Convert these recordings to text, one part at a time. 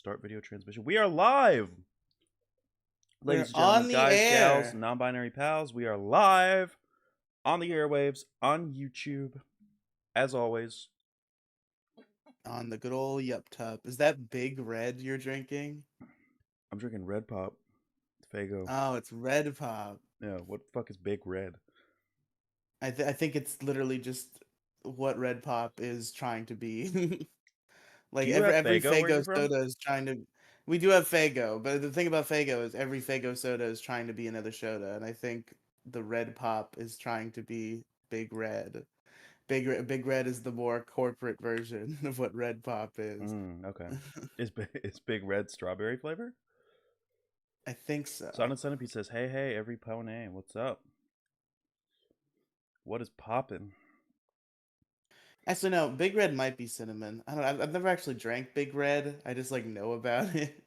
Start video transmission. We are live, ladies We're and gentlemen, on the guys, gals, air. non-binary pals. We are live on the airwaves on YouTube, as always. On the good old Yup Tup. Is that Big Red you're drinking? I'm drinking Red Pop, Fago. Oh, it's Red Pop. Yeah, what the fuck is Big Red? I think it's literally just what Red Pop is trying to be. Do Like you have every Fago where you're Fago from? soda is trying to. We do have Fago, but the thing about Fago is every Fago soda is trying to be another soda, and I think the Red Pop is trying to be Big Red. Big Red is the more corporate version of what Red Pop is. Okay. Is Big Red strawberry flavor? I think so. Son and Centipede says, hey, every pony, what's up? What is poppin'? Actually, no. Big Red might be cinnamon. I don't know. I've never actually drank Big Red. I just like know about it.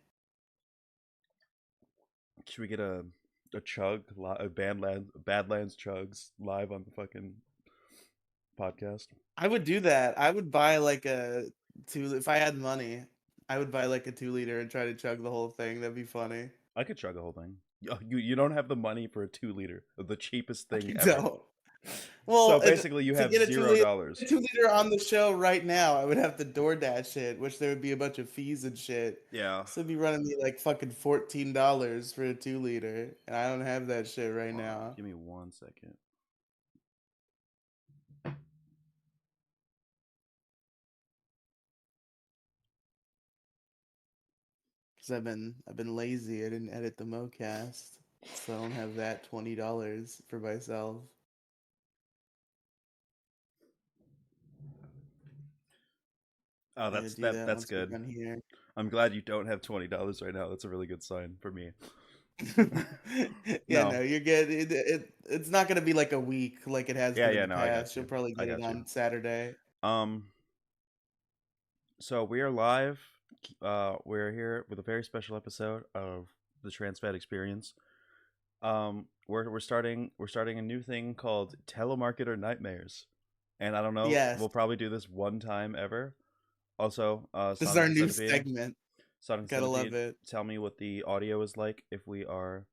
Should we get a chug, a Badlands chugs live on the fucking podcast? I would do that. I would buy like a two. If I had money, I would buy like a 2 liter and try to chug the whole thing. That'd be funny. I could chug a whole thing. You don't have the money for a 2 liter, the cheapest I thing ever. don't. So Well, basically, you to have get a two $0. liter, 2 liter on the show right now, I would have to DoorDash it, which there would be a bunch of fees and shit. Yeah. So it'd be running me like fucking $14 for a 2 liter, and I don't have that shit right now. Give me 1 second. Because I've been lazy. I didn't edit the MoCast, so I don't have that $20 for myself. Oh, I that's do that that's once we're good. done here. I'm glad you don't have $20 right now. That's a really good sign for me. Yeah, No. no, you're good. It's not gonna be like a week like it has been in Yeah, the no, I got past. you. You'll probably I get it got you. on Saturday. So we are live. We're here with a very special episode of the TransFat Experience. We're starting a new thing called Telemarketer Nightmares, and I don't know. Yes, We'll probably do this one time ever. Also, this is Sonic our and new Centipede. segment. Sonic and Gotta love Centipede. it. Tell me what the audio is like if we are.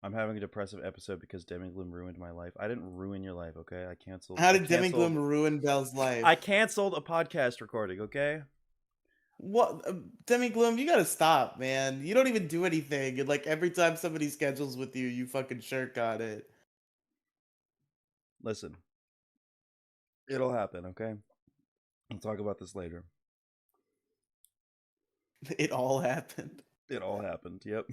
I'm having a depressive episode because Demigloom ruined my life. I didn't ruin your life, okay? I canceled. How I did canceled. Demigloom ruin Bell's life? I canceled a podcast recording, okay? What, Demigloom? You gotta stop, man. You don't even do anything. And like every time somebody schedules with you, you fucking shirk on it. Listen, it'll happen, okay? We'll talk about this later. It all happened. It all happened. Yep.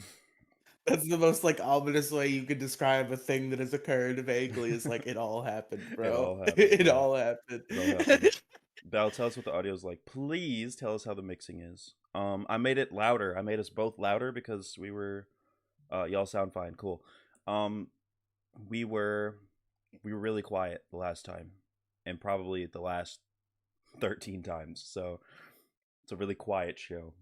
That's the most like ominous way you could describe a thing that has occurred vaguely. Is like it all happened, It bro. all happened. It Bro. all happened. It all happened. Val, tell us what the audio is like. Please tell us how the mixing is. I made it louder. I made us both louder because we were. Y'all sound fine. Cool. We were really quiet the last time, and probably the last 13 times. So it's a really quiet show.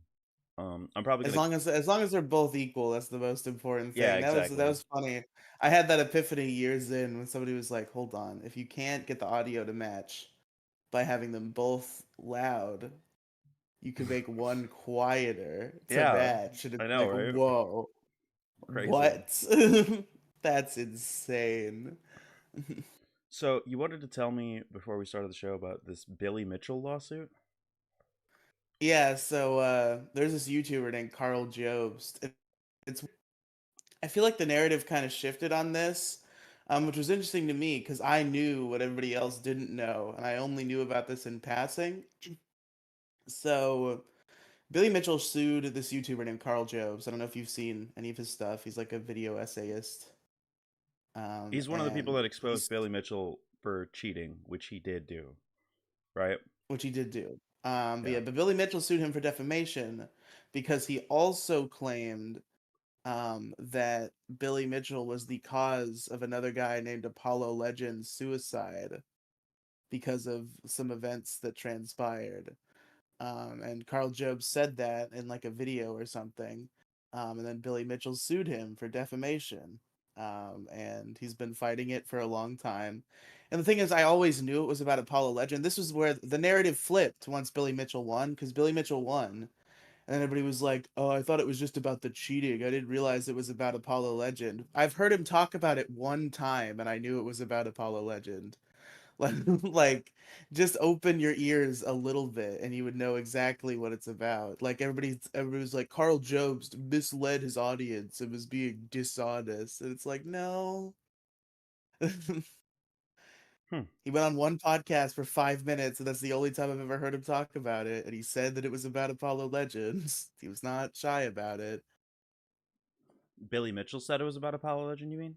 I'm probably gonna. As long as they're both equal, that's the most important thing. Yeah, exactly. That was funny. I had that epiphany years in when somebody was like, "Hold on, if you can't get the audio to match by having them both loud, you can make one quieter to Yeah, match." And I it's know, like, right? whoa, Crazy. what? That's insane. So you wanted to tell me before we started the show about this Billy Mitchell lawsuit? Yeah, so there's this YouTuber named Carl Jobst. It's I feel like the narrative kind of shifted on this, which was interesting to me because I knew what everybody else didn't know, and I only knew about this in passing. So Billy Mitchell sued this YouTuber named Carl Jobst. I don't know if you've seen any of his stuff. He's like a video essayist. He's one of the people And that exposed Billy Mitchell for cheating, which he did do, right? which he did do. Yeah. But Billy Mitchell sued him for defamation because he also claimed that Billy Mitchell was the cause of another guy named Apollo Legend's suicide because of some events that transpired. And Carl Jobs said that in like a video or something. And then Billy Mitchell sued him for defamation. And he's been fighting it for a long time. And the thing is, I always knew it was about Apollo Legend. This was where the narrative flipped once Billy Mitchell won, because Billy Mitchell won. And everybody was like, "Oh, I thought it was just about the cheating. I didn't realize it was about Apollo Legend." I've heard him talk about it one time, and I knew it was about Apollo Legend. Like, like, just open your ears a little bit, and you would know exactly what it's about. Like everybody was like, Carl Jobs misled his audience and was being dishonest, and it's like, no. Hmm. He went on one podcast for 5 minutes, and that's the only time I've ever heard him talk about it. And he said that it was about Apollo Legends. He was not shy about it. Billy Mitchell said it was about Apollo Legend. You mean?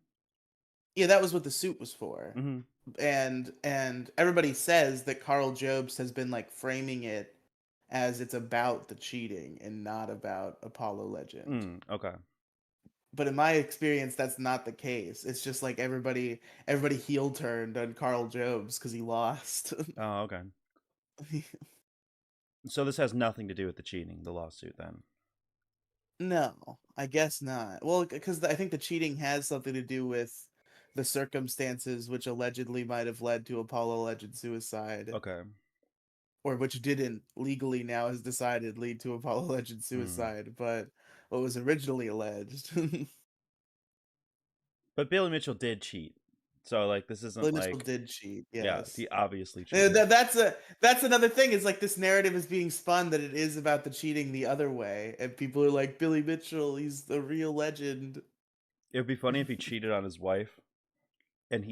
Yeah, that was what the suit was for. Mm-hmm. And everybody says that Carl Jobst has been like framing it as it's about the cheating and not about Apollo Legend. Okay. But in my experience, that's not the case. It's just like everybody heel turned on Carl Jobst because he lost. Oh, okay. So this has nothing to do with the cheating, the lawsuit, then. No, I guess not. Well, because I think the cheating has something to do with the circumstances which allegedly might have led to Apollo Legend suicide, Okay. or which didn't legally now has decided lead to Apollo Legend Hmm. suicide, but what was originally alleged. But Billy Mitchell did cheat, so like this isn't Billy Mitchell like, did cheat, yeah, yes. he obviously And cheated. that's another thing. Is like this narrative is being spun that it is about the cheating the other way, and people are like, Billy Mitchell, he's the real legend. It would be funny if he cheated on his wife, and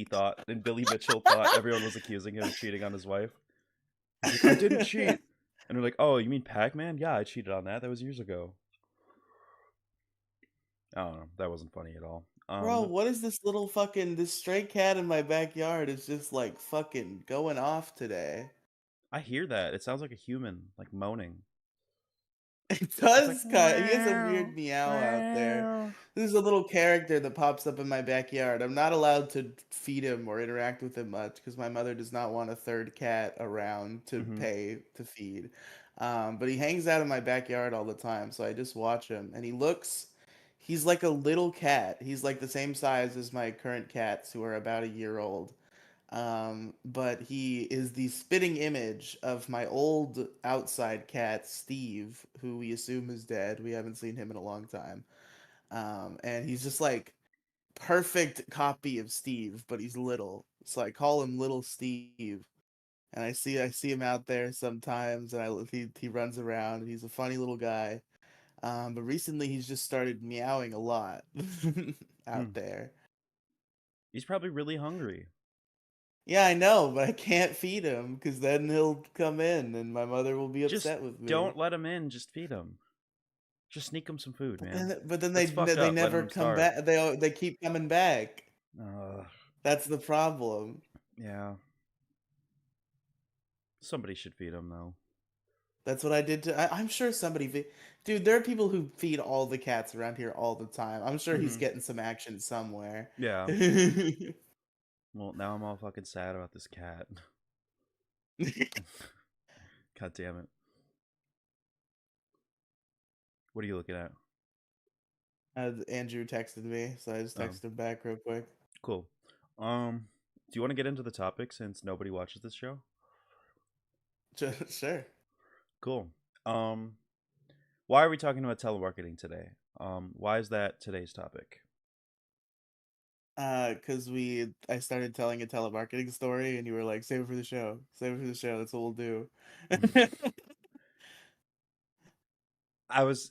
Billy Mitchell thought everyone was accusing him of cheating on his wife. He's like, I didn't cheat, and they're like, oh, you mean Pac-Man? Yeah, I cheated on that. That was years ago. I don't know. That wasn't funny at all. Bro, what is this little fucking this stray cat in my backyard is just like fucking going off today. I hear that. It sounds like a human, like moaning. It It's like does kind. He has a wow, weird meow out there. wow. There's a little character that pops up in my backyard. I'm not allowed to feed him or interact with him much because my mother does not want a third cat around to Mm-hmm. pay to feed. But he hangs out in my backyard all the time, so I just watch him. And he's like a little cat. He's like the same size as my current cats, who are about a year old. But he is the spitting image of my old outside cat, Steve, who we assume is dead. We haven't seen him in a long time. And he's just like perfect copy of Steve, but he's little. So I call him Little Steve. And I see him out there sometimes, and he runs around, and he's a funny little guy. But recently he's just started meowing a lot out Hmm. there. He's probably really hungry. Yeah, I know, but I can't feed him because then he'll come in and my mother will be Just upset with me. don't let him in. Just feed him. Just sneak him some food, man. But then That's fucked they up. Letting never him come starve. back. They keep coming back. Uh, That's the problem. yeah. Somebody should feed him though. That's what I did to. I'm sure dude. There are people who feed all the cats around here all the time. I'm sure he's Mm-hmm. getting some action somewhere. Yeah. Well, now I'm all fucking sad about this cat. God damn it. What are you looking at? Andrew texted me, so I just Oh, texted him back real quick. cool. Do you want to get into the topic since nobody watches this show? Sure. Cool. Um, why are we talking about telemarketing today? Why is that today's topic? Because I started telling a telemarketing story, and you were like, "Save it for the show. Save it for the show. That's what we'll do." I was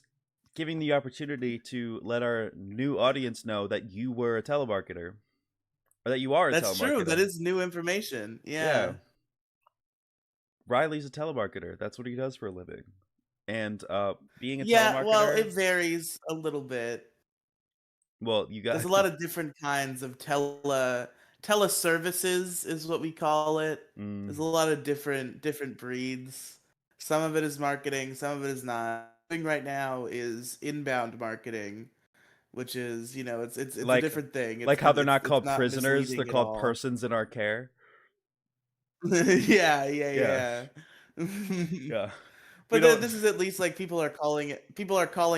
giving the opportunity to let our new audience know that you were a telemarketer, or that you are a That's true. That telemarketer. is new information. Yeah, Yeah. Riley's a telemarketer. That's what he does for a living. And being a Yeah. Well, telemarketer, it varies a little bit. well, you There's got a lot of different kinds of teleservices, is what we call it. There's a mm, lot of different breeds. Some of it is marketing. Some of it is not. Thing right now is inbound marketing, which is, it's a like different thing. like how they're not It's called not prisoners, they're misleading at called all. persons in our care. Yeah, Yeah, yeah, yeah. yeah. We But don't. this is at least like people are calling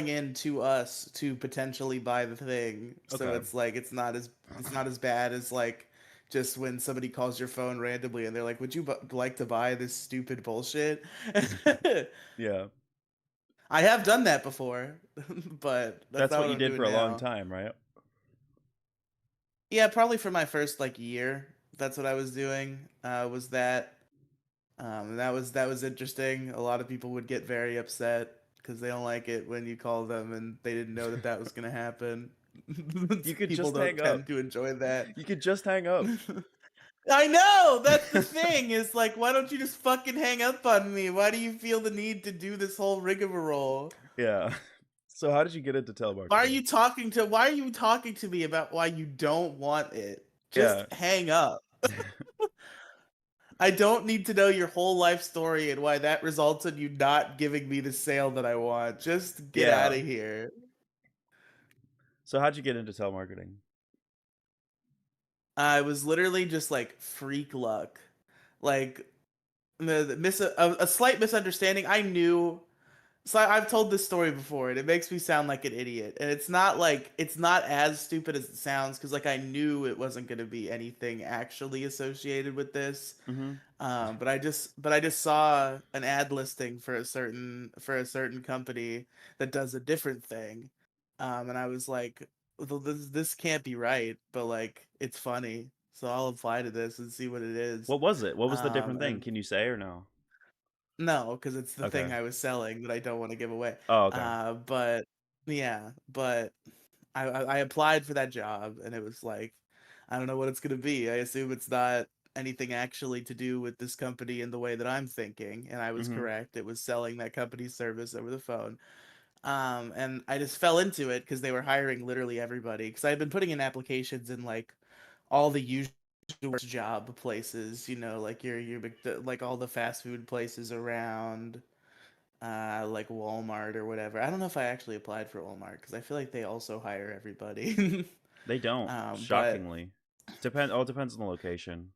in to us to potentially buy the thing. So Okay. it's like it's not as bad as like just when somebody calls your phone randomly and they're like, "Would you like to buy this stupid bullshit?" Yeah. I have done that before, but that's That's not what what you I'm did doing for a long now. time, right? Yeah, probably for my first like year. That's what I was doing. Was that that was interesting. A lot of people would get very upset because they don't like it when you call them and they didn't know that that was gonna happen. You could People just don't hang up. tend to enjoy that. You could just hang up. I know, that's the thing. Is like, why don't you just fucking hang up on me? Why do you feel the need to do this whole rigmarole? Yeah. So how did you get into telemarketing? Why are you talking to me about why you don't want it? Yeah. Just hang up. I don't need to know your whole life story and why that results in you not giving me the sale that I want. Just get out Yeah. of here. So how'd you get into telemarketing? I was literally just like freak luck. Like a slight misunderstanding. I knew. So I've told this story before, and it makes me sound like an idiot. And it's not as stupid as it sounds, because like I knew it wasn't going to be anything actually associated with this. Mm-hmm. But I just saw an ad listing for a certain company that does a different thing, and I was like, "Well, this can't be right," but like it's funny, so I'll apply to this and see what it is. What was it? What was the different thing? And Can you say or no? no, because it's the Okay. thing I was selling that I don't want to give away. Oh, okay. But yeah, but I applied for that job, and it was like, I don't know what it's gonna be. I assume it's not anything actually to do with this company in the way that I'm thinking, and I was Mm-hmm. correct. It was selling that company's service over the phone. And I just fell into it because they were hiring literally everybody. Because I had been putting in applications in like all the usual job places, like like all the fast food places around, like Walmart or whatever. I don't know if I actually applied for Walmart because I feel like they also hire everybody. They don't, But shockingly. All depends on the location.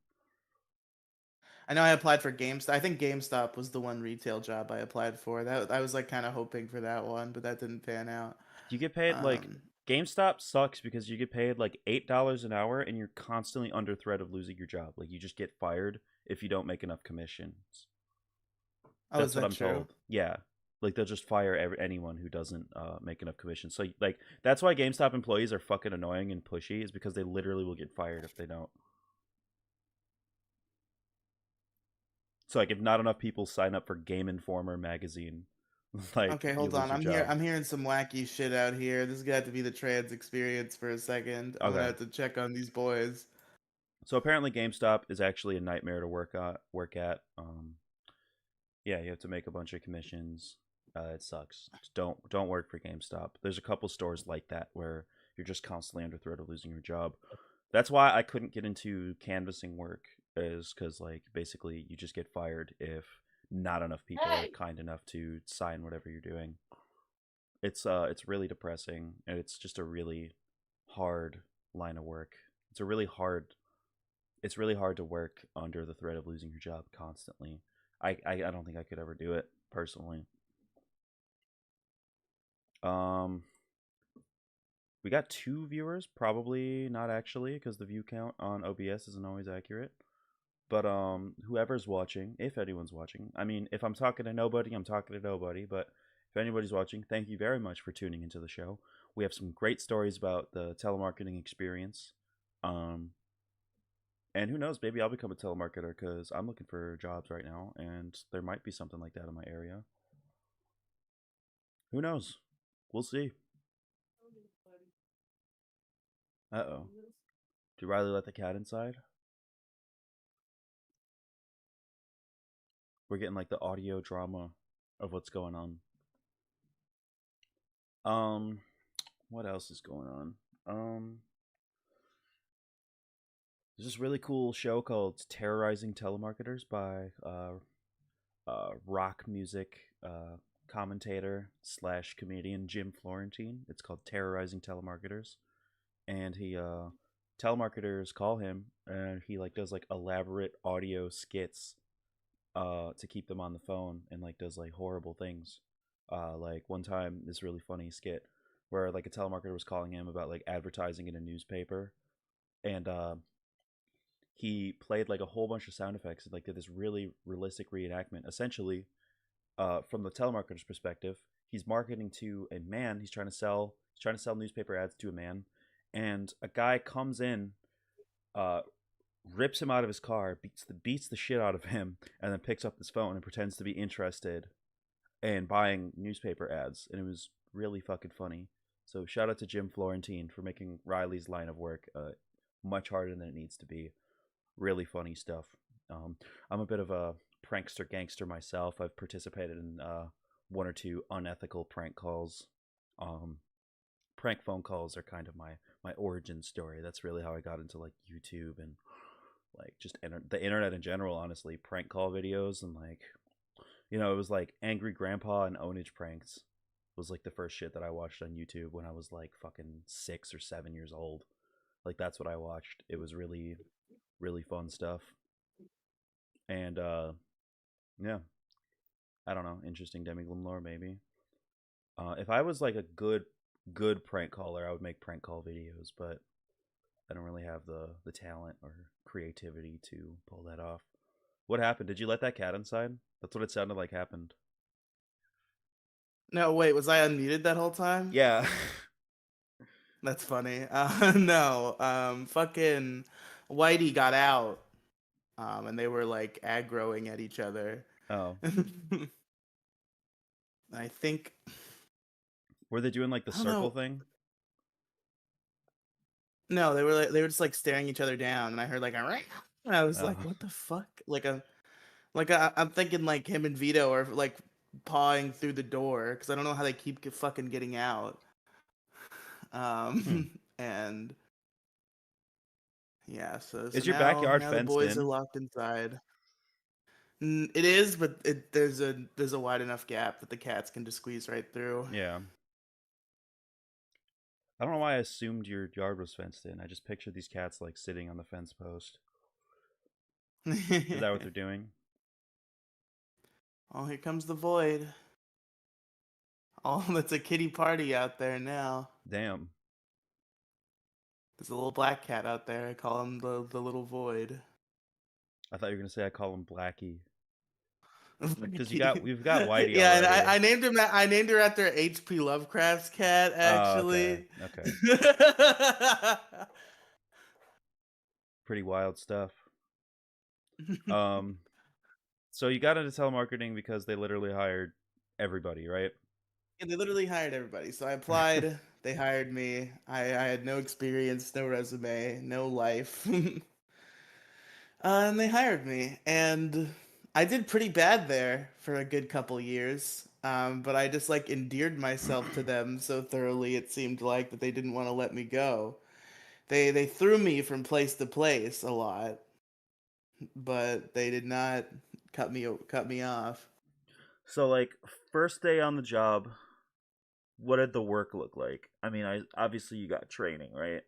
I know I applied for GameStop. I think GameStop was the one retail job I applied for. That I was like kind of hoping for that one, but that didn't pan out. You get paid like Um, GameStop sucks because you get paid like $8 an hour and you're constantly under threat of losing your job. Like you just get fired if you don't make enough commissions. oh, is That's what that I'm true? told. Yeah. Like they'll just fire anyone who doesn't make enough commissions. So like that's why GameStop employees are fucking annoying and pushy is because they literally will get fired if they don't. So like if not enough people sign up for Game Informer magazine, like Okay, you hold lose on. your job. I'm hearing some wacky shit out here. This is gonna have to be the trans experience for a second. I'm gonna Okay. have to check on these boys. So apparently GameStop is actually a nightmare to work at. Yeah, you have to make a bunch of commissions. It sucks. Just don't work for GameStop. There's a couple stores like that where you're just constantly under threat of losing your job. That's why I couldn't get into canvassing work, is because like basically you just get fired if not enough people are kind enough to sign whatever you're doing. It's really depressing and it's just a really hard line of work. It's a really hard it's really hard to work under the threat of losing your job constantly. I don't think I could ever do it personally. Um, we got 2 viewers, probably not actually, because the view count on OBS isn't always accurate. But whoever's watching, if anyone's watching, I mean, if I'm talking to nobody, I'm talking to nobody. But if anybody's watching, thank you very much for tuning into the show. We have some great stories about the telemarketing experience. Um, And who knows, maybe I'll become a telemarketer because I'm looking for jobs right now, and there might be something like that in my area. Who knows? We'll see. Uh oh. Do Riley let the cat inside? We're getting like the audio drama of what's going on. Um, what else is going on? Um, there's this really cool show called "Terrorizing Telemarketers" by rock music commentator slash comedian Jim Florentine. It's called "Terrorizing Telemarketers." And he telemarketers call him and he like does like elaborate audio skits to keep them on the phone and like does like horrible things. Like one time this really funny skit where like a telemarketer was calling him about like advertising in a newspaper and he played like a whole bunch of sound effects and like did this really realistic reenactment essentially from the telemarketer's perspective. he's marketing to a man. He's trying to sell newspaper ads to a man, and a guy comes in, uh, rips him out of his car, beats the shit out of him, and then picks up his phone and pretends to be interested in buying newspaper ads. And it was really fucking funny. So shout out to Jim Florentine for making Riley's line of work much harder than it needs to be. Really funny stuff. Um, I'm a bit of a prankster gangster myself. I've participated in one or two unethical prank calls. Um, Prank phone calls are kind of my origin story. That's really how I got into like YouTube and like just the internet in general. Honestly, prank call videos and like it was like Angry Grandpa and Ownage pranks was like the first shit that I watched on YouTube when I was like fucking 6 or 7 years old. Like that's what I watched. It was really really fun stuff. And yeah, I don't know, interesting demiglim lore maybe. If I was like a good prank caller, I would make prank call videos, but I don't really have the talent or creativity to pull that off. What happened? Did you let that cat inside? That's what it sounded like happened. No, wait, was I unmuted that whole time? Yeah. That's funny. No, fucking Whitey got out, and they were like aggroing at each other. Oh. I think Were they doing like the I don't circle know. thing? No, they were just like staring each other down, and I heard like a ring, and I was like, Oh. "What the fuck?" I'm thinking like him and Vito are like pawing through the door because I don't know how they keep fucking getting out. Hmm. And yeah, so Is your now backyard now the fenced boys are in? locked inside. It is, but there's a wide enough gap that the cats can just squeeze right through. Yeah. I don't know why I assumed your yard was fenced in. I just pictured these cats like sitting on the fence post. Is that what they're doing? Oh, here comes the void. Oh, it's a kitty party out there now. Damn. There's a little black cat out there. I call him the little void. I thought you were gonna say I call him Blackie. Because we've got Whitey Yeah, and already. I named him. I named her after H.P. Lovecraft's cat, Oh, okay. actually. Okay. Pretty wild stuff. Um, so you got into telemarketing because they literally hired everybody, right? And they literally hired everybody. So I applied. They hired me. I had no experience, no resume, no life. And they hired me. And I did pretty bad there for a good couple years. But I just like endeared myself to them so thoroughly it seemed like that they didn't want to let me go. They threw me from place to place a lot, but they did not cut me off. So like first day on the job, what did the work look like? I mean, I obviously you got training, right?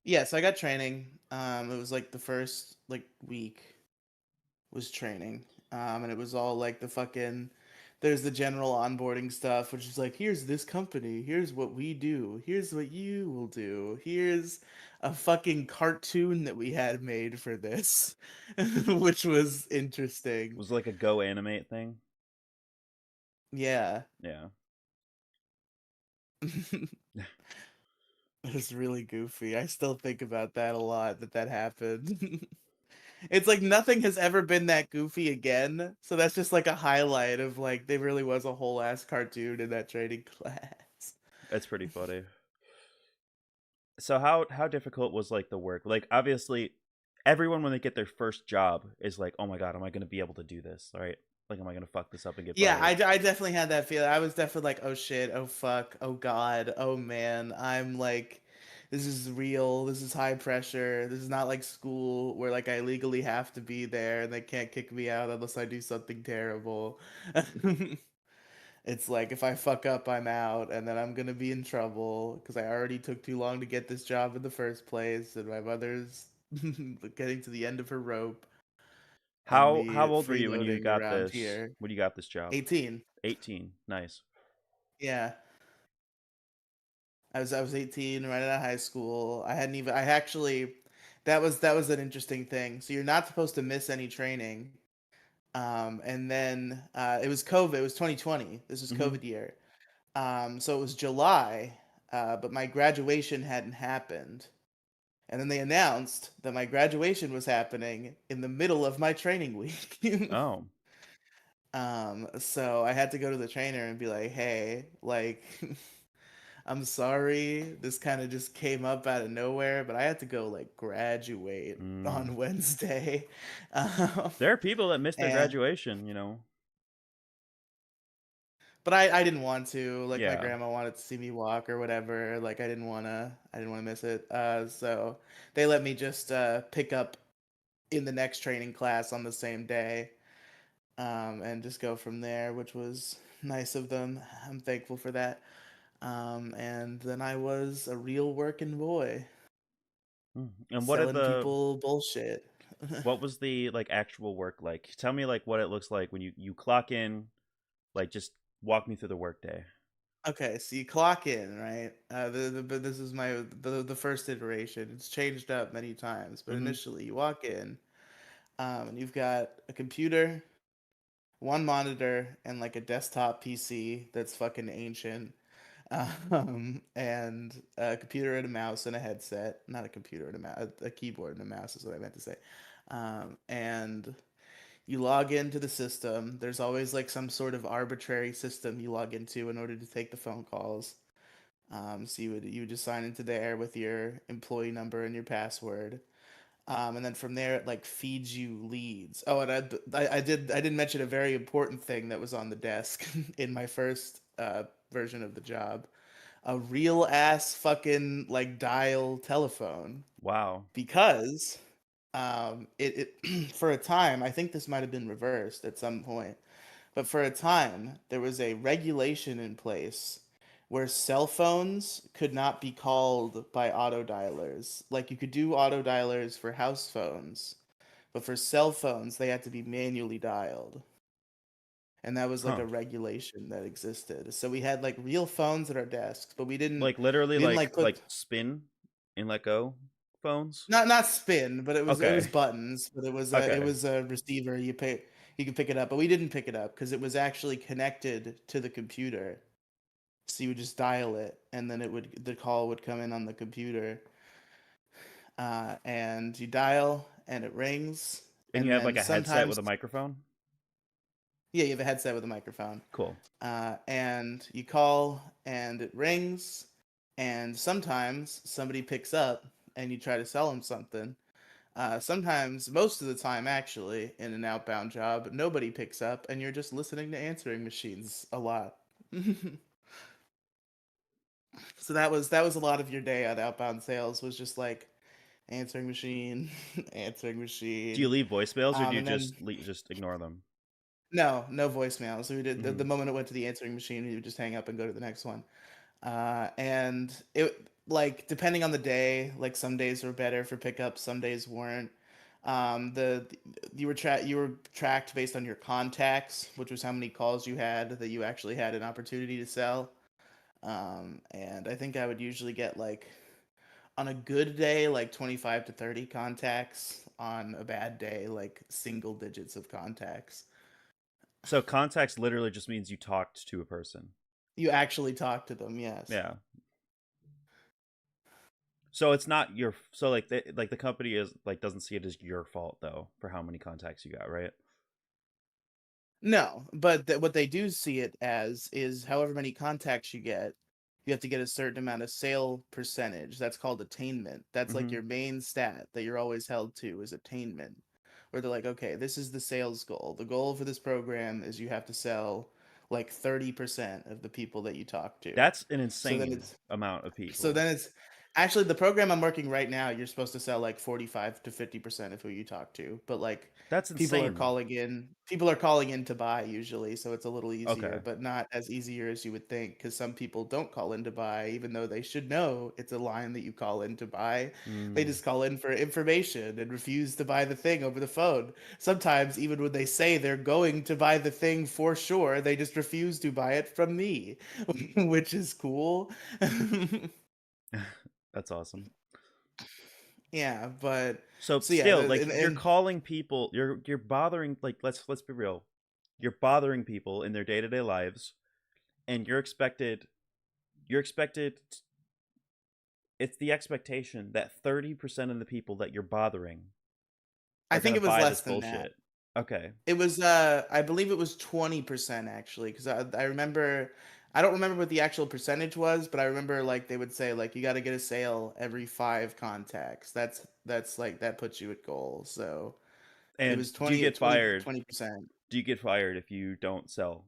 Yeah, so I got training. It was like the first like week was training. And it was all like the fucking there's the general onboarding stuff, which is like, here's this company, here's what we do, here's what you will do, here's a fucking cartoon that we had made for this, which was interesting. Was it like a go animate thing? Yeah. Yeah. It was really goofy. I still think about that a lot, that happened. It's like nothing has ever been that goofy again. So that's just like a highlight of like there really was a whole ass cartoon in that training class. It's pretty funny. So how difficult was like the work? Like obviously everyone when they get their first job is like, "Oh my god, am I going to be able to do this?" Right? Like am I going to fuck this up and get Yeah, fired? I definitely had that feeling. I was definitely like, oh shit, oh fuck, oh god, oh man. I'm like, this is real. This is high pressure. This is not like school where like I legally have to be there and they can't kick me out unless I do something terrible. It's like if I fuck up, I'm out, and then I'm gonna be in trouble because I already took too long to get this job in the first place, and my mother's getting to the end of her rope, and How me old were you freeloading around here. when you got this job? 18. 18. Nice. Yeah, I was 18 right out of high school. I actually that was an interesting thing. So you're not supposed to miss any training. And then it was COVID. It was 2020. This was Mm-hmm. COVID year. So it was July, but my graduation hadn't happened. And then they announced that my graduation was happening in the middle of my training week. Oh. So I had to go to the trainer and be like, "Hey, like, I'm sorry, this kind of just came up out of nowhere, but I had to go like graduate Mm. on Wednesday." Um, There are people that miss their and graduation, you know. but I didn't want to. Like my Yeah. grandma wanted to see me walk or whatever. Like I didn't wanna miss it. So they let me just pick up in the next training class on the same day, and just go from there, which was nice of them. I'm thankful for that. And then I was a real working boy Mm. And selling people bullshit. what was the like actual work like? Tell me like what it looks like when you clock in, like just walk me through the workday. Okay, so you clock in, right? But this is the first iteration. It's changed up many times, but Mm-hmm. initially you walk in, and you've got a computer, one monitor, and like a desktop PC that's fucking ancient, and a computer and a mouse and a headset. Not a computer and a mouse, a keyboard and a mouse is what I meant to say. And you log into the system. There's always like some sort of arbitrary system you log into in order to take the phone calls. So you would just sign into there with your employee number and your password. And then from there it like feeds you leads. Oh, and I didn't mention a very important thing that was on the desk in my first version of the job. A real ass fucking like dial telephone, Wow. because it for a time, I think this might have been reversed at some point, but for a time there was a regulation in place where cell phones could not be called by auto dialers. Like you could do auto dialers for house phones, but for cell phones they had to be manually dialed. And that was like Huh. a regulation that existed. So we had like real phones at our desks, but Like literally we didn't like like put spin and let go phones? not spin, but it was Okay. buttons, but it Okay. was a receiver. You could pick it up, but we didn't pick it up because it was actually connected to the computer. So you would just dial it, and then the call would come in on the computer, and you dial, and it rings, And you and have like then a headset sometimes, with a microphone? yeah, you have a headset with a microphone, Cool. and you call, and it rings, and sometimes somebody picks up, and you try to sell them something. Sometimes, most of the time, actually, in an outbound job, nobody picks up, and you're just listening to answering machines a lot. So that was a lot of your day on outbound sales, was just like answering machine, answering Do you machine. leave voicemails or do you And then just ignore them? no voicemail. So we did the Mhm. moment it went to the answering machine, we would just hang up and go to the next one. And it like depending on the day, like some days were better for pickup, some days weren't. The you were tracked based on your contacts, which was how many calls you had that you actually had an opportunity to sell. And I think I would usually get like on a good day like 25 to 30 contacts, on a bad day like single digits of contacts. So contacts literally just means you talked to a person. You actually talk to them, yes. Yeah. So it's not your so like the company is like doesn't see it as your fault though for how many contacts you got, right? No, but what they do see it as is however many contacts you get, you have to get a certain amount of sale percentage. That's called attainment. That's like Mhm. your main stat that you're always held to, is attainment. Where they're like, okay, this is the sales goal. The goal for this program is you have to sell like 30% of the people that you talk to. That's an So then insane it's amount of so people. then it's actually the program I'm working right now, you're supposed to sell like 45 to 50% of who you talk to. But like That's insane. people are calling in to buy usually, so it's a little Okay. easier, but not as easier as you would think, because some people don't call in to buy, even though they should know it's a line that you call in to buy. They Mm. just call in for information and refuse to buy the thing over the phone. Sometimes even when they say they're going to buy the thing for sure, they just refuse to buy it from me, which is cool. That's awesome. Yeah, but So so yeah, still, like you're and calling people, you're bothering. Like let's be real, you're bothering people in their day to day lives, and you're expected. It's the expectation that 30% of the people that you're bothering I are think gonna it was buy less this than that. bullshit. Okay, It was I believe it was 20% actually, because I remember, I don't remember what the actual percentage was, but I remember like they would say like you got to get a sale every 5 contacts. That's like that puts you at goal. So it and was 20 20%. Do you get fired if you don't sell?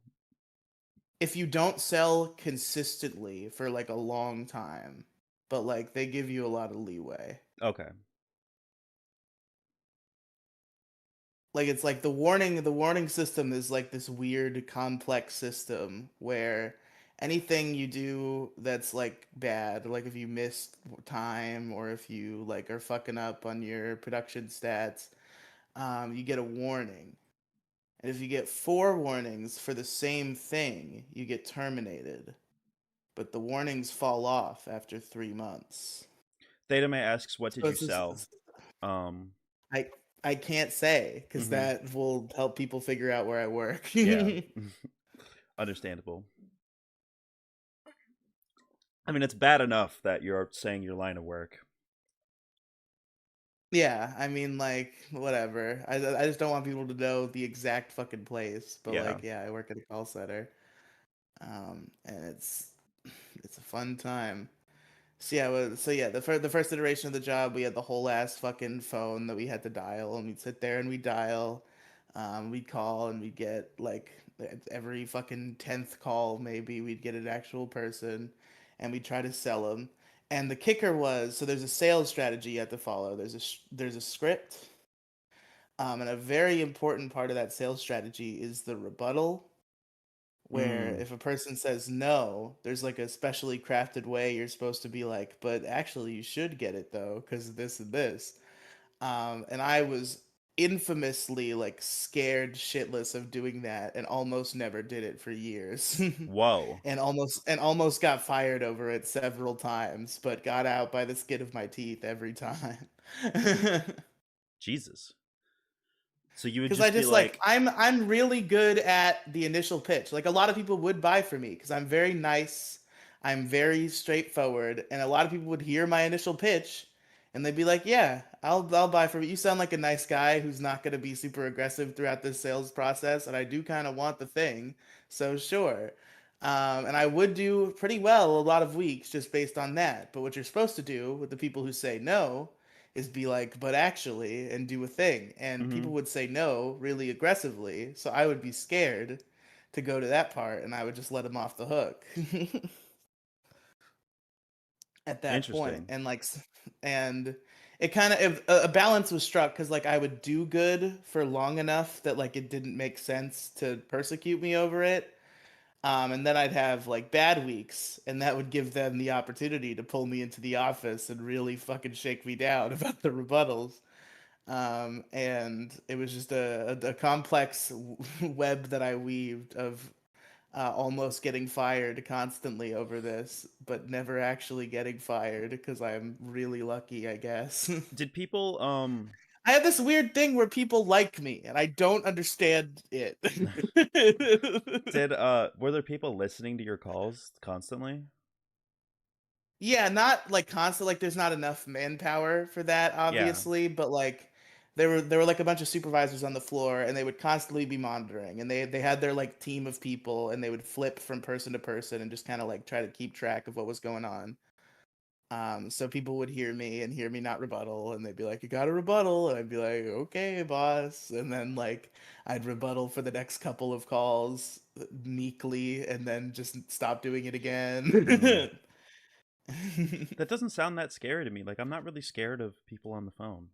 If you don't sell consistently for like a long time, but like they give you a lot of leeway. Okay. Like it's like the warning system is like this weird complex system where anything you do that's like bad, like if you miss time or if you like are fucking up on your production stats, you get a warning. And if you get 4 warnings for the same thing, you get terminated. But the warnings fall off after 3 months. Theta May asks, "What did So you sell?" Um, I I can't say because mm-hmm. that will help people figure out where I work. Yeah, understandable. I mean, it's bad enough that you're saying your line of work. Yeah, I mean, like, whatever. I just don't want people to know the exact fucking place. But Yeah, like, yeah, I work at a call center, and it's a fun time. So yeah, the first iteration of the job, we had the whole ass fucking phone that we had to dial, and we'd sit there and we'd dial, we'd call, and we'd get like every fucking 10th call, maybe we'd get an actual person, and we'd try to sell them. And the kicker was, so there's a sales strategy you have to follow. There's a script, and a very important part of that sales strategy is the rebuttal, where mm, if a person says no, there's like a specially crafted way you're supposed to be like, but actually you should get it though, because of this and this. And I was infamously like scared shitless of doing that and almost never did it for years. whoa, and almost got fired over it several times, but got out by the skin of my teeth every time. Jesus. So you would Because I just be just like like, I'm really good at the initial pitch. Like a lot of people would buy for me because I'm very nice, I'm very straightforward, and a lot of people would hear my initial pitch and they'd be like, "Yeah, I'll buy from you. You sound like a nice guy who's not going to be super aggressive throughout this sales process, and I do kind of want the thing, so sure." And I would do pretty well a lot of weeks just based on that. But what you're supposed to do with the people who say no is be like, but actually, and do a thing. And mm-hmm, people would say no really aggressively. So I would be scared to go to that part and I would just let them off the hook at that point. interesting. And like, and it kind of, a balance was struck because like I would do good for long enough that like it didn't make sense to persecute me over it. And then I'd have like bad weeks, and that would give them the opportunity to pull me into the office and really fucking shake me down about the rebuttals. And it was just a complex web that I weaved of almost getting fired constantly over this, but never actually getting fired because I'm really lucky, I guess. Did people I have this weird thing where people like me, and I don't understand it. did were there people listening to your calls constantly? Yeah, not like constant. Like, there's not enough manpower for that, Yeah. obviously. But like, there were like a bunch of supervisors on the floor, and they would constantly be monitoring. And they had their like team of people, and they would flip from person to person and just kind of like try to keep track of what was going on. So people would hear me and hear me not rebuttal, and they'd be like, "You got a rebuttal," and I'd be like, "Okay, boss." And then like I'd rebuttal for the next couple of calls meekly, and then just stop doing it Mm. again. That doesn't sound that scary to me. Like I'm not really scared of people on the phone.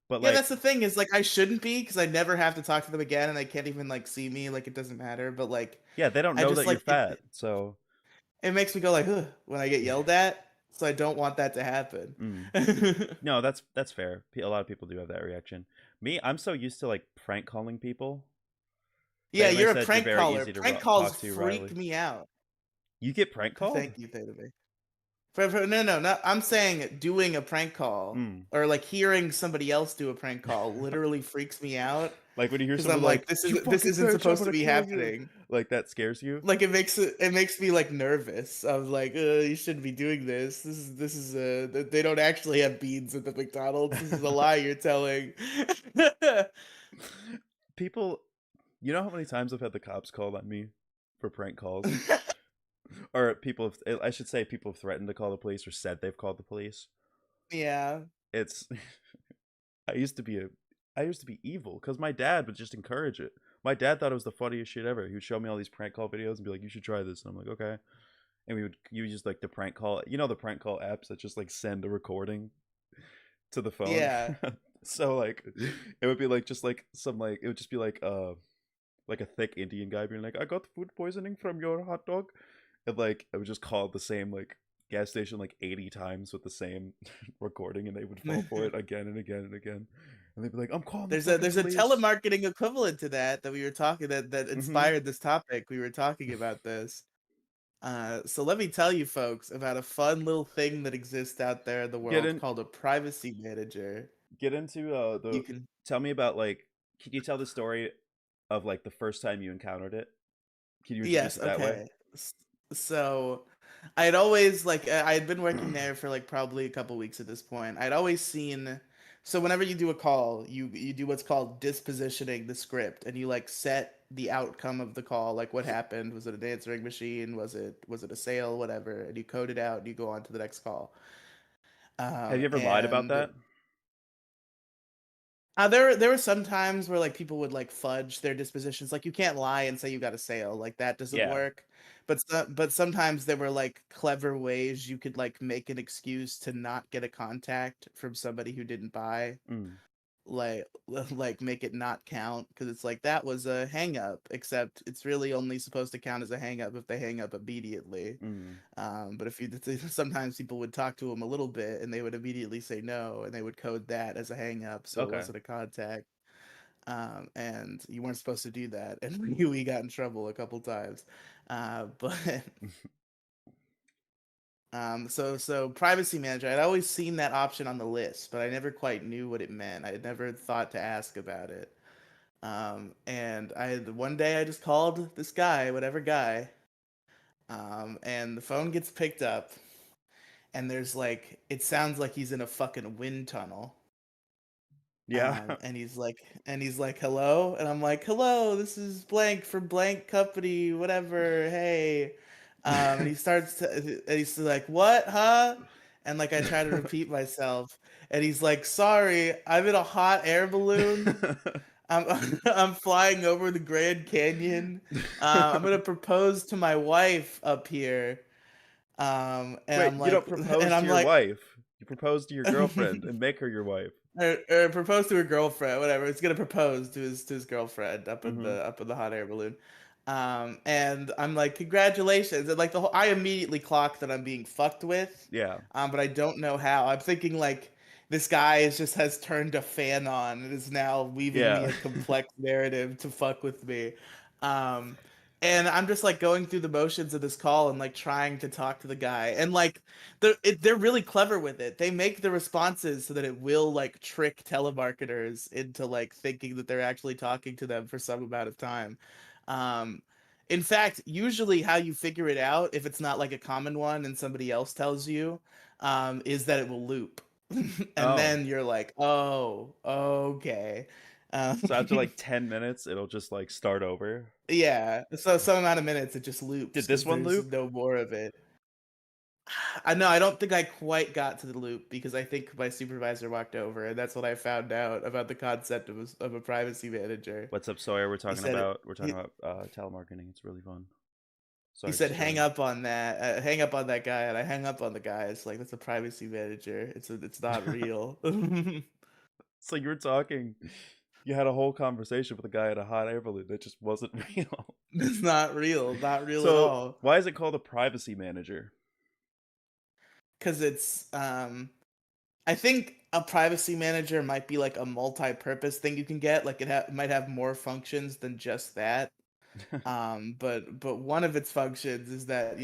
But Yeah, like, that's the thing is like I shouldn't be because I never have to talk to them again and they can't even like see me, like it doesn't matter. But like yeah, they don't I know just that you're like fat. So, it makes me go like, ugh, when I get yelled at. So I don't want that to happen. mm. No, that's fair. A lot of people do have that reaction. Me, I'm so used to like prank calling people. Yeah, Theta May you're a said you're prank very caller. easy to Prank calls talk to, freak Riley. me out. You get prank called? Thank you, Theta. No, no, not. I'm saying doing a prank call Mm. or like hearing somebody else do a prank call literally freaks me out Like when you hear because someone I'm like, like, "You this fucking isn't bitch, I'm supposed to gonna be kill you," happening. like that scares you. Like it makes me like nervous. I'm like, you shouldn't be doing this. They don't actually have beans at the McDonald's. This is a lie you're telling. People, you know how many times I've had the cops called on me for prank calls, or people have, I should say, people have threatened to call the police or said they've called the police. Yeah. It's I used to be a I used to be evil because my dad would just encourage it. My dad thought it was the funniest shit ever. He would show me all these prank call videos and be like, "You should try this," and I'm like, "Okay." And we would you just like the prank call, the prank call apps that just like send a recording to the phone. Yeah. So like it would be like just like some like it would just be like a thick Indian guy being like, "I got food poisoning from your hot dog," and like I would just call the same like gas station like 80 times with the same recording, and they would fall for it again and again and again, and they'd be like, "I'm calling the fucking There's a police." telemarketing equivalent to that we were talking that Mm-hmm. inspired this topic. We were talking about this. So let me tell you folks about a fun little thing that exists out there in the Get world in, called a privacy manager. get into You the. can Tell me about like. Can you tell the story of like the first time you encountered it? Can you introduce Yes, it that way? okay. S- So I'd always like I had been working there for like probably a couple weeks at this point. I'd always seen so whenever you do a call, you do what's called dispositioning the script and you like set the outcome of the call, like what happened, was it an answering machine, was it a sale, whatever, and you code it out and you go on to the next call. Have you ever lied about And that? there were some times where like people would like fudge their dispositions. Like you can't lie and say you got a sale. Like that doesn't Yeah. work. But sometimes there were like clever ways you could like make an excuse to not get a contact from somebody who didn't buy. Mm, Like like make it not count because it's like that was a hang up, except it's really only supposed to count as a hang up if they hang up immediately. mm. But if you sometimes people would talk to them a little bit and they would immediately say no, and they would code that as a hang up, so it Okay. wasn't a contact. And you weren't supposed to do that, and we got in trouble a couple times. But so privacy manager, I'd always seen that option on the list, but I never quite knew what it meant. I had never thought to ask about it. And one day I just called this guy, whatever guy, and the phone gets picked up and there's like it sounds like he's in a fucking wind tunnel. Yeah. And he's like, hello, and I'm like, hello, this is blank from blank company, whatever. Hey, and he's like, what, huh? And like I try to repeat myself, and he's like, sorry, I'm in a hot air balloon. I'm flying over the Grand Canyon. I'm gonna propose to my wife up here. And Wait, I'm you don't like, and propose to I'm your like, wife. You propose to your girlfriend and make her your wife. or propose to her girlfriend, whatever. He's gonna propose to his girlfriend Mm-hmm. up in the hot air balloon. And I'm like, congratulations. And like I immediately clock that I'm being fucked with. Yeah. But I don't know how. I'm thinking like this guy has turned a fan on and is now weaving me Yeah. a complex narrative to fuck with me. Um, and I'm just like going through the motions of this call and like trying to talk to the guy. And like they're really clever with it. They make the responses so that it will like trick telemarketers into like thinking that they're actually talking to them for some amount of time. Um, in fact, usually how you figure it out, if it's not like a common one and somebody else tells you, is that it will loop. And Oh. then you're like, oh, okay. So after Um, like 10 minutes, it'll just like start over. yeah. So some amount of minutes it just loops Did this because one there's loop? no more of it. I know I don't think I quite got to the loop because I think my supervisor walked over, and that's when I found out about the concept of a privacy manager. What's up, Sawyer? He said it. We're talking He, about telemarketing. It's really fun. he Sorry, said just hang joined. up on that, hang up on that guy, and I hung up on the guy. It's like that's a privacy manager. It's not real. So you were talking. You had a whole conversation with a guy at a hot air balloon that just wasn't real. It's not real at So all. why is it called a privacy manager? Because I think a privacy manager might be like a multi-purpose thing you can get. Like might have more functions than just that. But one of its functions is that,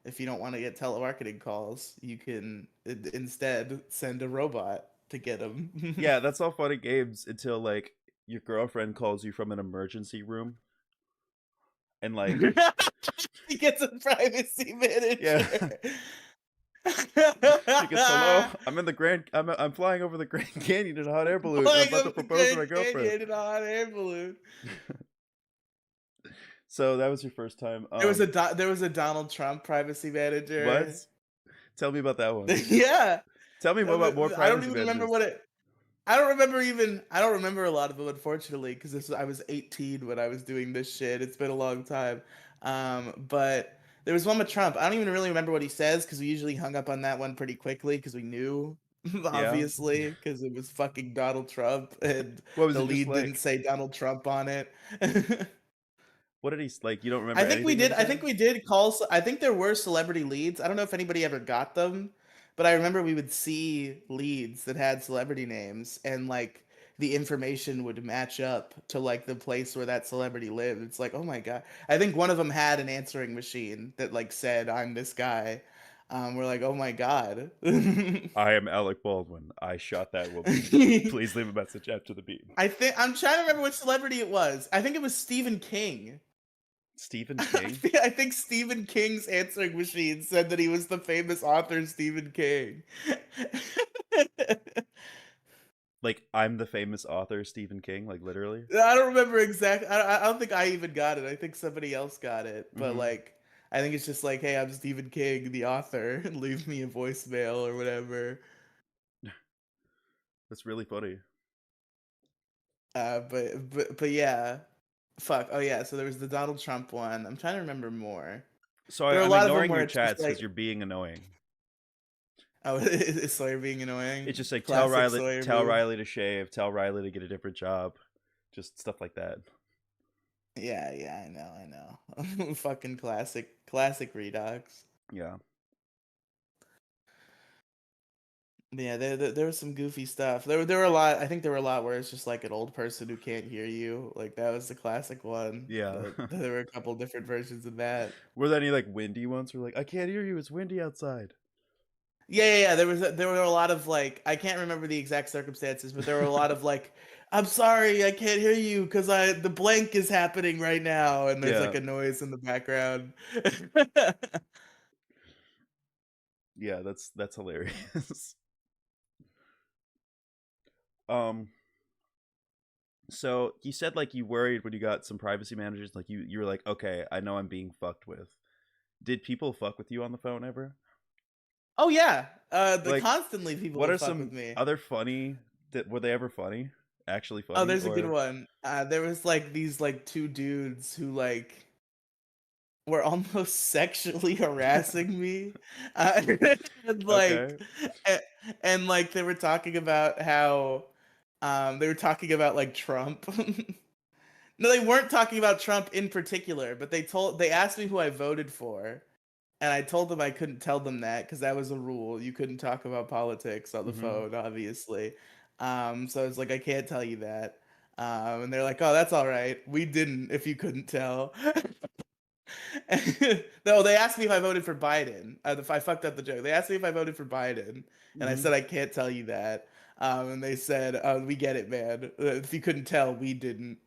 if you don't want to get telemarketing calls, you can instead send a robot to get them. Yeah, that's all fun and games until like your girlfriend calls you from an emergency room and like He gets a privacy yeah. manager. She gets hello. I'm in the Grand. I'm flying over the Grand Canyon in a hot air balloon. I'm Flying about to over the propose to Grand my girlfriend. Canyon in a hot air balloon. So that was your first time. There was a Donald Trump privacy What? manager. Tell me about that one. Yeah. Tell me more about more I don't privacy even remember managers. what it I don't remember a lot of them, unfortunately, because I was 18 when I was doing this shit. It's been a long time. But there was one with Trump. I don't even really remember what he says because we usually hung up on that one pretty quickly because we knew, Yeah. obviously, because it was fucking Donald Trump and What was the it just lead didn't like? say Donald Trump on it. What did he like? You don't remember anything that he I said? think we did call. I think there were celebrity leads. I don't know if anybody ever got them, but I remember we would see leads that had celebrity names, and like the information would match up to like the place where that celebrity lived. It's like, oh my god. I think one of them had an answering machine that like said, "I'm this guy." We're like, oh my god. I am Alec Baldwin. I shot that woman. Please leave a message after the beep. I'm trying to remember which celebrity it was. I think it was Stephen King. Stephen King. I think Stephen King's answering machine said that he was the famous author Stephen King. Like I'm the famous author Stephen King. Like literally. I don't remember exactly. I don't think I even got it. I think somebody else got it. But Mm-hmm. like, I think it's just like, hey, I'm Stephen King, the author. Leave me a voicemail or whatever. That's really funny. But yeah, fuck. Oh yeah. So there was the Donald Trump one. I'm trying to remember more. So There are a I'm lot of them ignoring where your it's just chats like, because you're being annoying. oh, is Sawyer being It's annoying? just like Classic Sawyer Tell move. Riley to shave, tell Riley to get a different job, just stuff like that. Yeah, yeah, I know. Fucking classic Redux. Yeah, Yeah, there was some goofy stuff. There were a lot. I think there were a lot where it's just like an old person who can't hear you. Like that was the classic one. yeah. But there were a couple different versions of that. Were there any like windy ones? Where like I can't hear you. It's windy outside. Yeah. There were a lot of like I can't remember the exact circumstances, but there were a lot of like I'm sorry, I can't hear you because I the blank is happening right now, and there's like Yeah, a noise in the background. yeah. That's hilarious. um. So you said like you worried when you got some privacy managers. Like you were like, okay, I know I'm being fucked with. Did people fuck with you on the phone ever? Oh yeah, the Like, constantly people what would are fuck with some me. other funny? That were they ever funny? Actually Oh, funny there's a good or one. There was like these like two dudes who like were almost sexually harassing me, and okay? like, and, and like they were talking about how, they were talking about like Trump. No, they weren't talking about Trump in particular, but they asked me who I voted for, and I told them I couldn't tell them that because that was a rule. You couldn't talk about politics on the Mm-hmm. phone, obviously. So I was like, I can't tell you that. And they're like, oh, that's all right. We didn't, if you couldn't tell. No, they asked me if I voted for Biden. If I fucked up the joke. They asked me if I voted for Biden, and I Mm-hmm. said I can't tell you that. And they said, "We get it, man. If you couldn't tell, we didn't."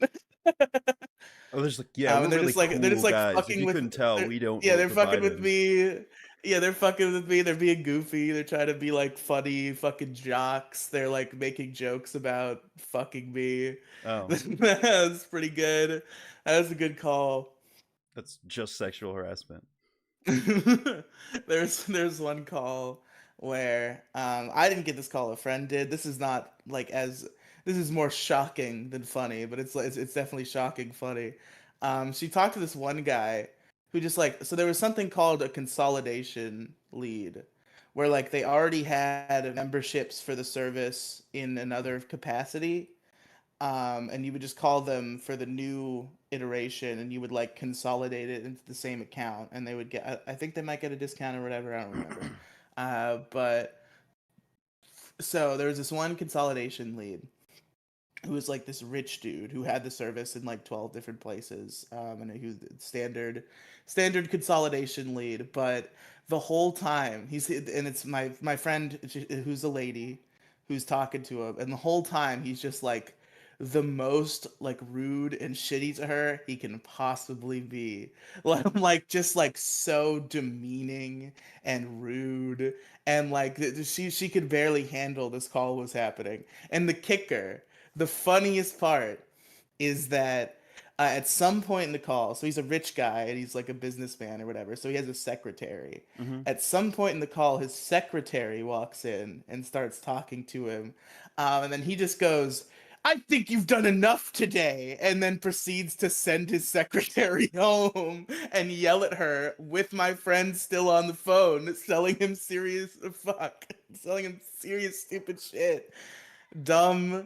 Oh, there's like, yeah, we're And really they're just cool like guys. If fucking you with couldn't tell, they're we don't yeah, vote they're for fucking with Biden. me. Yeah, they're fucking with me. They're being goofy. They're trying to be like funny fucking jocks. They're like making jokes about fucking me. Oh, That's pretty good. That was a good call. that's just sexual harassment. There's one call where I didn't get this call, a friend did. This is more shocking than funny, but it's definitely shocking funny. She talked to this one guy who just like so there was something called a consolidation lead where like they already had memberships for the service in another capacity, and you would just call them for the new iteration, and you would like consolidate it into the same account, and they would get. I think they might get a discount or whatever. I don't remember. But so there was this one consolidation lead, who was like this rich dude who had the service in like 12 different places, and who standard consolidation lead. But the whole time and it's my friend who's a lady who's talking to him, and the whole time he's just like the most like rude and shitty to her he can possibly be. Like just like so demeaning and rude, and like she could barely handle this call was happening. And the funniest part is that at some point in the call, so he's a rich guy and he's like a businessman or whatever, so he has a secretary. Mm-hmm. At some point in the call, his secretary walks in and starts talking to him, and then he just goes, "I think you've done enough today," and then proceeds to send his secretary home and yell at her with my friend still on the phone, selling him serious stupid shit, dumb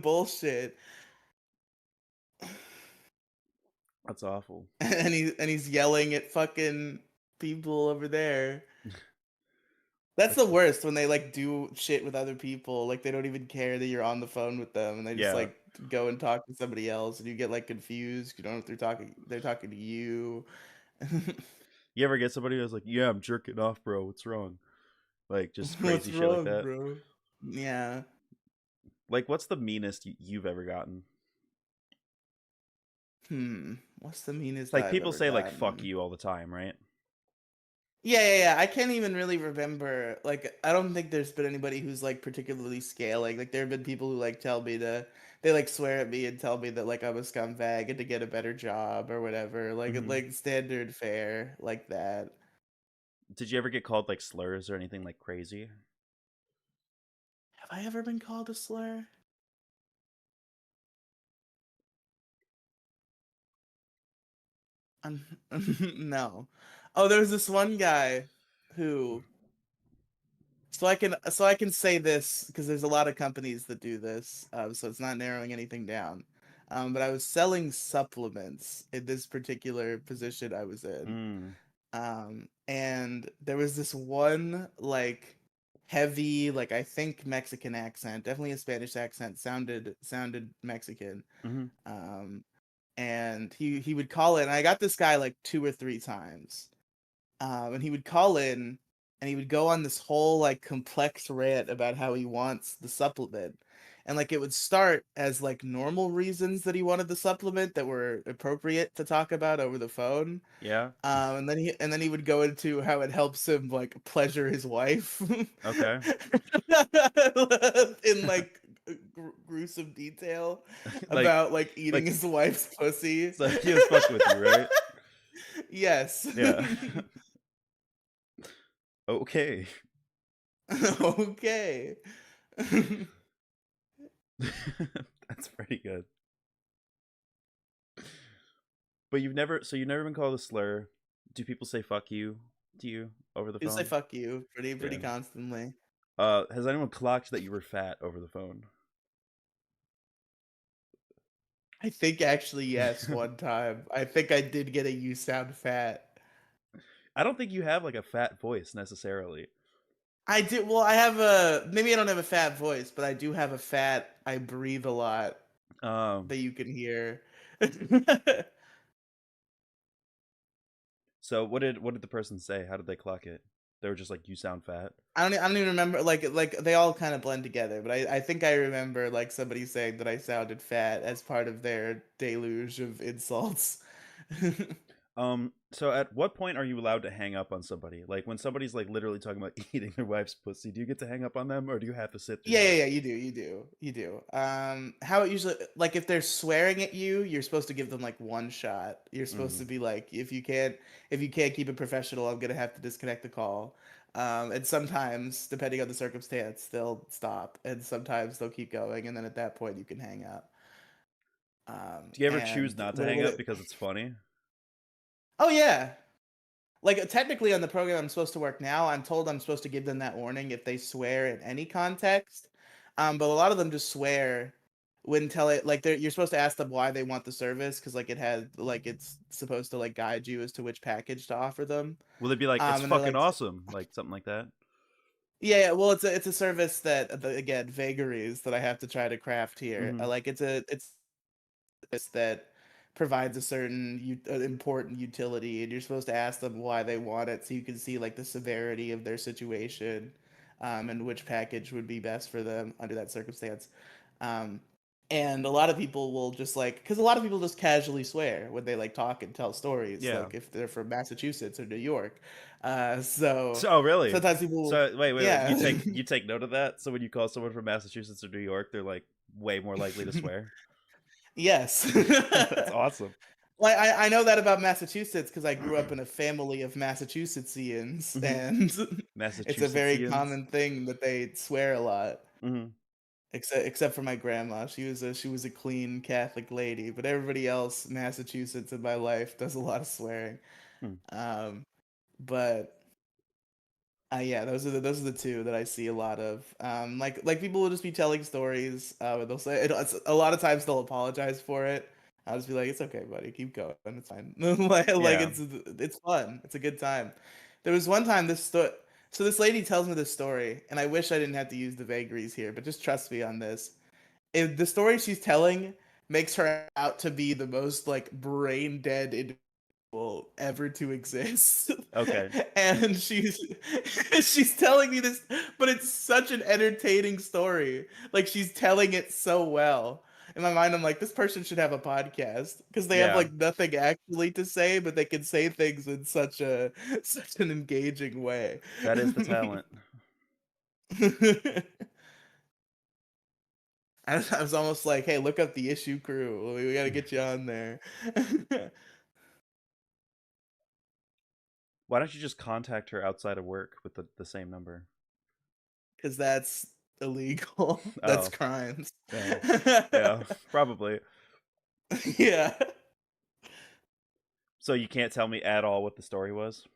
bullshit. That's awful. And he's yelling at fucking people over there. That's That's the worst when they like do shit with other people. Like they don't even care that you're on the phone with them and they just yeah. like go and talk to somebody else and you get like confused. You don't know if they're talking to you. You ever get somebody who's like, "Yeah, I'm jerking off, bro. What's wrong?" Like just What's crazy shit like wrong, that. bro? Yeah. Like, what's the meanest you've ever gotten? What's the meanest Like I've people ever say like "fuck gotten? you" all the time, right? Yeah. I can't even really remember. Like, I don't think there's been anybody who's like particularly scaling. Like, there have been people who like they like swear at me and tell me that like I'm a scumbag and to get a better job or whatever. Mm-hmm. Like standard fare like that. Did you ever get called like slurs or anything like crazy? Have I ever been called a slur? Um, no. Oh, there was this one guy who so I can say this because there's a lot of companies that do this, so it's not narrowing anything down. But I was selling supplements in this particular position I was in, Mm. and there was this one like heavy, like I think Mexican accent, definitely a Spanish accent, sounded Mexican. Mm-hmm. Um, and he would call in. And I got this guy like two or three times, and he would call in and he would go on this whole like complex rant about how he wants the supplement. And like it would start as like normal reasons that he wanted the supplement that were appropriate to talk about over the phone. Yeah. And then he would go into how it helps him like pleasure his wife Okay. in like gruesome detail like about like eating like his wife's pussy. so he was fucking with you, right? Yes. Yeah. okay. Okay. That's pretty good. But you've never been called a slur. Do people say "fuck you" to you over the You say phone? fuck you pretty Yeah. constantly. Has anyone clocked that you were fat over the phone? I think actually yes, one time. I think I did get a "you sound fat." I don't think you have like a fat voice necessarily. I do. Well, I have a maybe I don't have a fat voice, but I do have a fat. I breathe a lot Um, that you can hear. so what did the person say? How did they clock it? They were just like, "You sound fat." I don't even remember. Like they all kind of blend together, but I think I remember like somebody saying that I sounded fat as part of their deluge of insults. So at what point are you allowed to hang up on somebody? Like when somebody's like literally talking about eating their wife's pussy, do you get to hang up on them or do you have to sit through that? Yeah. You do. How it usually like if they're swearing at you, you're supposed to give them like one shot. You're supposed Mm. to be like, if you can't keep it professional, I'm gonna have to disconnect the call. And sometimes, depending on the circumstance, they'll stop, and sometimes they'll keep going, and then at that point, you can hang up. Do you ever choose And not to what, hang what up it, because it's funny? oh yeah, like technically on the program I'm supposed to work now, I'm told I'm supposed to give them that warning if they swear in any context. But a lot of them just swear when tell it like you're supposed to ask them why they want the service because like it's supposed to like guide you as to which package to offer them. Will it be like, "It's And they're fucking like, awesome," like something like that? Yeah, well, it's a service that again, vagaries that I have to try to craft here. Mm-hmm. Like it's this that provides a certain important utility, and you're supposed to ask them why they want it, so you can see like the severity of their situation, and which package would be best for them under that circumstance. Um, and a lot of people will just like, because a lot of people just casually swear when they like talk and tell stories, Yeah. like if they're from Massachusetts or New York. So So, oh, really? sometimes people will, So, wait. yeah. You take note of that. So when you call someone from Massachusetts or New York, they're like way more likely to swear. Yes. That's awesome. Well, I know that about Massachusetts because I grew up in a family of Massachusettsians, Mm-hmm. and it's a very Massachusettsians. common thing that they swear a lot. Mm-hmm. Except for my grandma, she was a clean Catholic lady, but everybody else, Massachusetts in my life, does a lot of swearing. Hmm. Um, but yeah, those are the two that I see a lot of. Like people will just be telling stories. They'll say a lot of times they'll apologize for it. I'll just be like, it's okay, buddy, keep going, it's fine. Like Yeah. it's fun, it's a good time. There was one time so this lady tells me this story, and I wish I didn't have to use the vagaries here, but just trust me on this. If the story she's telling makes her out to be the most like brain dead will ever to exist. Okay. And she's telling me this, but it's such an entertaining story. Like she's telling it so well. In my mind, I'm like, this person should have a podcast because they have Yeah. like nothing actually to say, but they can say things in such an engaging way. That is the talent. I was almost like, hey, look up the issue crew. We got to get you on there. Why don't you just contact her outside of work with the same number? Because that's illegal. That's Oh, crimes. yeah. Yeah, probably. Yeah. So you can't tell me at all what the story was?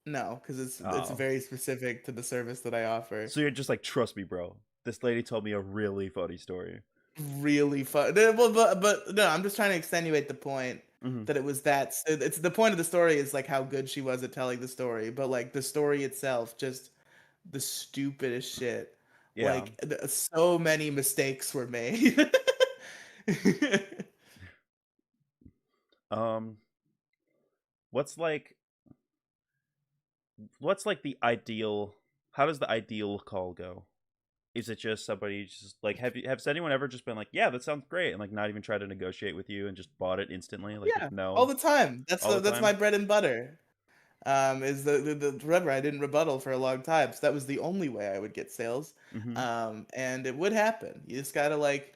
No, because it's Oh. very specific to the service that I offer. So you're just like, trust me, bro. This lady told me a really funny story. Really fun. But no, I'm just trying to extenuate the point Mm-hmm. that it was that. It's the point of the story is like how good she was at telling the story, but like the story itself, just the stupidest shit. Yeah. Like so many mistakes were made. Um, what's like what's like the ideal how does the ideal call go? Is it just somebody just like has anyone ever just been like, yeah, that sounds great, and like not even try to negotiate with you and just bought it instantly, like with Yeah, all no the time. all the That's my time? bread and butter. Is remember I didn't rebuttal for a long time, so that was the only way I would get sales. Mm-hmm. And it would happen. You just gotta like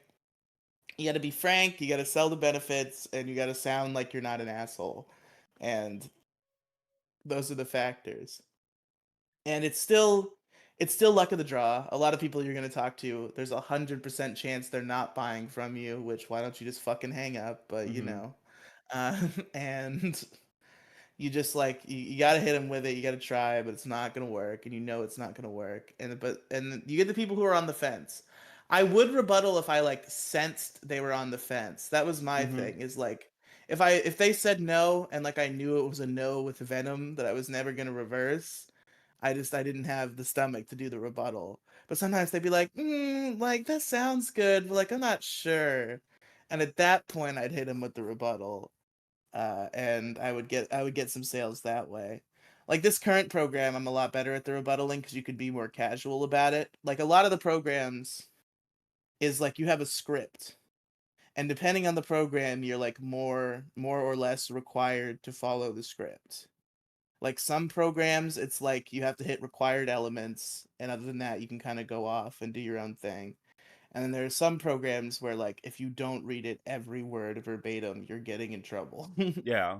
you gotta be frank, you gotta sell the benefits, and you gotta sound like you're not an asshole. And those are the factors. And it's still luck of the draw. A lot of people you're gonna talk to, there's 100% chance they're not buying from you, which why don't you just fucking hang up? But you Mm-hmm. know. And you just like you got to hit them with it. You got to try, but it's not gonna work, and you know it's not gonna work. And you get the people who are on the fence. I would rebuttal if I like sensed they were on the fence. That was my Mm-hmm. thing. Is like if they said no and like I knew it was a no with venom that I was never gonna reverse. I didn't have the stomach to do the rebuttal. But sometimes they'd be like, like that sounds good, but like I'm not sure. And at that point, I'd hit him with the rebuttal, and I would get some sales that way. Like this current program, I'm a lot better at the rebuttaling because you could be more casual about it. Like a lot of the programs is like you have a script, and depending on the program, you're like more or less required to follow the script. Like some programs, it's like you have to hit required elements, and other than that, you can kind of go off and do your own thing. And then there are some programs where like if you don't read it every word verbatim, you're getting in trouble. Yeah.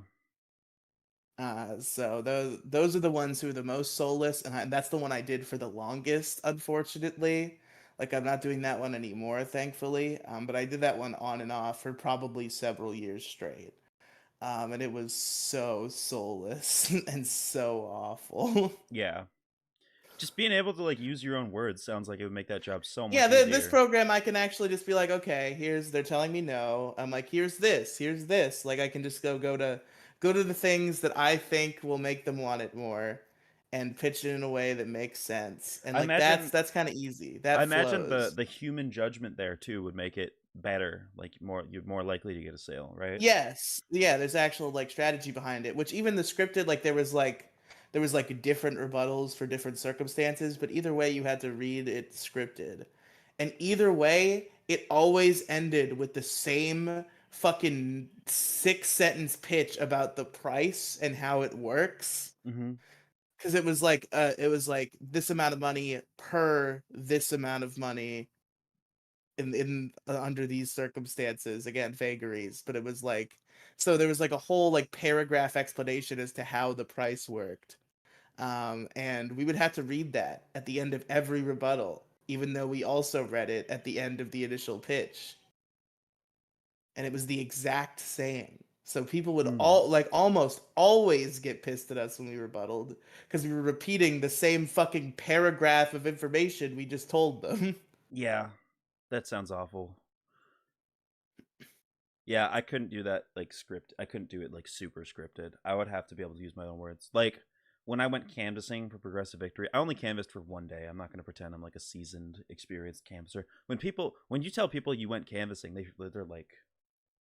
So those are the ones who are the most soulless, and that's the one I did for the longest. Unfortunately, like I'm not doing that one anymore, thankfully. But I did that one on and off for probably several years straight. And it was so soulless and so awful. Yeah. Just being able to like use your own words sounds like it would make that job so Yeah, much this easier. program I can actually just be like, okay, they're telling me no. I'm like, here's this. Like I can just go to the things that I think will make them want it more, and pitch it in a way that makes sense. And I like imagine that's kind of easy. I That imagine flows. the human judgment there too would make it better. Like more you're more likely to get a sale, right? Yes. Yeah, there's actual like strategy behind it, which even the scripted like there was like different rebuttals for different circumstances, but either way you had to read it scripted. And either way, it always ended with the same fucking 6 sentence pitch about the price and how it works. Mm-hmm. Cuz it was like this amount of money per this amount of money in under these circumstances, again vagaries, but it was like, so there was like a whole like paragraph explanation as to how the price worked, and we would have to read that at the end of every rebuttal, even though we also read it at the end of the initial pitch, and it was the exact same. So people would Mm. all like almost always get pissed at us when we rebutted because we were repeating the same fucking paragraph of information we just told them. Yeah, that sounds awful. Yeah, I couldn't do that like script. I couldn't do it like super scripted. I would have to be able to use my own words. Like when I went canvassing for Progressive Victory, I only canvassed for one day. I'm not going to pretend I'm like a seasoned, experienced canvasser. When you tell people you went canvassing, they're like,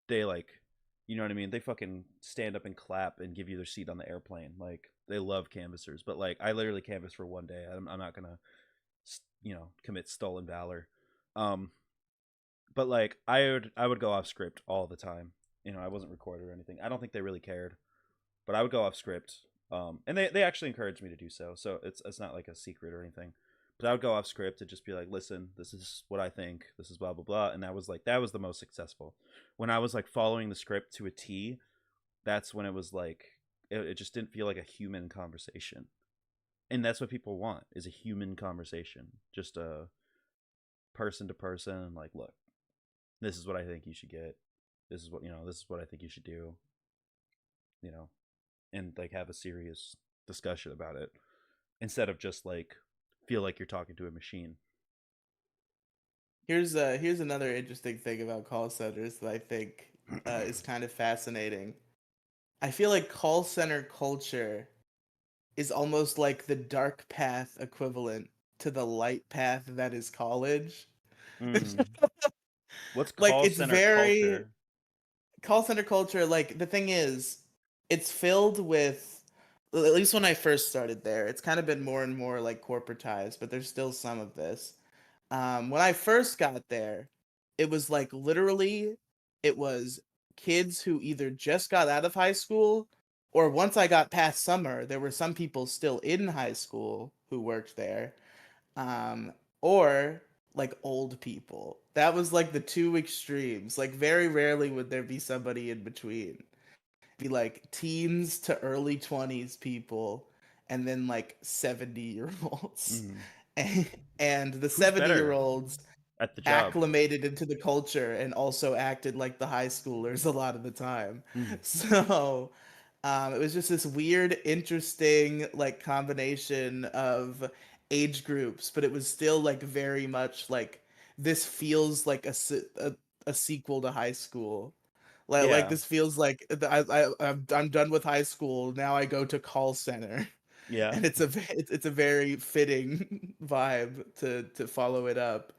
they like, you know what I mean? They fucking stand up and clap and give you their seat on the airplane. Like they love canvassers. But like I literally canvassed for one day. I'm not gonna, commit stolen valor. Um, but like I would go off script all the time. I wasn't recorded or anything. I don't think they really cared, but I would go off script. And they actually encouraged me to do so. So it's not like a secret or anything. But I would go off script and just be like, listen, this is what I think. This is blah blah blah. And that was the most successful. When I was like following the script to a T, that's when it was like it just didn't feel like a human conversation. And that's what people want is a human conversation. Just a person to person, like, look, this is what I think you should get. This is what I think you should do, you know, and like have a serious discussion about it instead of just like feel like you're talking to a machine. Here's another interesting thing about call centers that I think is kind of fascinating. I feel like call center culture is almost like the dark path equivalent to the light path that is college. Mm. What's Like call it's center very culture? call center culture. Like the thing is, it's filled with, at least when I first started there, it's kind of been more and more like corporatized, but there's still some of this. When I first got there, it was like literally, it was kids who either just got out of high school, or once I got past summer, there were some people still in high school who worked there, um, or like old people. That was like the two extremes. Like very rarely would there be somebody in between. Be like teens to early 20s people, and then like 70-year olds. Mm. And, and the Who's 70-year better olds at the job? acclimated into the culture and also acted like the high schoolers a lot of the time. Mm. So it was just this weird, interesting like combination of age groups, but it was still like very much like this feels like a sequel to high school. Like Yeah, this feels like I'm done with high school. Now I go to call center, yeah, and it's a very fitting vibe to follow it up.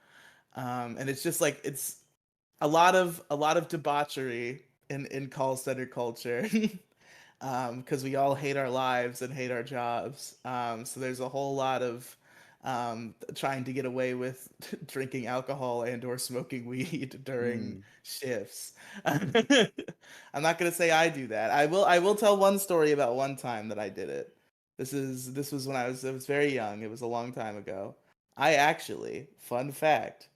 And it's just like it's a lot of debauchery in call center culture. Because we all hate our lives and hate our jobs. So there's a whole lot of trying to get away with drinking alcohol and or smoking weed during mm. shifts. I'm not gonna say I do that. I will tell one story about one time that I did it. This was when I was very young. It was a long time ago. I actually, fun fact,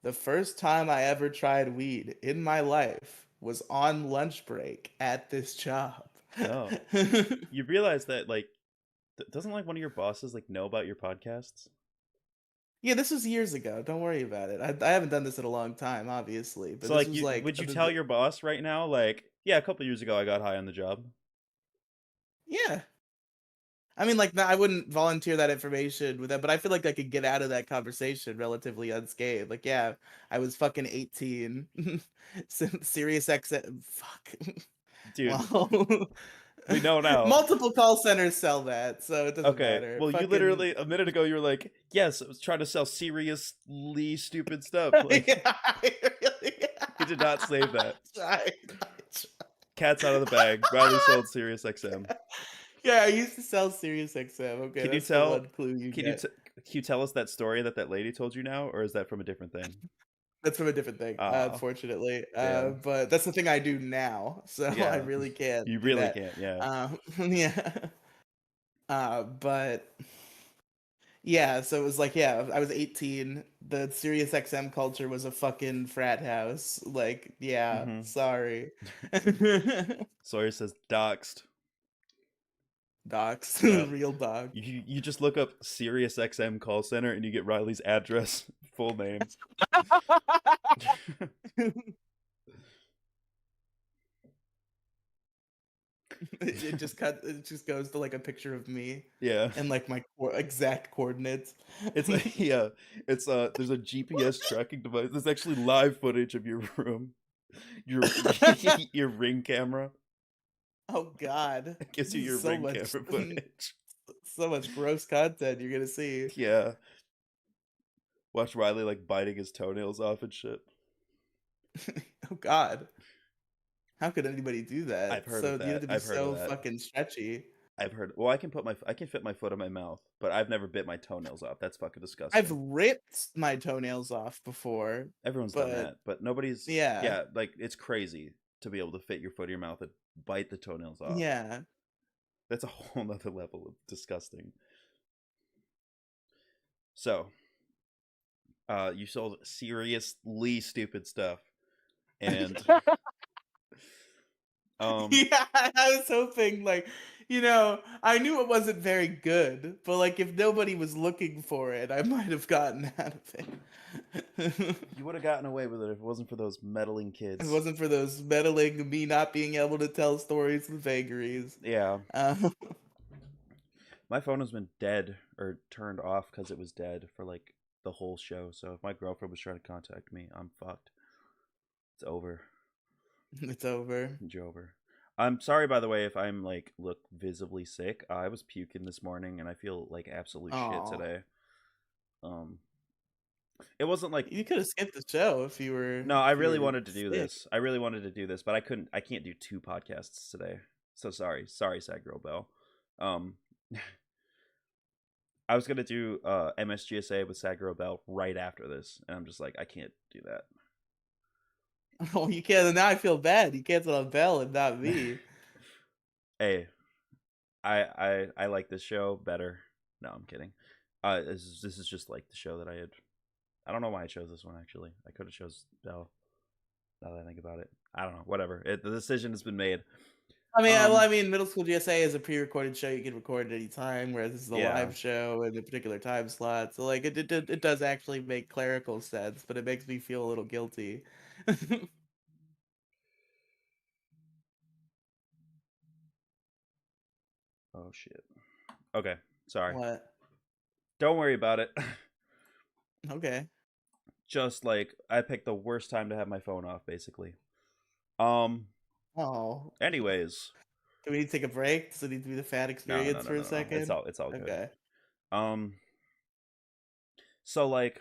the first time I ever tried weed in my life was on lunch break at this job. Oh, you realize that like doesn't like one of your bosses like know about your podcasts? Yeah, this was years ago. Don't worry about it. I haven't done this in a long time, obviously, but So this like, was you like would you tell your boss right now like, yeah, a couple years ago I got high on the job? yeah. I mean, like, I wouldn't volunteer that information with that, but I feel like I could get out of that conversation relatively unscathed. Like, yeah, I was fucking 18. Serious X. Fuck. Dude, Well, We know now. Multiple call centers sell that, so it doesn't Okay. matter. Well, you Fucking literally a minute ago you were like, "Yes, I was trying to sell seriously stupid stuff." Like yeah, I really, you did not save that. I Cat's out of the bag. Riley sold Sirius XM. yeah, I used to sell Sirius XM. Okay, Can you that's the tell? one clue you Can you get. t- can you tell us that story that that lady told you now, or is that from a different thing? That's from a different thing, Ah, unfortunately. damn. But that's the thing I do now, so I Yeah, really can't you do really that. can't. Yeah. Yeah. But yeah, so it was like, yeah, I was 18. The Sirius XM culture was a fucking frat house. Like, yeah, Mm-hmm. sorry. Sawyer says doxed. Docs, Yep. real dog. You just look up Sirius XM call center and you get Riley's address, full name. It just goes to like a picture of me Yeah. and like my exact coordinates. It's a yeah. It's there's a GPS tracking device. There's actually live footage of your room. Your your ring camera. Oh God, It gives this you is your ring camera footage. so much gross content you're gonna see. Yeah. Watch Riley like biting his toenails off and shit. Oh God, how could anybody do I've that? heard of So you have that. to be I've heard of so that. fucking stretchy. I've heard. Well, I can fit my foot in my mouth, but I've never bit my toenails off. That's fucking I've disgusting. ripped my toenails off before, Everyone's done but that, but nobody's. yeah, Yeah, like it's crazy to be able to fit your foot in your mouth and bite the toenails off. yeah. That's a whole nother level of disgusting. So, you sold seriously stupid stuff, and um, Yeah, I was hoping like, I knew it wasn't very good, but like if nobody was looking for it, I might have gotten out of it. you would have gotten away with it if it wasn't for those meddling If it kids. wasn't for those meddling, me not being able to tell stories and vagaries. Yeah, Um, my phone has been dead or turned off because it was dead for like the whole show. So if my girlfriend was trying to contact me, I'm fucked. It's over. it's over. It's over. I'm sorry, by the way, if I'm like look visibly sick. I was puking this morning and I feel like absolute shit Oh, today. Um, it wasn't like you could have skipped the show no. I if you really were wanted to do sick. this. I really wanted to do this, but I couldn't. I can't do two podcasts today. So sorry, sorry, Sad Girl Bell. Um, I was gonna do MSGSA with Sad Girl Bell right after this, and I'm just like, I can't do Oh, you can't. Now I feel bad. You canceled on Bell and not that. me. Hey, I like this show better. No, I'm kidding. This is just like the show that I had. I don't know why I chose this one actually. I could have chose Bell. Now that I think about it, I don't know. Whatever. The decision has been made. Well, Um, I mean, Middle School GSA is a pre-recorded show you can record at any time, whereas this is a yeah. live show in a particular time slot. So, like, it does actually make clerical sense, but it makes me feel a little guilty. Oh shit. Okay. Sorry. What? Don't worry about it. Okay. Just like I picked the worst time to have my phone off, basically. Um. Oh, Anyways, do we need to take a break? Does it need to be the fat no, no, experience no, for a no, no. second? It's all good. Okay. Um. So like,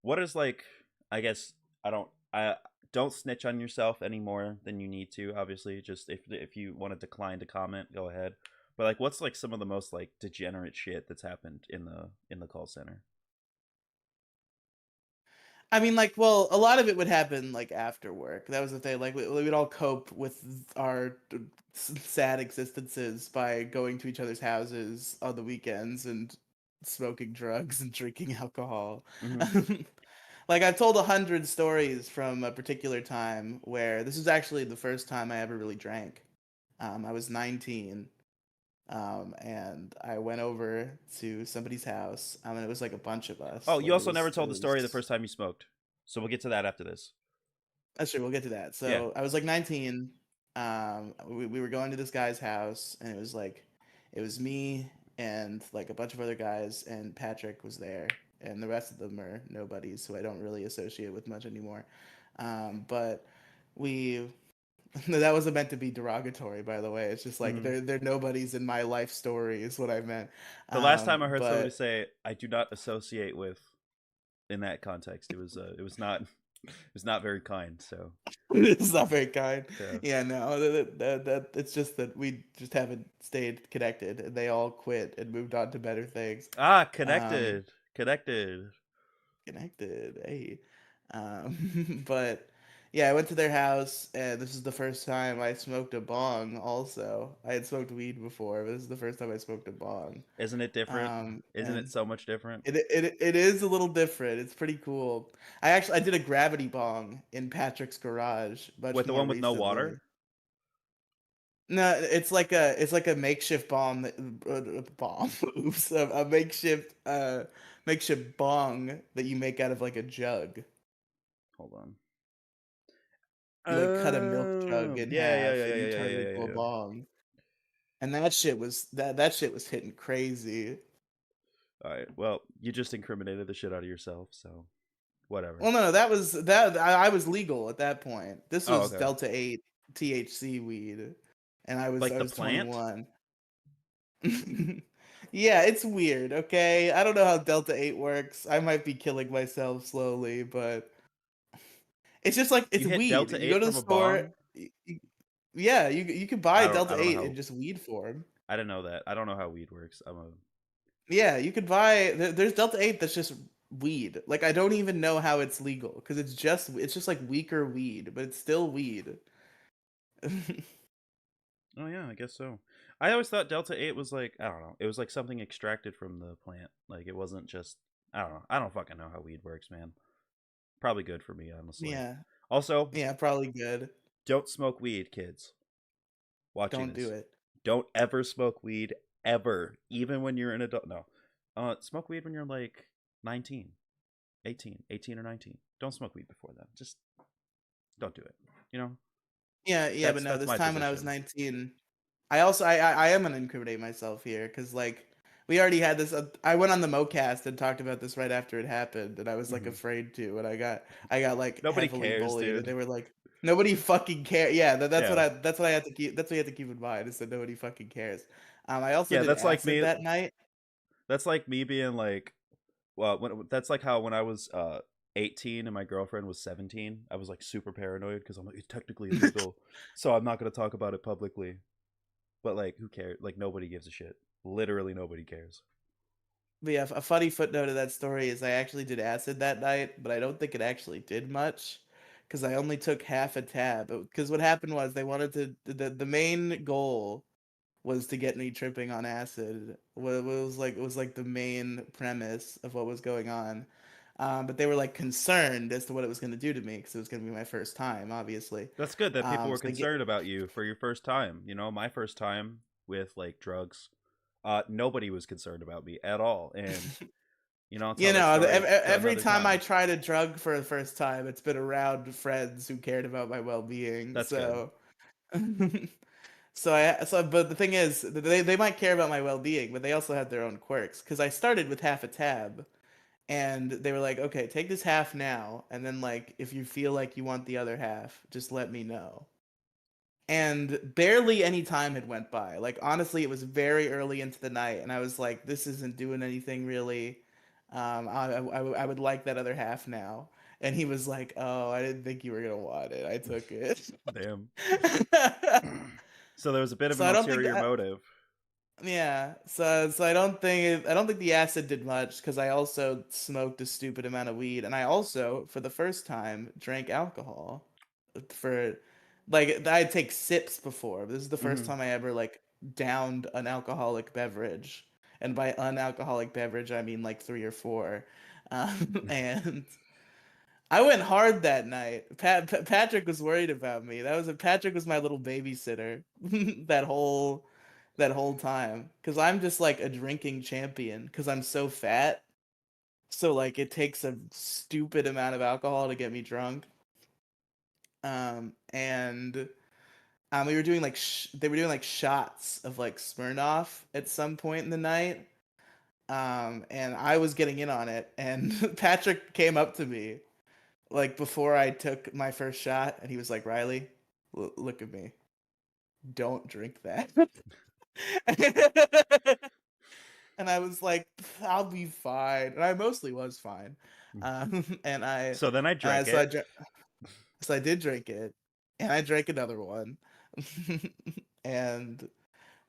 what is like? I guess I don't snitch on yourself any more than you need to. Obviously, just if you want to decline to comment, go ahead. But like, what's like some of the most like degenerate shit that's happened in the call center? I mean, like, well, a lot of it would happen like after work. That was the thing. Like, we'd all cope with our sad existences by going to each other's houses on the weekends and smoking drugs and drinking alcohol. Mm-hmm. Like, I've told 100 stories from a particular time where this was actually the first time I ever really drank. I was 19. And I went over to somebody's house. And it was like a bunch of us. Oh, you Like also never it told the story the was first time you smoked. So we'll get to that after this. That's true. We'll get to that. Yeah. So I was like 19. We were going to this guy's house, and it was like, it was me and like a bunch of other guys, and Patrick was there, and the rest of them are nobodies who I don't really associate with much anymore. But we That wasn't meant to be derogatory, by the way. It's just like Mhm. they're nobodies in my life story is what I meant. The last time I heard somebody But say I do not associate with in that context, it was not it was not very kind. So it's not very kind. yeah. Yeah, no, it's just that we just haven't stayed connected, and they all quit and moved on to better things. Ah, Um, connected. Connected, hey. But yeah, I went to their house, and this is the first time I smoked a bong. Also, I had smoked weed before, but this is the first time I smoked a bong. Isn't it different? Isn't it And so much different? it is a little different. It's pretty cool. I did a gravity bong in Patrick's garage much With the more one with no recently. water? No, it's like a makeshift bomb bomb. Oops, a makeshift makeshift bong that you make out of like a jug. Hold on. You like cut a milk jug in Yeah, yeah, half yeah, and yeah, you yeah, turn it yeah, into yeah, a yeah. bong. And that shit was hitting crazy. All right. Well, you just incriminated the shit out of yourself, so whatever. Well, no, that was that I was legal at that point. This Oh, was okay. Delta 8 THC weed, and Like I the was plant? 21. Yeah, it's weird, okay? I don't know how Delta 8 works. I might be killing myself slowly, but it's just like You it's hit weed. Delta You go 8 to the from a store, bong? yeah, you can buy I Delta don't know 8 in how just weed form. I didn't know that. I don't know how weed works. I'm a Yeah, you could buy there's Delta 8 that's just weed. Like I don't even know how it's legal because it's just like weaker weed, but it's still weed. Oh yeah, I guess so. I always thought Delta 8 was like, I don't know. It was like something extracted from the plant. Like it wasn't just I don't know. I don't fucking know how weed works, man. Probably good for me, honestly. Yeah. Also, Yeah, probably good. don't smoke weed, kids. Watching Don't do this. it. Don't ever smoke weed ever, even when you're an adult. No. Smoke weed when you're like 19, 18 or 19. Don't smoke weed before then. Just don't do it. You know? Yeah, yeah, but That's no, that's this my time when I was position. 19, I also I am gonna incriminate myself here because like we already had this. I went on the MoCast and talked about this right after it happened, and I was like Mhm. afraid to, and I got like Nobody heavily cares, bullied, and dude. they were like, nobody fucking care. Yeah, Yeah. that's what I had to keep. That's what you have to keep in mind is that nobody fucking cares. I also Yeah, did that's like acid me. that night. That's like me being like, well, that's like how when I was 18 and my girlfriend was 17, I was like super paranoid because I'm like, it's technically illegal, so I'm not gonna talk about it publicly. But like, who cares? Like, nobody gives a shit. Literally, nobody cares. But yeah, a funny footnote of that story is I actually did acid that night, but I don't think it actually did much because I only took half a tab. Because what happened was they wanted to the main goal was to get me tripping on acid. It was like the main premise of what was going on. But they were like concerned as to what it was going to do to me because it was going to be my first time, obviously. That's good that people were So they get concerned about you for your first time. You know, my first time with like drugs, nobody was concerned about me at all. And I'll you tell that know, story every another time I time. tried a drug for the first time, it's been around friends who cared about my well-being. That's good. So, but the thing is, they might care about my well-being, but they also have their own quirks. Because I started with half a tab, and they were like, "Okay, take this half now, and then like if you feel like you want the other half, just let me know." And barely any time had went by. Like honestly, it was very early into the night, and I was like, "This isn't doing anything really. I would like that other half now." And he was like, "Oh, I didn't think you were gonna want it. I took it." Damn. So there was a bit of So an I don't think ulterior motive. yeah. So I don't think the acid did much because I also smoked a stupid amount of weed, and I also for the first time drank alcohol for like I'd take sips before. This is the first Hmm. time I ever like downed an alcoholic beverage. And by unalcoholic beverage, I mean like three or four. And I went hard that night. Patrick was worried about me. Patrick was my little babysitter that whole time because I'm just like a drinking champion because I'm so fat. So like it takes a stupid amount of alcohol to get me drunk. And we were doing like they were doing like shots of like Smirnoff at some point in the night. And I was getting in on it, and Patrick came up to me like before I took my first shot, and he was like, "Riley, Look at me. Don't drink that. And I was like, I'll be fine. And I mostly was fine. And I, So then I uh, drank so I, it. dr- so I did drink it, and I drank another one, and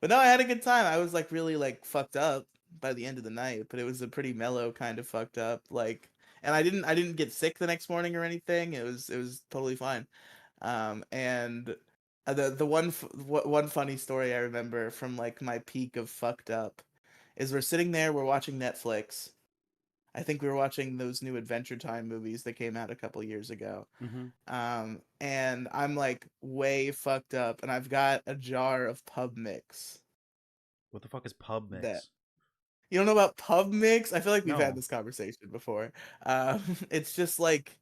but no, I had a good time. I was like really like fucked up by the end of the night, but it was a pretty mellow kind of fucked up. Like, and I didn't get sick the next morning or anything. It was totally fine. And the one funny story I remember from like my peak of fucked up is we're sitting there, we're watching Netflix. I think we were watching those new Adventure Time movies that came out a couple years ago. Hmm. And I'm like way fucked up, and I've got a jar of pub mix. What the fuck is pub That mix? you don't know about pub mix? I feel like we've had No. this conversation before. It's just like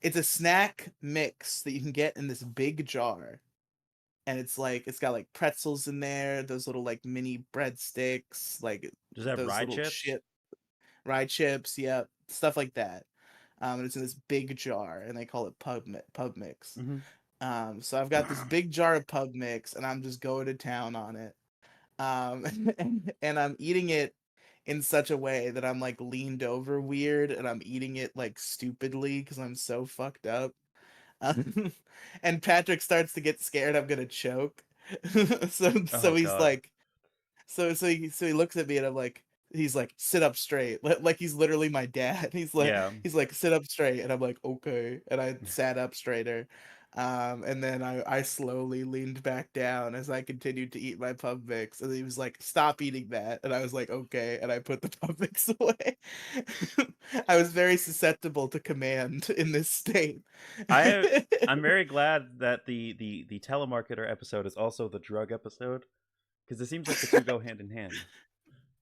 it's a snack mix that you can get in this big jar, and it's like it's got like pretzels in there, those little like mini breadsticks, like Does it have those rye little chips? rye chips, yeah, stuff like that. And it's in this big jar, and they call it pub mix. Hmm. So I've got this big jar of pub mix, and I'm just going to town on it. And I'm eating it in such a way that I'm like leaned over weird, and I'm eating it like stupidly because I'm so fucked up. Um, and Patrick starts to get scared I'm gonna choke. So Oh he's god. like, so he looks at me, and I'm like, he's like, sit up straight, like he's literally my dad. Yeah. He's like, sit up straight, and I'm like, okay, and I sat up straighter. And then I slowly leaned back down as I continued to eat my pub mix, and he was like, stop eating that, and I was like, okay, and I put the pub mix away. I was very susceptible to command in this state. I I'm very glad that the telemarketer episode is also the drug episode because it seems like the two go hand in hand.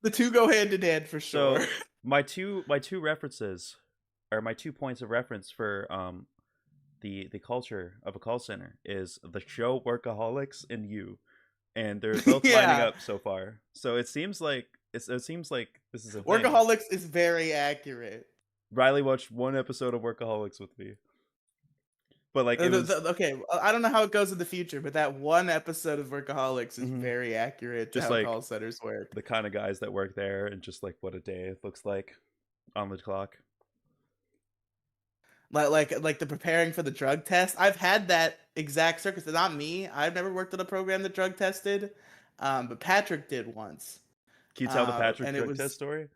The two go hand in hand for sure. So my two references or my 2 points of reference for the culture of a call center is the show Workaholics and you, and they're both lining Yeah. up so far. So it seems like this is a thing. Workaholics is very accurate. Riley watched one episode of Workaholics with me, but like it was Okay, I don't know how it goes in the future, but that one episode of Workaholics is mhm, very accurate to just how like call centers work. the kind of guys that work there and just like what a day looks like on the clock. Like the preparing for the drug test. I've had that exact circus. Not me. I've never worked on a program that drug tested, but Patrick did once. Can you tell the Patrick And it drug test was story?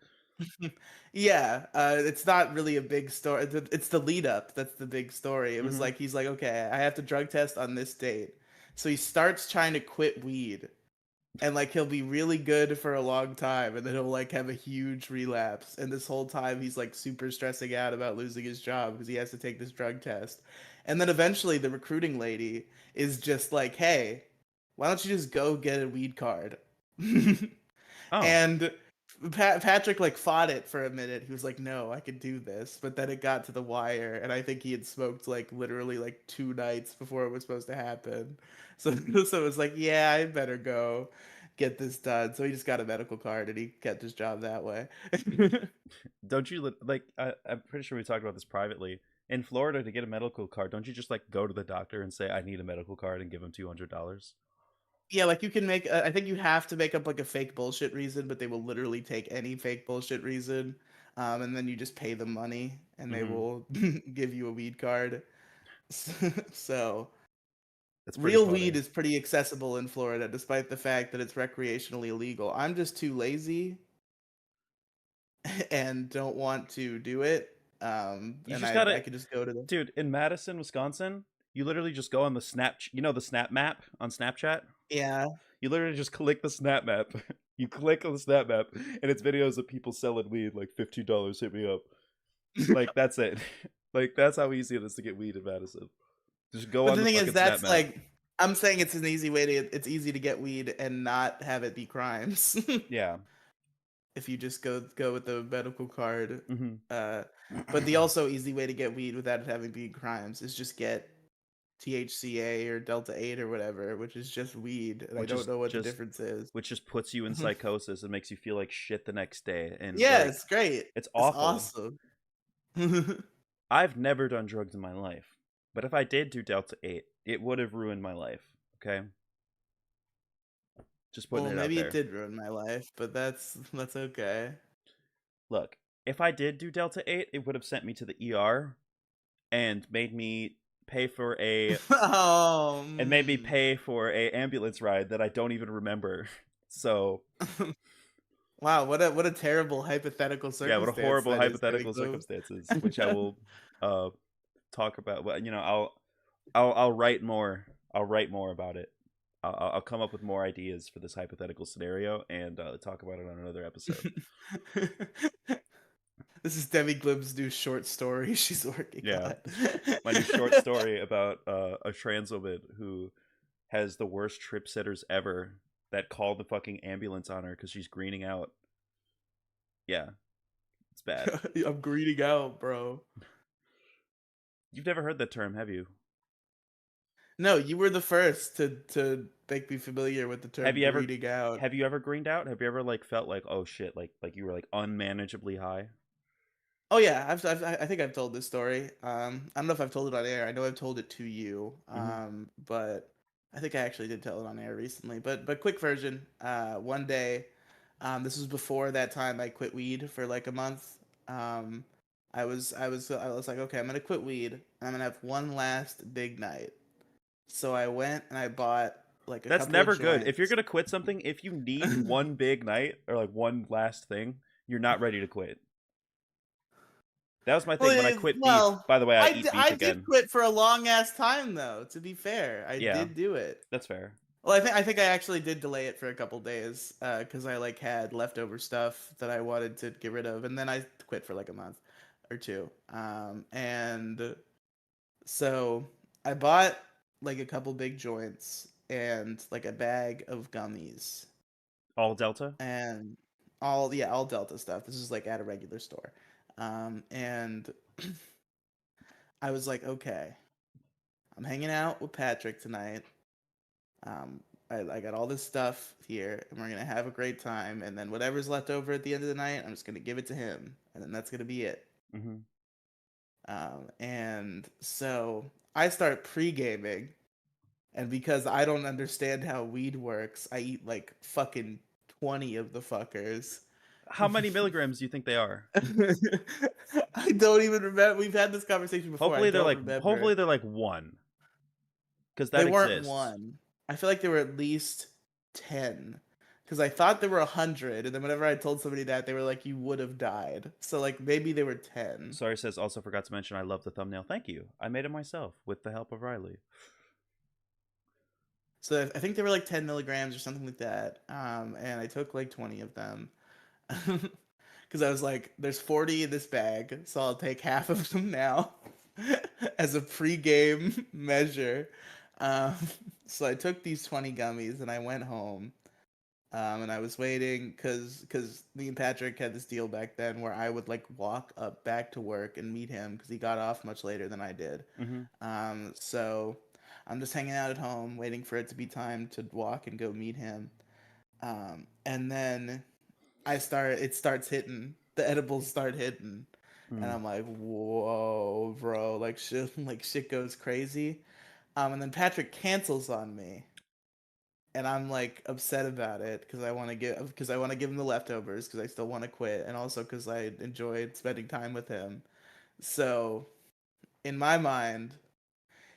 yeah, it's not really a big story. It's the lead up that's the big story. It was Mm-hmm. like he's like, okay, I have to drug test on this date. So he starts trying to quit weed, and like he'll be really good for a long time, and then he'll like have a huge relapse. And this whole time he's like super stressing out about losing his job because he has to take this drug test. And then eventually the recruiting lady is just like, hey, why don't you just go get a weed card? Oh, And Patrick like fought it for a minute. He was like, "No, I could do this." But then it got to the wire, and I think he had smoked like literally like 2 nights before it was supposed to happen. So so it was like, "Yeah, I better go get this done." So he just got a medical card, and he kept his job that way. don't you like? I'm pretty sure we talked about this privately. In Florida, to get a medical card, don't you just like go to the doctor and say I need a medical card and give him $200? Yeah, like you can make. I think you have to make up like a fake bullshit reason, but they will literally take any fake bullshit reason, and then you just pay them money, and they Mm-hmm. will give you a weed card. So That's pretty real weed funny. is pretty accessible in Florida, despite the fact that it's recreationally illegal. I'm just too lazy and don't want to do it. You And just I gotta, could just go to the dude. In Madison, Wisconsin, you literally just go on the the Snap map on Snapchat. yeah. You literally just click the Snap map. You click on the Snap map, and it's videos of people selling weed like $15. Hit me up. Like that's it. Like that's how easy it is to get weed in Madison. Just go But on the the thing is, fucking Snap that's map. like I'm saying it's an easy way to. It's easy to get weed and not have it be crimes. Yeah. If you just go with the medical card. Hmm. Uh, but the also easy way to get weed without it having be crimes is just get THCA or Delta 8 or whatever, which is just weed, and I which don't is know what the just difference is. which just puts you in psychosis and makes you feel like shit the next day, and Yeah, like it's great. it's It's awful. awesome. I've never done drugs in my life. But if I did do Delta 8, it would have ruined my life. Okay? Just putting Well, it out maybe it there. did ruin my life, but that's okay. Look, if I did do Delta 8, it would have sent me to the ER and made me pay for a Oh, and made me pay for a ambulance ride that I don't even remember. So, wow, what a terrible hypothetical yeah, what a circumstance horrible that is, Demi hypothetical Gloom. circumstances, which I will uh talk about. Well, I'll write more. I'll write more about it. I'll come up with more ideas for this hypothetical scenario and talk about it on another episode. This is Demi Gloom's new short story she's working Yeah, on. my new short story about a trans woman who has the worst trip sitters ever that called the fucking ambulance on her because she's greening out. Yeah, it's bad. I'm greeting out, bro. You've never heard that term, have you? No, you were the first to make me familiar with the Have term you ever greeting out. have you ever greened out? Have you ever like felt like oh shit, like you were like unmanageably high? Oh yeah, I think I've told this story. I don't know if I've told it on air. I know I've told it to you. Hmm. But I think I actually did tell it on air recently. But quick version. One day, this was before that time I quit weed for like a month. Um, I was like, okay, I'm gonna quit weed. And I'm gonna have one last big night. So I went and I bought like a That's couple of never good. If you're joints. gonna quit something, if you need one big night or like one last thing, you're not ready to quit. That was my Well, thing when I quit beef. well, By the way, I eat beef I did again. quit for a long ass time though. To be fair, I Yeah, did do it. that's fair. Well, I think I actually did delay it for a couple days because I like had leftover stuff that I wanted to get rid of, and then I quit for like a month or two. And so I bought like a couple big joints and like a bag of gummies All Delta. and all Delta stuff. This is like at a regular store, and I was like, okay, I'm hanging out with Patrick tonight. Um, I got all this stuff here, and we're gonna have a great time. And then whatever's left over at the end of the night, I'm just gonna give it to him, and then that's gonna be it. Hmm. And so I start pre gaming, and because I don't understand how weed works, I eat like fucking 20 of the fuckers. How many milligrams do you think they are? I don't even remember. We've had this conversation before. I don't Hopefully remember. they're like one because They that weren't exists. one. I feel like they were at least 10. Because I thought there were 100, and then whenever I told somebody that, they were like, "You would have died." So like maybe they were 10. Sorry says also forgot to mention I love the thumbnail. Thank you. I made it myself with the help of Riley. So I think they were like 10 milligrams or something like that. And I took like 20 of them. Because I was like, "There's 40 in this bag, so I'll take half of them now as a pre-game measure." Um, so I took these 20 gummies and I went home. And I was waiting because me and Patrick had this deal back then where I would like walk up back to work and meet him because he got off much later than I did. Hmm. So I'm just hanging out at home waiting for it to be time to walk and go meet him. And then it starts hitting. The edibles start hitting, and Mm. I'm like, whoa, bro, like shit goes crazy. And then Patrick cancels on me, and I'm like upset about it because I want to give him the leftovers because I still want to quit, and also because I enjoyed spending time with him. So in my mind,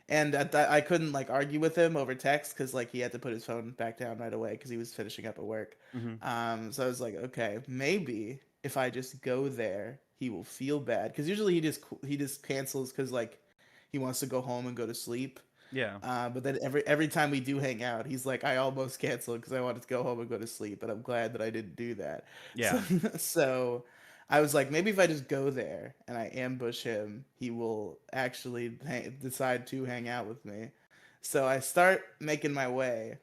and I couldn't like argue with him over text because like he had to put his phone back down right away because he was finishing up at work. Hmm. So I was like, okay, maybe if I just go there, he will feel bad because usually he just cancels because like he wants to go home and go to sleep. Yeah. But then every time we do hang out, he's like, I almost canceled because I wanted to go home and go to sleep, but I'm glad that I didn't do that. So, Yeah. so I was like, maybe if I just go there and I ambush him, he will actually decide to hang out with me. So I start making my way,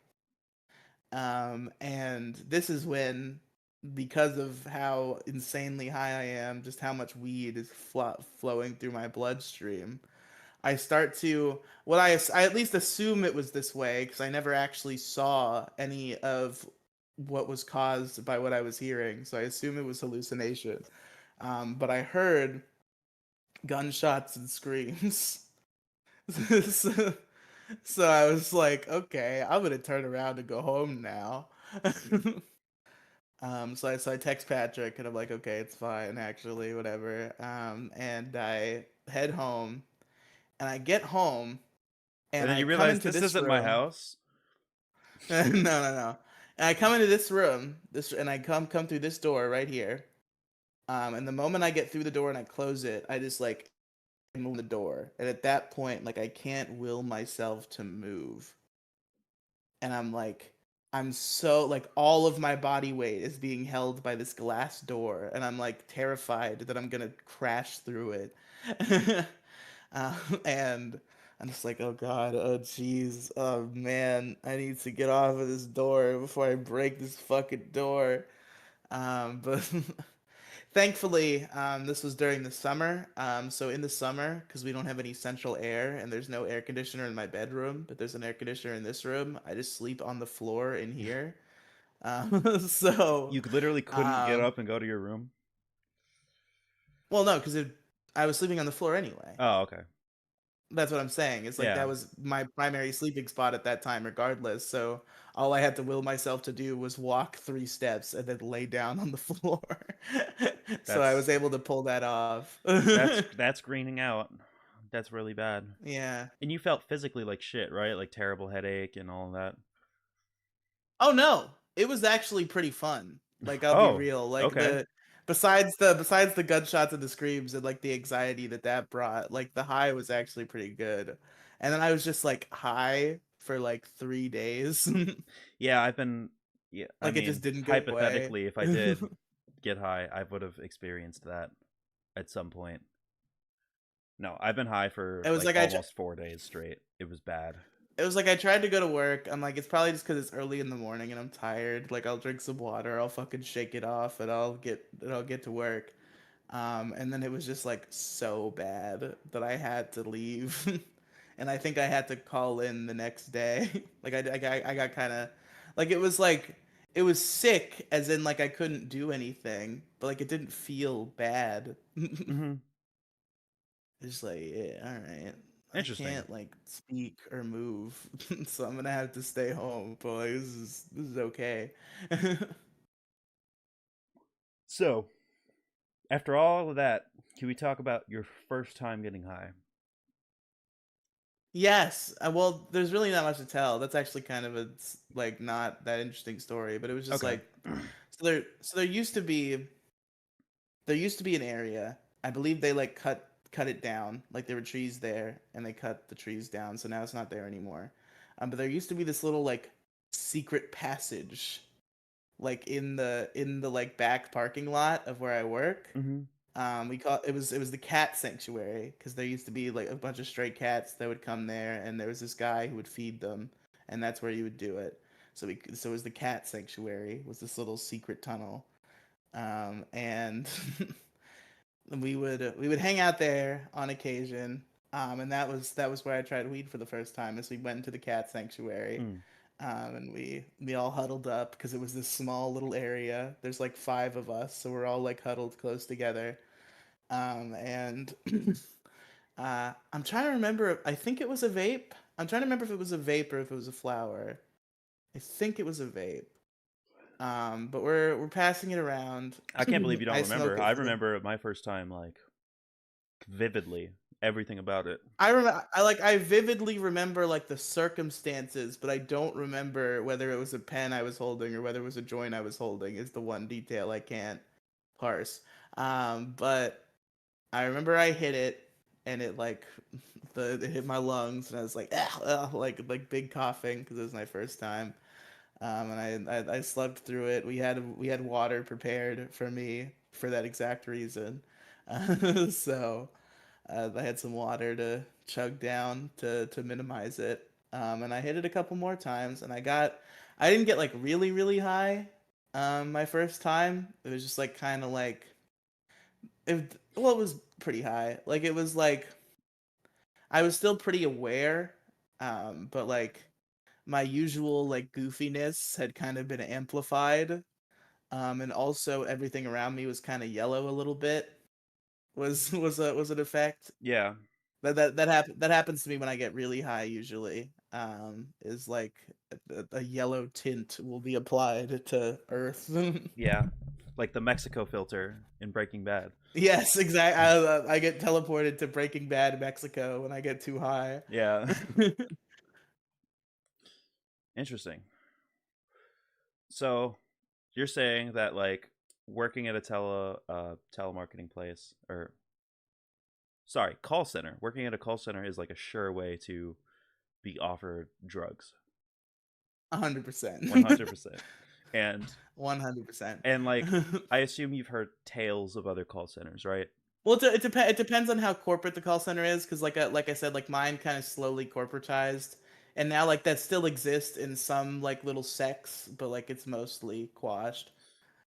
and this is when, because of how insanely high I am, just how much weed is flowing through my bloodstream. I start to I at least assume it was this way because I never actually saw any of what was caused by what I was hearing, so I assume it was hallucination. But I heard gunshots and screams, so, so I was like, okay, I'm gonna turn around and go home now. So I text Patrick and I'm like, okay, it's fine, actually, whatever. And I head home, and I get home, And and then I you come realize into this this isn't my room. house. No, no, no. And I come into this room, and I come through this door right here. And the moment I get through the door and I close it, I just like move the door, and at that point, like I can't will myself to move, and I'm like, I'm so like all of my body weight is being held by this glass door, and I'm like terrified that I'm gonna crash through it. And I'm just like, oh god, oh jeez, oh man, I need to get off of this door before I break this fucking door. But thankfully, this was during the summer. So in the summer, because we don't have any central air and there's no air conditioner in my bedroom, but there's an air conditioner in this room, I just sleep on the floor in here. So, You literally couldn't get um, up and go to your room. well, no, because I was sleeping on the floor anyway. Oh, okay. That's what I'm saying. It's like Yeah, that was my primary sleeping spot at that time, regardless. So all I had to will myself to do was walk 3 steps and then lay down on the floor. So I was that's able to pull that off. that's greening out. That's really bad. Yeah. And you felt physically like shit, right? Like terrible headache and all of that. Oh no, it was actually pretty fun. Like I'll be Oh, real. Like okay. besides the gunshots and the screams and like the anxiety that brought, like the high was actually pretty good. And then I was just like high for like 3 days. Yeah, I've been. Yeah, I Like it just mean, didn't go away. hypothetically, if I did get high, I would have experienced that at some point. No, I've been high for It was like like almost 4 days straight. It was bad. I tried to go to work. I'm like, it's probably just because it's early in the morning and I'm tired. Like I'll drink some water, I'll fucking shake it off, and I'll get to work. And then it was just like so bad that I had to leave, and I think I had to call in the next day. Like I got kind of like it was sick, as in like I couldn't do anything, but like it didn't feel bad. Hmm. It's like, yeah, all right. I Interesting. can't like speak or move, so I'm gonna have to stay home. But like, this is okay. So, after all of that, can we talk about your first time getting high? Yes. Well, there's really not much to tell. That's actually kind of a like not that interesting story, but it was just Okay. like so there used to be an area. I believe they like cut it down. Like there were trees there and they cut the trees down, so now it's not there anymore. But there used to be this little like secret passage like in the like back parking lot of where I work. Hmm. We call it was the cat sanctuary because there used to be like a bunch of stray cats that would come there, and there was this guy who would feed them, and that's where you would do it. So it was the cat sanctuary, was this little secret tunnel, and we would hang out there on occasion, and that was where I tried weed for the first time. As we went into the cat sanctuary, Mm. and we all huddled up because it was this small little area. There's like 5 of us, so we're all like huddled close together. And I'm trying to remember. I think it was a vape. I'm trying to remember if it was a vape or if it was a flower. I think it was a vape. But we're passing it around. I can't believe you don't I smoke remember. it I for the. remember my first time like vividly, everything about it. I remember. I vividly remember like the circumstances, but I don't remember whether it was a pen I was holding or whether it was a joint I was holding. Is the one detail I can't parse. But I remember I hit it, and it like it hit my lungs, and I was like, ah, ah, like big coughing because it was my first time. And I slept through it. We had water prepared for me for that exact reason. So I had some water to chug down to minimize it. And I hit it a couple more times, and I didn't get like really high. My first time, it was just like kind of like it was pretty high. Like it was like I was still pretty aware, but like my usual like goofiness had kind of been amplified. And also everything around me was kind of yellow a little bit. Was an effect. Yeah. That happens to me when I get really high usually. Is like a yellow tint will be applied to Earth. Yeah, like the Mexico filter in Breaking Bad. Yes, exactly. I get teleported to Breaking Bad, Mexico when I get too high. Yeah, interesting. So you're saying that like working at a telemarketing place, or sorry, call center, working at a call center is like a sure way to be offered drugs. 100%. 100%. And 100%. like I assume you've heard tales of other call centers, right? Well, it depends on how corporate the call center is, because like I said, like mine kind of slowly corporatized, and now like that still exists in some like little sects, but like it's mostly quashed.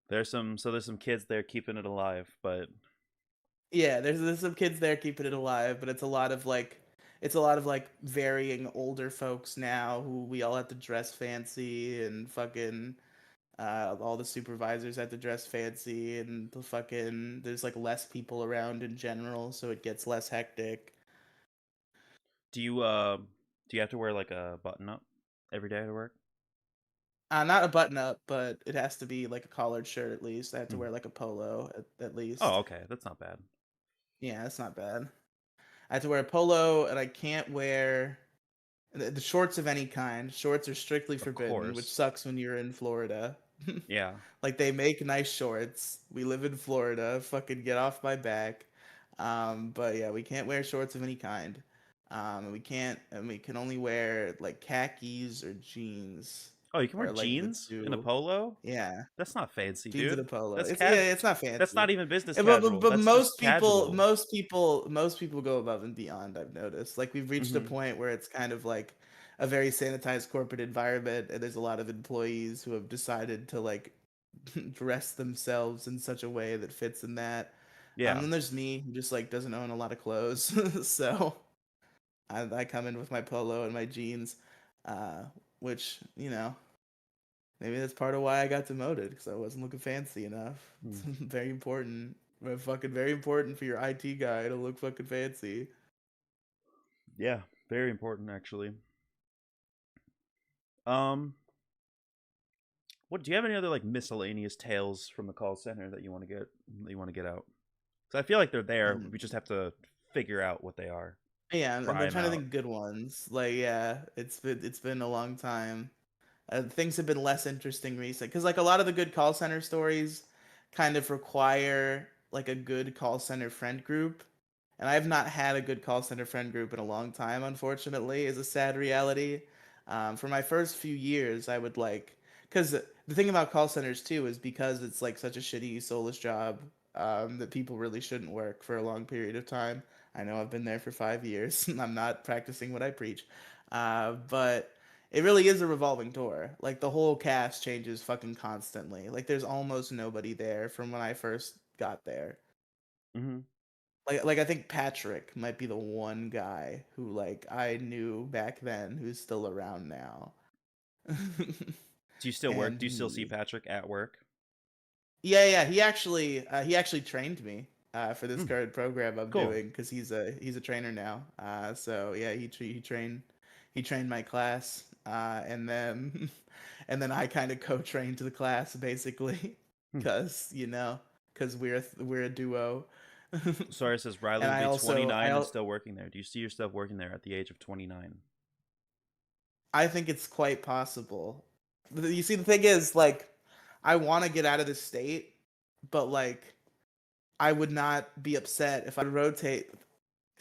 There's some kids there keeping it alive, but Yeah, there's some kids there keeping it alive, but it's a lot of like varying older folks now who we all have to dress fancy and fucking all the supervisors have to dress fancy and the fucking there's like less people around in general, so it gets less hectic. do you do you have to wear like a button up every day to work? Not a button up, but it has to be like a collared shirt at least. I have to Hmm. wear like a polo at Oh, least. okay, that's not bad. Yeah, that's not bad. I have to wear a polo, and I can't wear the shorts of any kind. Shorts are strictly Of forbidden, which course. sucks when you're in Florida. Yeah. Like they make nice shorts. We live in Florida. Fucking get off my back. But yeah, we can't wear shorts of any kind. And we can only wear like khakis or jeans, Oh, you can wear or like the jeans in a two. polo? Yeah, That's not fancy, jeans and dude. a polo. That's It's cas yeah, it's not that's not fancy. even business But casual. That's just casual. most people go above and beyond. I've noticed. Like we've reached a Mhm. point where it's kind of like a very sanitized corporate environment, and there's a lot of employees who have decided to like dress themselves in such a way that fits in that. Yeah. And there's me who just like doesn't own a lot of clothes, so I come in with my polo and my jeans, uh, which maybe that's part of why I got demoted because I wasn't looking fancy enough. It's Hmm. very important, fucking very important for your IT guy to look fucking fancy. Yeah, very important actually. Um what do you have any other like miscellaneous tales from the call center that you want to get out? Cuz I feel like they're there. We Mm. just have to figure out what they are. Yeah, Try I'm them trying to out. think of good ones. Like, yeah, it's been a long time. Things have been less interesting recently because like a lot of the good call center stories kind of require like a good call center friend group, and I have not had a good call center friend group in a long time, unfortunately, is a sad reality. For my first few years, I would like, because the thing about call centers too is because it's like such a shitty, soulless job, that people really shouldn't work for a long period of time. I know I've been there for 5 years. I'm not practicing what I preach, but it really is a revolving door. Like the whole cast changes fucking constantly. Like there's almost nobody there from when I first got there. Mhm. Like I think Patrick might be the one guy who like I knew back then who's still around now. Do you still work? And Do you still see me. Patrick at work? Yeah, he actually trained me for this Hmm. current program I'm Cool. doing because he's a trainer now. So yeah, he trained my class, and then and then I kind of co-trained the class basically Hmm. because because we're a duo. Sorry, it says Riley And will I be also 29 and still working there. Do you see yourself working there at the age of 29? I think it's quite possible. You see, the thing is, like, I want to get out of the state, but like, I would not be upset if I rotate.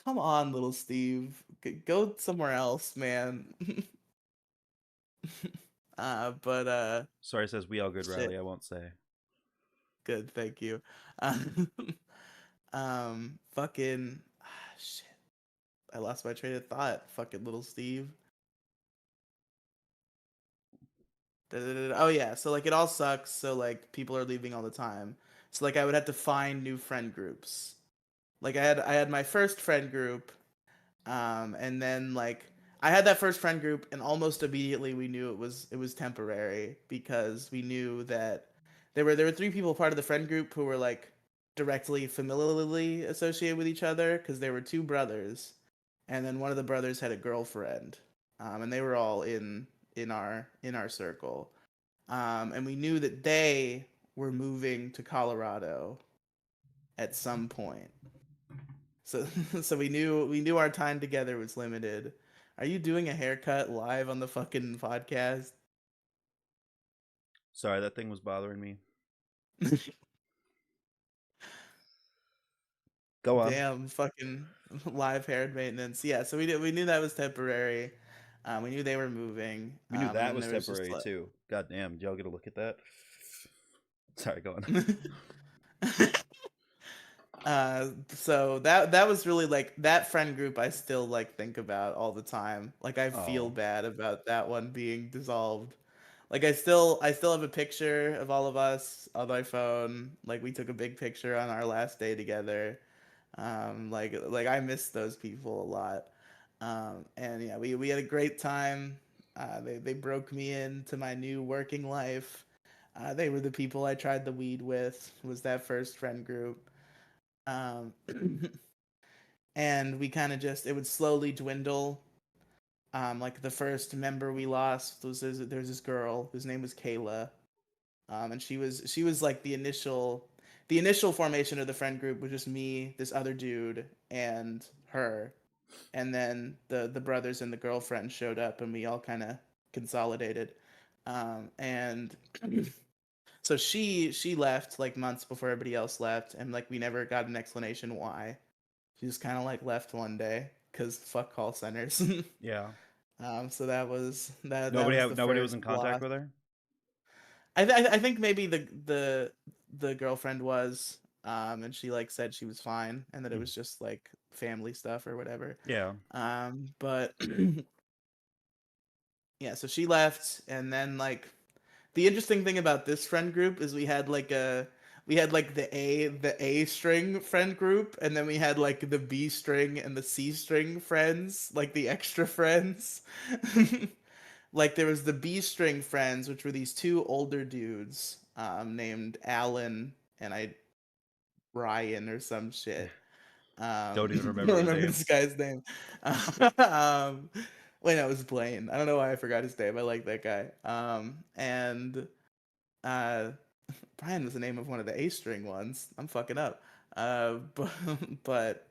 Come on, little Steve, go somewhere else, man. But Sorry, it says we all good, shit, Riley. I won't say. good, thank you. Fucking shit, I lost my train of thought. Fucking little Steve. Oh yeah, so like it all sucks. So like people are leaving all the time. So like I would have to find new friend groups. Like I had my first friend group, and then like I had that first friend group, and almost immediately we knew it was temporary because we knew that there were three people part of the friend group who were like directly familially associated with each other because they were two brothers. and then one of the brothers had a girlfriend, and they were all in our circle, and we knew that they were moving to Colorado at some point. So so we knew our time together was limited. Are you doing a haircut live on the fucking podcast? Sorry, that thing was bothering me. Go on. Damn, fucking live hair maintenance. Yeah, so we knew that was temporary. We knew they were moving. We knew And that then was there was just temporary too. God damn, did y'all get a look at that? Sorry, go on. like so that was really like that friend group I still like think about all the time. Like I feel Oh, bad about that one being dissolved. Like I still have a picture of all of us on my phone. Like we took a big picture on our last day together. Like I miss those people a lot. And yeah, we had a great time. They broke me into my new working life. They were the people I tried the weed with. Was that first friend group. Um, and we kind of just it would slowly dwindle. Like the first member we lost was there's this girl whose name was Kayla. And she was like the initial formation of the friend group was just me, this other dude, and her, and then the brothers and the girlfriend showed up, and we all kind of consolidated. And so she left like months before everybody else left, and like we never got an explanation why. She just kind of like left one day because fuck call centers. yeah. So that Nobody was the nobody was first in contact loss. with her. I think maybe the girlfriend was, and she like said she was fine and that it Hmm. was just like family stuff or whatever. Yeah. But yeah, so she left, and then like the interesting thing about this friend group is we had like the A string friend group, and then we had like the B string and the C string friends, like the extra friends. Like there was the B string friends, which were these two older dudes, named Alan and Ryan or some shit. Don't even I remember don't those remember this names. guy's name. um, wait, no, it was Blaine. I don't know why I forgot his name. I like that guy. And uh, Brian was the name of one of the A string ones. I'm fucking up. But but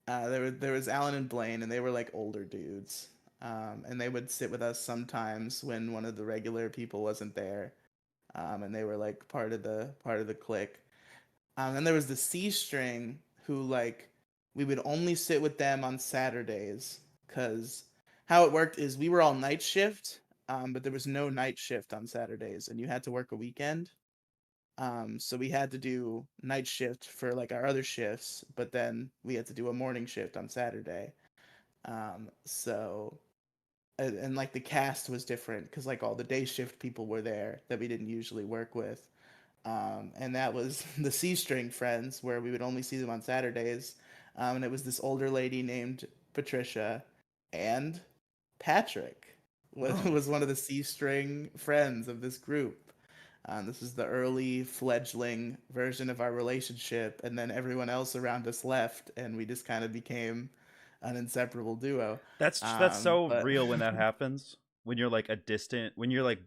there was Alan and Blaine, and they were like older dudes. And they would sit with us sometimes when one of the regular people wasn't there. And they were like part of the clique. And there was the C string who like we would only sit with them on Saturdays because how it worked is we were all night shift, but there was no night shift on Saturdays, and you had to work a weekend. So we had to do night shift for like our other shifts, but then we had to do a morning shift on Saturday. So and like the cast was different because like all the day shift people were there that we didn't usually work with. And that was the C string friends where we would only see them on Saturdays. And it was this older lady named Patricia, and Patrick was, Oh, was one of the C string friends of this group. This is the early fledgling version of our relationship, and then everyone else around us left, and we just kind of became an inseparable duo. that's so But real when that happens. When you're like a distant, when you're like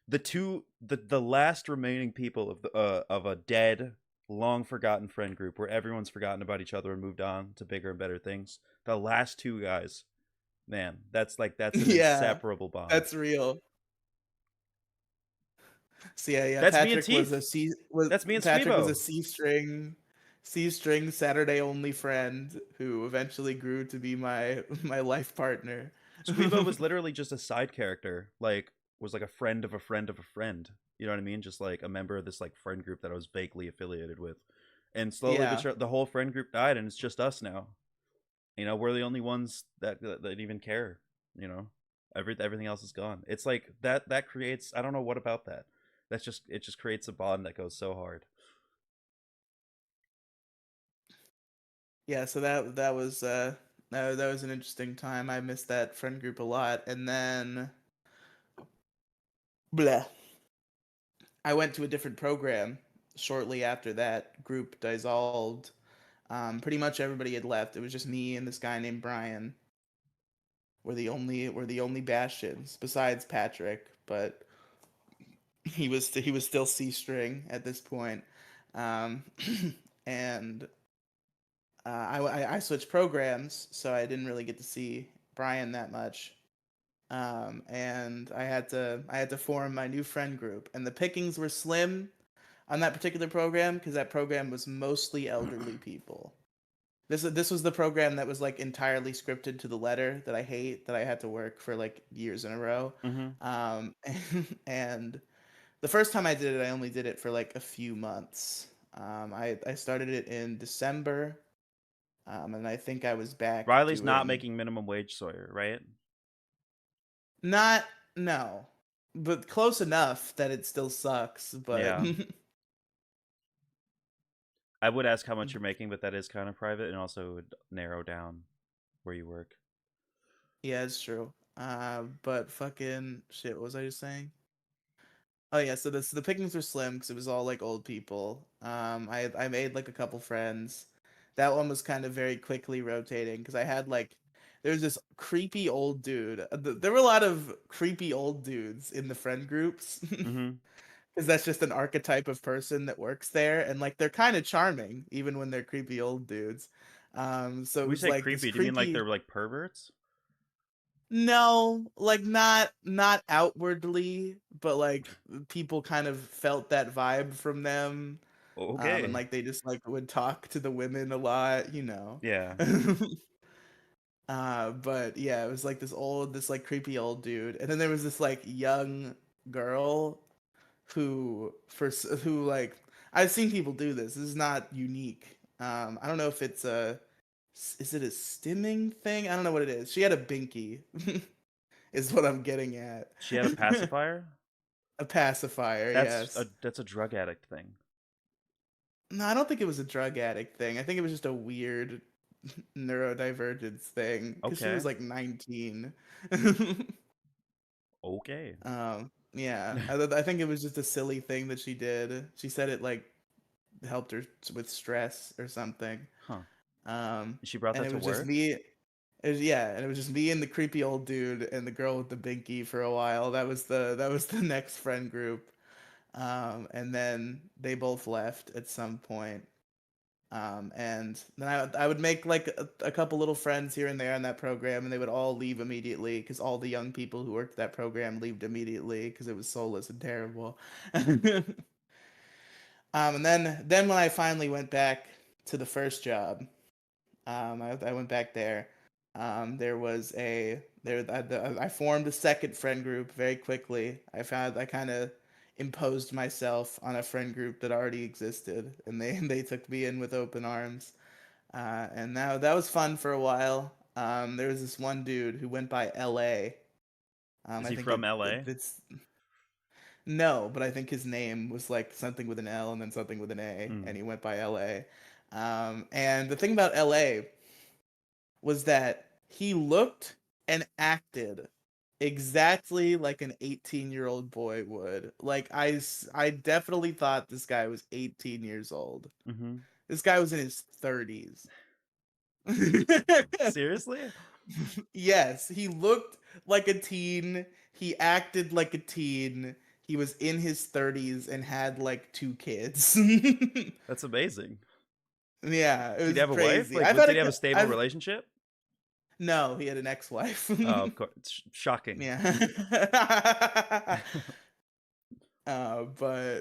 the last remaining people of a dead, long forgotten friend group where everyone's forgotten about each other and moved on to bigger and better things. The last two guys, man, that's an yeah, inseparable bond. that's real. So yeah, That's me and Patrick was a Teeth. C was That's me and Patrick was a Squeebo. C string Saturday only friend who eventually grew to be my life partner. Squeebo was literally just a side character, like was like a friend of a friend of a friend. You know what I mean? Just like a member of this like friend group that I was vaguely affiliated with. And slowly but Yeah. sure, the whole friend group died, and it's just us now. You know, we're the only ones that even care. You know, everything else is gone. It's like that creates. I don't know what about that. That's just it. Just creates a bond that goes so hard. Yeah, so that was an interesting time. I missed that friend group a lot. And then blah. I went to a different program shortly after that group dissolved. Pretty much everybody had left. It was just me and this guy named Brian. We're the only bastions besides Patrick, but he was still C string at this point. Um, and I switched programs, so I didn't really get to see Brian that much. And I had to form my new friend group, and the pickings were slim on that particular program because that program was mostly elderly people. This was the program that was like entirely scripted to the letter that I hate, that I had to work for like years in a row. Mm-hmm. And the first time I did it, I only did it for like a few months. I started it in December, and I think I was back Riley's not doing making minimum wage, Sawyer, right? not no, but close enough that it still sucks. But Yeah. I would ask how much you're making, but that is kind of private, and also would narrow down where you work. yeah, it's true. But fucking shit, what was I just saying? Oh yeah, so the pickings were slim because it was all like old people. I made like a couple friends. That one was kind of very quickly rotating because I had like there was this creepy old dude. There were a lot of creepy old dudes in the friend groups Mm-hmm. because that's just an archetype of person that works there, and like they're kind of charming even when they're creepy old dudes. So it We was say like this creepy. Do you mean like creepy. they're like perverts? No, like not outwardly, but like people kind of felt that vibe from them. And Okay. like they just like would talk to the women a lot. Yeah. But yeah, it was like this like creepy old dude, and then there was this like young girl who like I've seen people do this. This is not unique. I don't know if it's a is it a stimming thing? I don't know what it is. She had a binky, is what I'm getting at. She had a pacifier. A pacifier, yes. That's a drug addict thing. No, I don't think it was a drug addict thing. I think it was just a weird neurodivergence thing because she Okay. was like 19. Okay. Yeah, I think it was just a silly thing that she did. She said it like helped her with stress or something. Huh. Um, She brought and that it to was just work. me. Yeah, and it was just me and the creepy old dude and the girl with the binky for a while. That was the next friend group. And then they both left at some point. And then I would make like a couple little friends here and there in that program, and they would all leave immediately because all the young people who worked that program left immediately because it was soulless and terrible. And then when I finally went back to the first job, I went back there. There was a there I formed a second friend group very quickly. I kind of imposed myself on a friend group that already existed, and they took me in with open arms. And that was fun for a while. There was this one dude who went by L.A. Is I he think from LA? it's no, but I think his name was like something with an L and then something with an A, Mm. and he went by L.A. And the thing about L.A. was that he looked and acted exactly like an 18-year-old boy would. Like I definitely thought this guy was 18 years old. Mm-hmm. This guy was in his 30s. Seriously? Yes, he looked like a teen. He acted like a teen. He was in his 30s and had like two kids. That's amazing. Yeah, it Did he was have a wife? crazy. Like, I've had did he have a stable I've relationship? no, he had an ex-wife. Oh, of course. Shocking. Yeah. But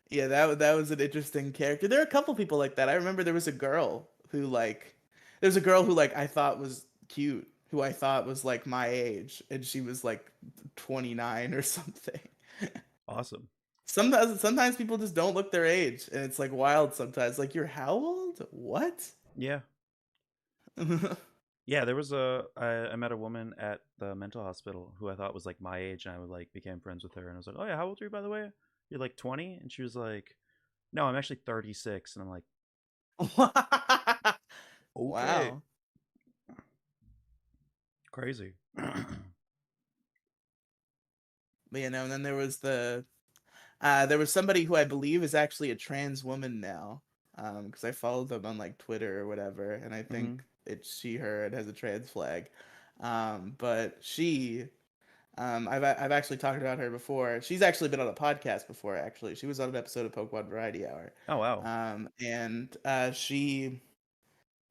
yeah, that was an interesting character. There are a couple people like that. I remember there was a girl who like I thought was cute, who I thought was like my age, and she was like 29 or something. Awesome. Sometimes people just don't look their age, and it's like wild sometimes. Like you're how old? What? Yeah. Yeah, I met a woman at the mental hospital who I thought was like my age, and I would like became friends with her, and I was like, "Oh yeah, how old are you, by the way? You're like 20?" And she was like, "No, I'm actually 36." And I'm like, "Okay, Wow. crazy." But and then there was somebody who I believe is actually a trans woman now. because I followed them on like Twitter or whatever, and I Mm-hmm. think it's she her. It has a trans flag, but she I've actually talked about her before. She's actually been on a podcast before. Actually, she was on an episode of Pokemon Variety Hour, Oh wow. and she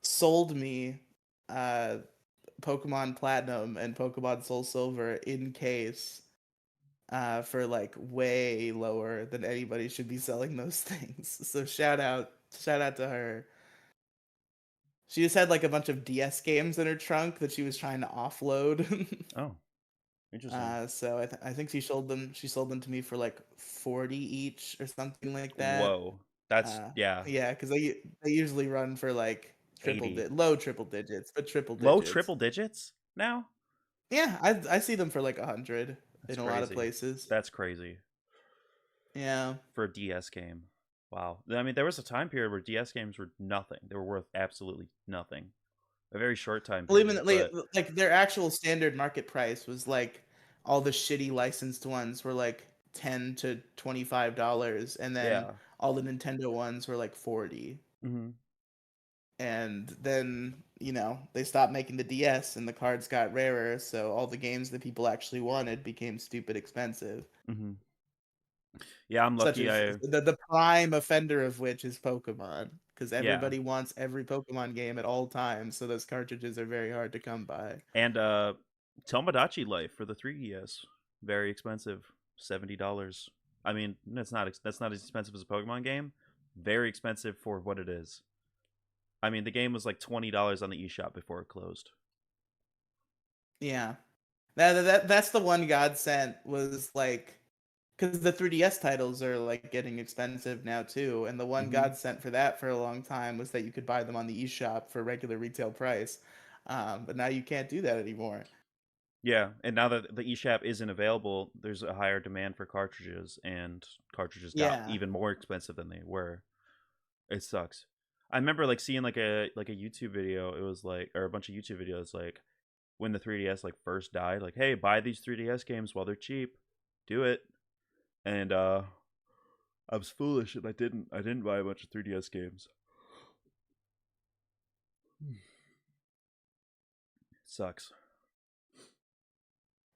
sold me uh, Pokemon Platinum and Pokemon Soul Silver in case for like way lower than anybody should be selling those things. So shout out to her. She just had like a bunch of DS games in her trunk that she was trying to offload. Oh, interesting. So I think she sold them to me for like 40 each or something like that. Whoa. That's Uh, yeah. yeah, because they usually run for like 80. low triple digits, but triple Low digits. triple digits now? Yeah, I see them for like 100 That's in a lot of crazy. places. That's crazy Yeah. for a DS game. Wow. I mean, there was a time period where DS games were nothing. They were worth absolutely nothing. A very short time Well, even period, but like their actual standard market price was like all the shitty licensed ones were like $10 to $25, and then yeah. all the Nintendo ones were like 40. Hmm. And then they stopped making the DS, and the cards got rarer, so all the games that people actually wanted became stupid expensive. Hmm. Yeah, I'm Such lucky. as the prime offender of which is Pokemon, because Yeah, everybody wants every Pokemon game at all times, so those cartridges are very hard to come by. and Tomodachi Life for the 3DS, very expensive, $70. I mean, that's not as expensive as a Pokemon game. Very expensive for what it is. I mean, the game was like $20 on the eShop before it closed. Yeah, that's the one godsend was like, because the 3DS titles are like getting expensive now too, and the one Hmm. godsend for that for a long time was that you could buy them on the eShop for regular retail price, but now you can't do that anymore. Yeah, and now that the eShop isn't available, there's a higher demand for cartridges, and cartridges got Yeah, even more expensive than they were. It sucks. I remember like seeing like a YouTube video. It was like or a bunch of YouTube videos like when the 3DS like first died. Like, hey, buy these 3DS games while they're cheap. Do it. And I was foolish and I didn't. I didn't buy a bunch of 3DS games. Sucks.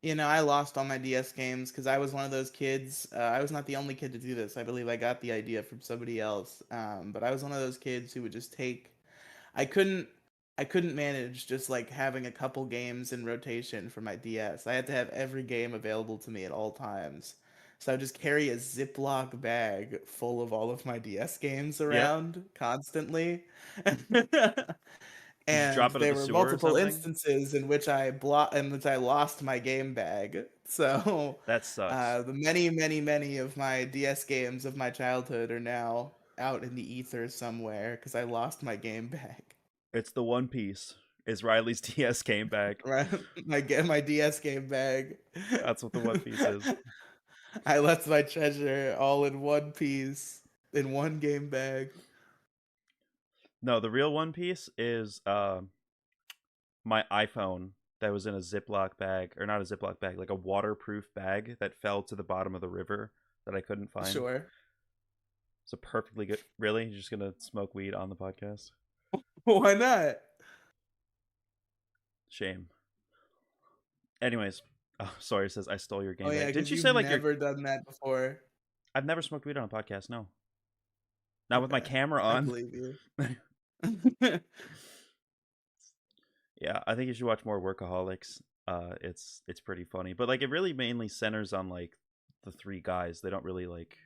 I lost all my DS games because I was one of those kids. I was not the only kid to do this. I believe I got the idea from somebody else. But I was one of those kids who would just take. I couldn't. I couldn't manage just like having a couple games in rotation for my DS. I had to have every game available to me at all times. So I would just carry a Ziploc bag full of all of my DS games Yep. around constantly. Did you And drop it at there the were sewer or multiple something? instances in which I lost my game bag. So That sucks. the many of my DS games of my childhood are now out in the ether somewhere because I lost my game bag. It's the One Piece. Is Riley's DS game back? Right, my DS game bag. That's what the One Piece is. I left my treasure all in one piece in one game bag. No, the real One Piece is my iPhone that was in a Ziploc bag, or not a Ziploc bag, like a waterproof bag that fell to the bottom of the river that I couldn't find. Sure. It's a perfectly good. Really, you're just gonna smoke weed on the podcast? Why not? Shame. Anyways, oh, sorry. It says I stole your Oh game yeah, bag. Didn't because you you've say like your? never done that before. I've never smoked weed on a podcast. No, not with my Okay, camera I on. believe you. Yeah, I think you should watch more Workaholics. It's pretty funny, but like it really mainly centers on like the three guys. They don't really like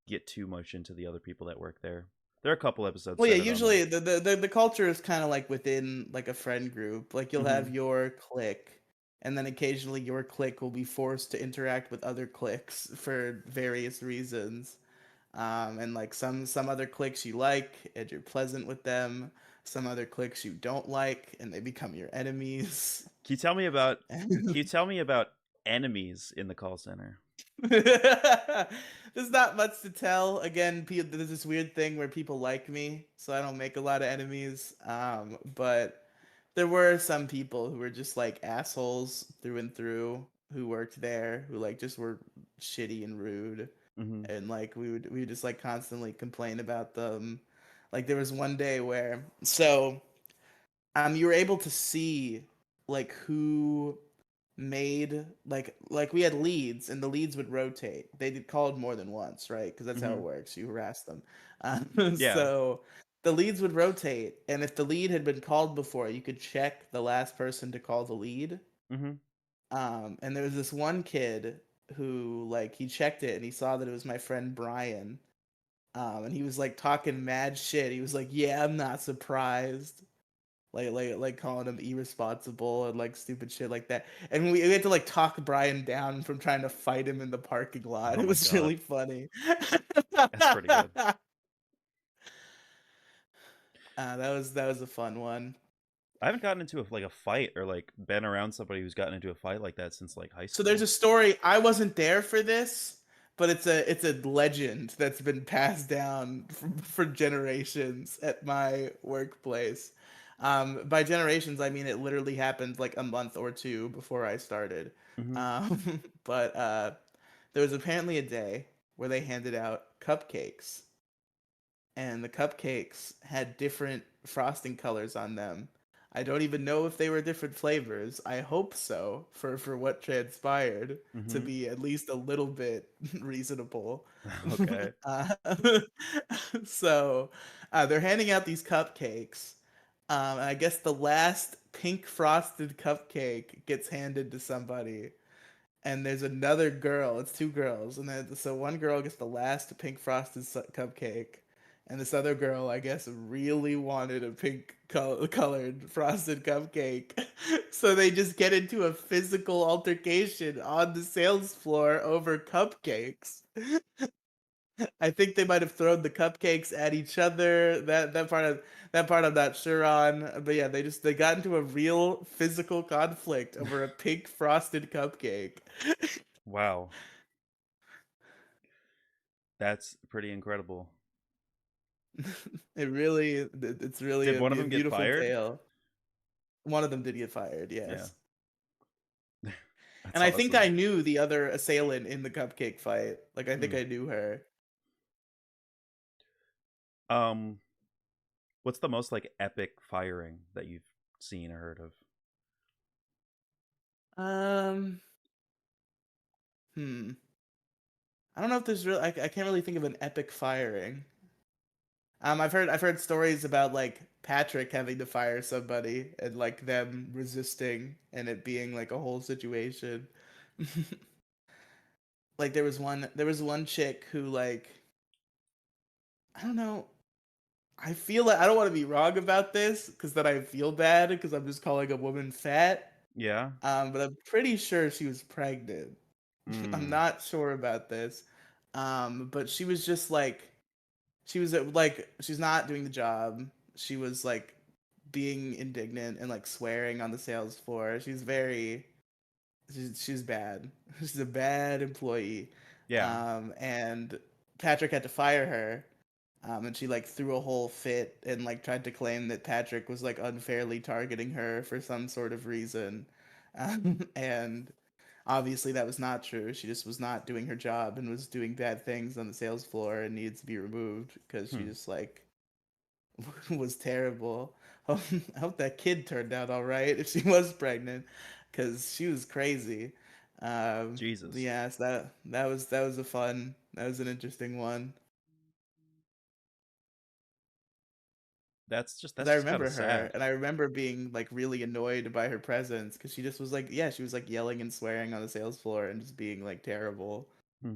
get too much into the other people that work there. There are a couple episodes Well, yeah, centered on them. usually the culture is kind of like within like a friend group. Like you'll Hmm. have your clique, and then occasionally your clique will be forced to interact with other cliques for various reasons. And like some other cliques you like, and you're pleasant with them. Some other cliques you don't like, and they become your enemies. Can you tell me about? Can you tell me about enemies in the call center? There's not much to tell. Again, there's this weird thing where people like me, so I don't make a lot of enemies. But there were some people who were just like assholes through and through who worked there, who like just were shitty and rude, Hmm. and like we would just like constantly complain about them. Like there was one day where you were able to see like who made we had leads and the leads would rotate. They did called more than once, right? Because that's how it Mm-hmm. works. You harass them. Yeah. So the leads would rotate, and if the lead had been called before, you could check the last person to call the lead. Mm-hmm. And there was this one kid who like he checked it and he saw that it was my friend Brian. And he was like talking mad shit. He was like, "Yeah, I'm not surprised." Like calling him irresponsible and like stupid shit like that. And we had to like talk Brian down from trying to fight him in the parking lot. Oh It my was god, really funny. that's pretty good. That was a fun one. I haven't gotten into a fight or like been around somebody who's gotten into a fight like that since like high So there's school. a story. I wasn't there for this, but it's a legend that's been passed down for generations at my workplace. By generations, I mean it literally happened like a month or two before I started. Mm-hmm. But there was apparently a day where they handed out cupcakes, and the cupcakes had different frosting colors on them. I don't even know if they were different flavors. I hope so for what transpired to Mm-hmm. be at least a little bit reasonable. Okay. uh, so they're handing out these cupcakes. And I guess the last pink frosted cupcake gets handed to somebody, and there's another girl. It's two girls, and then so one girl gets the last pink frosted cupcake, and this other girl, I guess, really wanted a pink colored frosted cupcake. So they just get into a physical altercation on the sales floor over cupcakes. I think they might have thrown the cupcakes at each other. That part I'm not sure on. But yeah, they got into a real physical conflict over a pink frosted cupcake. Wow, that's pretty incredible. It's really Did a, one of a them get beautiful fired? tale. One of them did get fired, Yeah, yes. that's And I think I awesome. knew the other assailant in the cupcake fight. Like I think Hmm. I knew her. Um, what's the most like epic firing that you've seen or heard of? Um, hmm. I don't know if there's really. I can't really think of an epic firing. I've heard stories about like Patrick having to fire somebody and like them resisting and it being like a whole situation. Like there was one chick who like I don't know. I feel like I don't want to be wrong about this because then I feel bad because I'm just calling a woman fat. Yeah. But I'm pretty sure she was pregnant. I'm Hmm. not sure about this. But she was just like she was like she's not doing the job. She was like being indignant and like swearing on the sales floor. She's bad. She's a bad employee. Yeah. And Patrick had to fire her. And she like threw a whole fit and like tried to claim that Patrick was like unfairly targeting her for some sort of reason. And obviously that was not true. She just was not doing her job and was doing bad things on the sales floor and needs to be removed because she Hmm. just like was terrible. I hope that kid turned out all right if she was pregnant, because she was crazy. Jesus. Yes, that was an interesting one. Because That's I just kind of remember her, sad. and I remember being like really annoyed by her presence because she just was like, yeah, she was like yelling and swearing on the sales floor and just being like terrible. Hmm.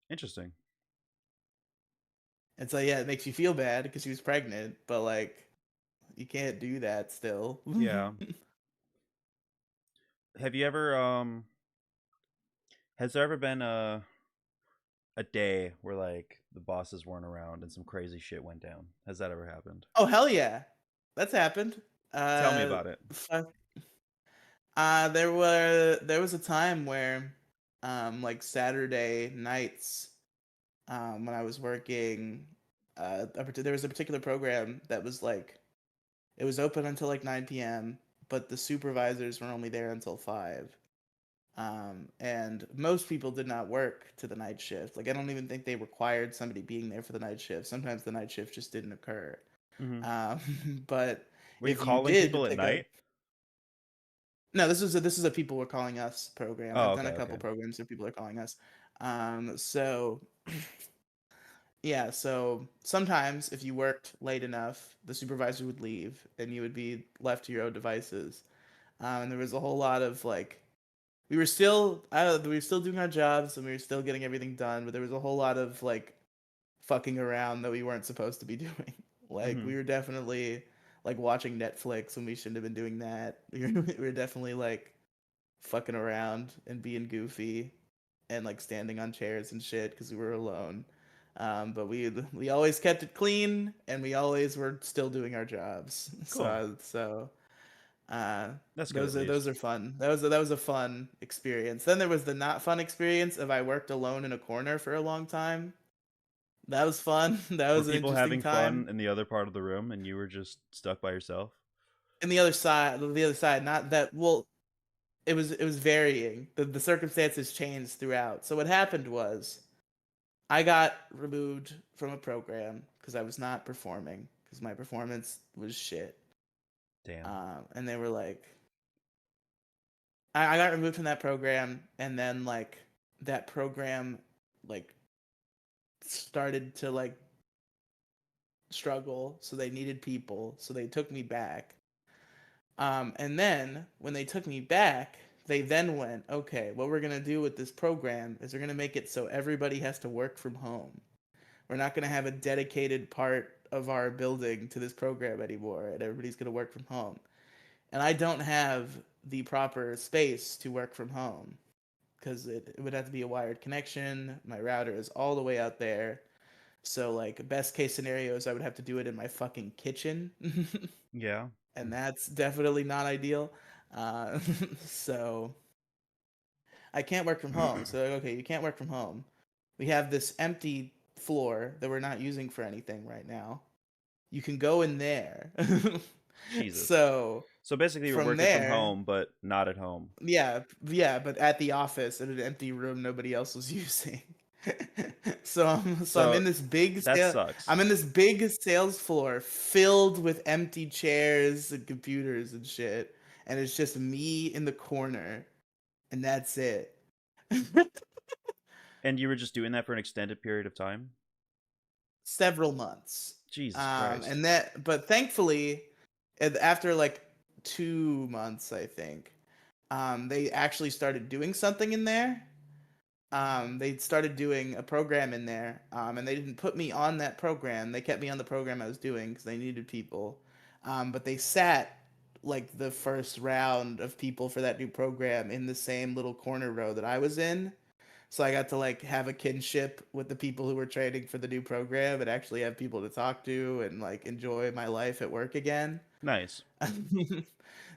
Interesting. And so yeah, it makes you feel bad because she was pregnant, but like you can't do that still. Yeah. Have you ever has there ever been a day where like the bosses weren't around and some crazy shit went down? Has that ever happened? Oh hell yeah, that's happened. Tell me Uh, about it. fuck. There was a time where, like Saturday nights, when I was working, there was a particular program that was like it was open until like 9 p.m., but the supervisors were only there until 5. And most people did not work to the night shift. Like I don't even think they required somebody being there for the night shift. Sometimes the night shift just didn't occur. Mm-hmm. Um, but Were you if you calling did people at pick up, night? no, this is a people were calling us program. Oh, I've done okay, a couple okay. programs where people are calling us. So yeah, so sometimes if you worked late enough, the supervisor would leave and you would be left to your own devices. And there was a whole lot of like we were still doing our jobs and we were still getting everything done, but there was a whole lot of like fucking around that we weren't supposed to be doing. Like Mm-hmm. we were definitely like watching Netflix when we shouldn't have been doing that. We were definitely like fucking around and being goofy and like standing on chairs and shit because we were alone. But we always kept it clean and we always were still doing our jobs. Cool. Uh, That's good at those least. are fun. That was a fun experience. Then there was the not fun experience of I worked alone in a corner for a long time. That was fun. That Were was an people interesting having time. fun in the other part of the room and you were just stuck by yourself? And the other side, not that. Well, it was varying. The circumstances changed throughout. So what happened was I got removed from a program because I was not performing because my performance was shit. Damn. And they were like, I got removed from that program, and then like that program like started to like struggle, so they needed people, so they took me back. And then when they took me back, they then went, okay, what we're gonna do with this program is we're gonna make it so everybody has to work from home. We're not gonna have a dedicated part of our building to this program anymore, and everybody's gonna work from home. And I don't have the proper space to work from home because it would have to be a wired connection. My router is all the way out there. So like best case scenarios, I would have to do it in my fucking kitchen, Yeah. and that's definitely not ideal. Uh, so I can't work from home. So like, okay, you can't work from home. We have this empty floor that we're not using for anything right now. You can go in there. Jesus. So So basically you were from working from there, home but not at home. yeah, but at the office in an empty room nobody else was using. So So that sucks. I'm in this big sales floor filled with empty chairs and computers and shit, and it's just me in the corner, and that's it. And you were just doing that for an extended period of time? Several months. Jesus Christ. But thankfully, after like 2 months, I think, they actually started doing something in there. They started doing a program in there, and they didn't put me on that program. They kept me on the program I was doing because they needed people. But they sat like the first round of people for that new program in the same little corner row that I was in. So I got to like have a kinship with the people who were training for the new program and actually have people to talk to and like enjoy my life at work again. Nice.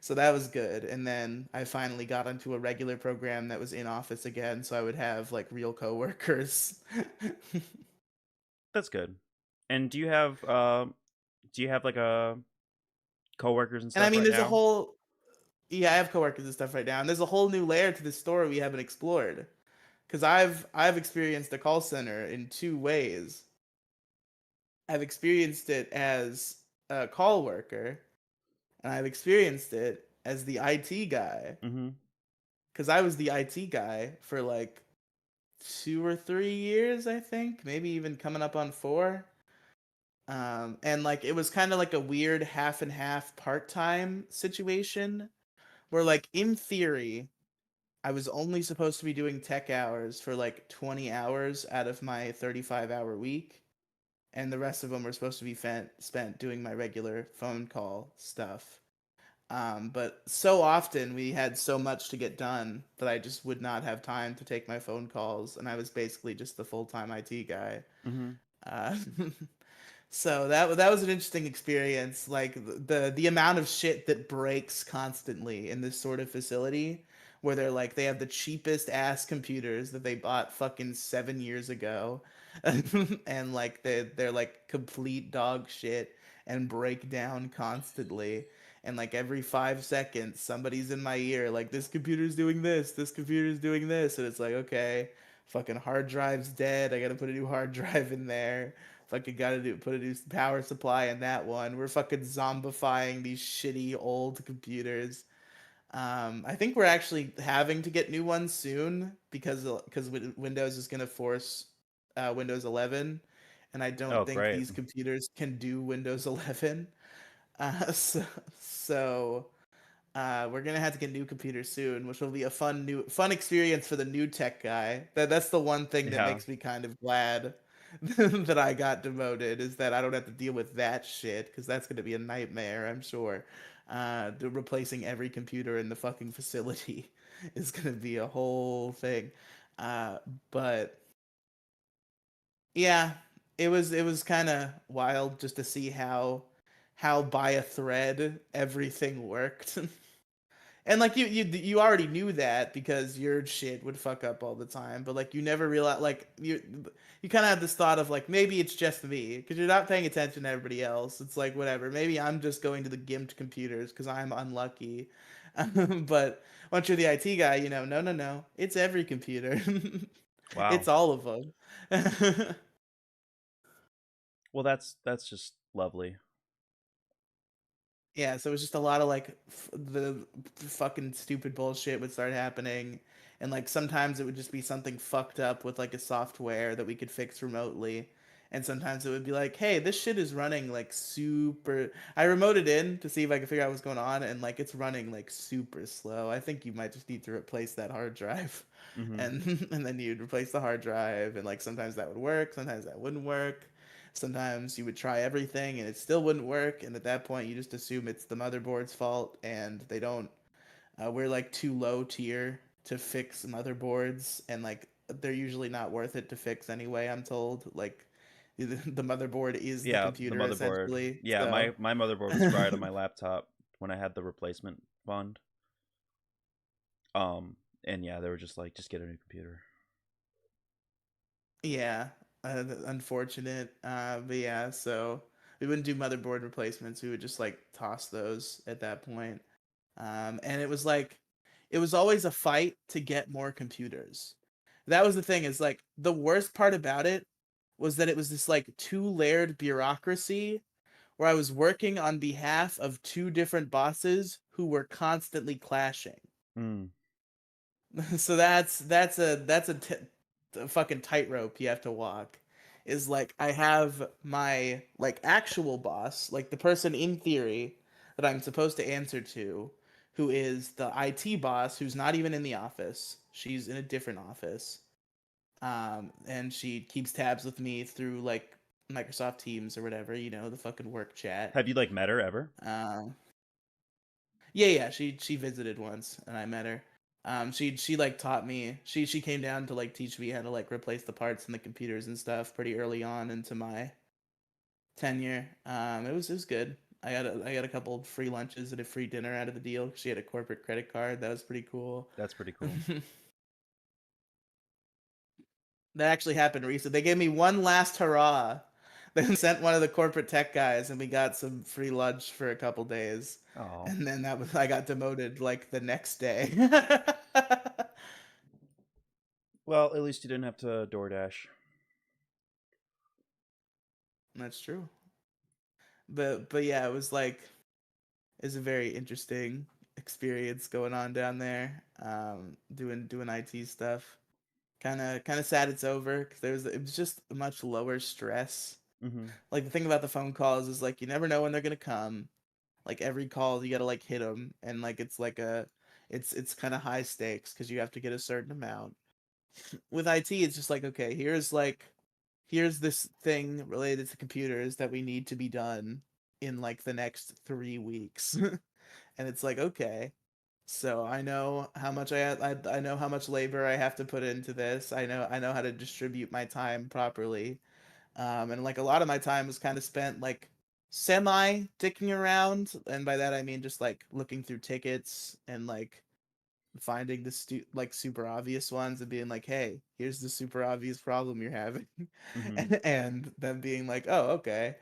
So that was good. And then I finally got onto a regular program that was in office again, so I would have like real coworkers. That's good. And do you have like coworkers and And I stuff mean, right there's a now? whole yeah, I have coworkers and stuff right now, and there's a whole new layer to this story we haven't explored. Because I've experienced the call center in two ways. I've experienced it as a call worker, and I've experienced it as the IT guy. Mhm. Because I was the IT guy for like 2 or 3 years, I think, maybe even coming up on 4. And like it was kind of like a weird half and half part time situation where, like, in theory, I was only supposed to be doing tech hours for like 20 hours out of my 35-hour week, and the rest of them were supposed to be spent doing my regular phone call stuff. But so often we had so much to get done that I just would not have time to take my phone calls, and I was basically just the full time IT guy. Mhm. Uh, so that was an interesting experience. Like the amount of shit that breaks constantly in this sort of facility, where they're like they have the cheapest ass computers that they bought fucking 7 years ago, and like they're like complete dog shit. and break down constantly. And like every 5 seconds, somebody's in my ear, like, this computer's doing this computer's doing this. And it's like, okay, fucking hard drive's dead. I gotta put a new hard drive in there. Fucking gotta put a new power supply in that one. We're fucking zombifying these shitty old computers. I think we're actually having to get new ones soon because Windows is gonna force Windows 11, and I don't Oh, think great. these computers can do Windows 11. Uh, so so we're gonna have to get new computers soon, which will be a fun experience for the new tech guy. That's the one thing that Yeah. makes me kind of glad that I got demoted, is that I don't have to deal with that shit, because that's gonna be a nightmare, I'm sure. Replacing every computer in the fucking facility is gonna be a whole thing. Uh, but yeah, it was kind of wild just to see how by a thread everything worked. And like you already knew that because your shit would fuck up all the time, but like you never realize, like you kind of have this thought of like, maybe it's just me because you're not paying attention to everybody else. It's like, whatever, maybe I'm just going to the gimped computers because I'm unlucky. But once you're the IT guy, no, no, no, it's every computer. Wow. It's all of them. Well, that's just lovely. Yeah, so it was just a lot of like the fucking stupid bullshit would start happening, and like sometimes it would just be something fucked up with like a software that we could fix remotely, and sometimes it would be like, hey, this shit is running like super. I remoted in to see if I could figure out what's going on, and like it's running like super slow. I think you might just need to replace that hard drive, Hmm. and and then you'd replace the hard drive, and like sometimes that would work, sometimes that wouldn't work. Sometimes you would try everything and it still wouldn't work, and at that point you just assume it's the motherboard's fault, and they don't. We're like too low tier to fix motherboards, and like they're usually not worth it to fix anyway. I'm told, like, the motherboard is the Yeah, the computer motherboard. essentially. Yeah, So my motherboard was fried on my laptop when I had the replacement fund. Um, and yeah, they were just like, just get a new computer. yeah, unfortunate. But yeah, so we wouldn't do motherboard replacements. We would just like toss those at that point. And it was like, it was always a fight to get more computers. That was the thing, is like the worst part about it was that it was this like two-layered bureaucracy where I was working on behalf of two different bosses who were constantly clashing. Mm. So that's a fucking tightrope you have to walk. Is like, I have my like actual boss, like the person in theory that I'm supposed to answer to, who is the IT boss, who's not even in the office. She's in a different office. And she keeps tabs with me through like Microsoft Teams or whatever, the fucking work chat. Have you like met her ever? Um, yeah, yeah. She visited once, and I met her. She like taught me. She came down to like teach me how to like replace the parts in the computers and stuff pretty early on into my tenure. It was good. I got a couple free lunches and a free dinner out of the deal. She had a corporate credit card. That was pretty cool. That's pretty cool. That actually happened recently. They gave me one last hurrah. Then sent one of the corporate tech guys, and we got some free lunch for a couple days. Oh, And then I got demoted like the next day. well, at least you didn't have to DoorDash. That's true. But yeah, it was a very interesting experience going on down there. Doing IT stuff. Kind of sad it's over, because it was just a much lower stress. Mm-hmm. Like the thing about the phone calls is like you never know when they're gonna come. Like every call you gotta like hit them, and like it's kind of high stakes because you have to get a certain amount. With IT, it's just like, okay, here's this thing related to computers that we need to be done in like the next 3 weeks. And it's like, okay, so I know how much I know how much labor I have to put into this. I know how to distribute my time properly. And like a lot of my time was kind of spent like semi dicking around, and by that I mean just like looking through tickets and like finding the like super obvious ones and being like, hey, here's the super obvious problem you're having. Mm-hmm. And them being like, oh, okay.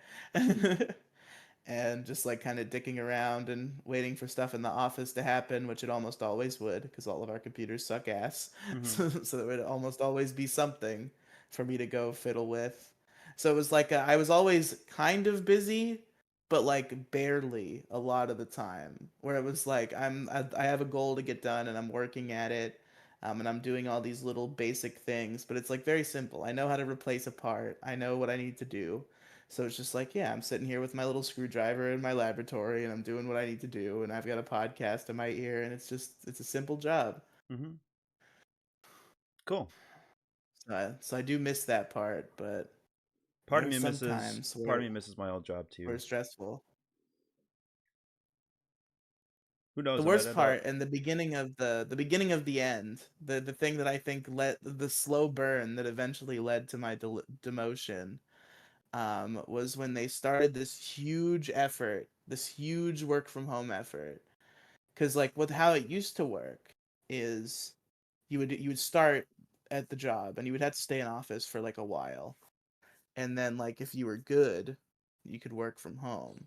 and just like kind of dicking around and waiting for stuff in the office to happen, which it almost always would because all of our computers suck ass. Mm-hmm. So there would almost always be something for me to go fiddle with. So it was like I was always kind of busy, but like barely a lot of the time. Where it was like I have a goal to get done and I'm working at it. And I'm doing all these little basic things, but it's like very simple. I know how to replace a part. I know what I need to do, so it's just like, yeah, I'm sitting here with my little screwdriver in my laboratory and I'm doing what I need to do and I've got a podcast in my ear and it's a simple job. Mm-hmm. Cool. So I do miss that part, but Part there of are me some misses. times Part where of me misses my old job where too. it's stressful. Who The knows? I might worst end up. part and the beginning of the end, the thing that I think led the slow burn that eventually led to my demotion, was when they started this huge effort, this huge work from home effort. Because like with how it used to work is you would start at the job and you would have to stay in office for like a while, and then like if you were good you could work from home.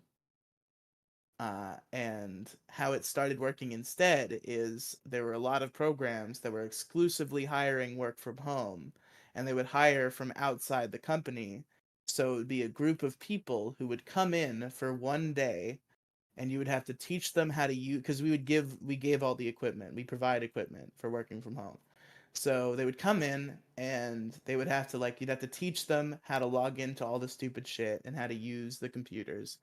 And how it started working instead is there were a lot of programs that were exclusively hiring work from home, and they would hire from outside the company. So it would be a group of people who would come in for one day, and you would have to teach them how to use, because we gave all the equipment, we provide equipment for working from home. So they would come in and they would have to like you'd have to teach them how to log into all the stupid shit and how to use the computers.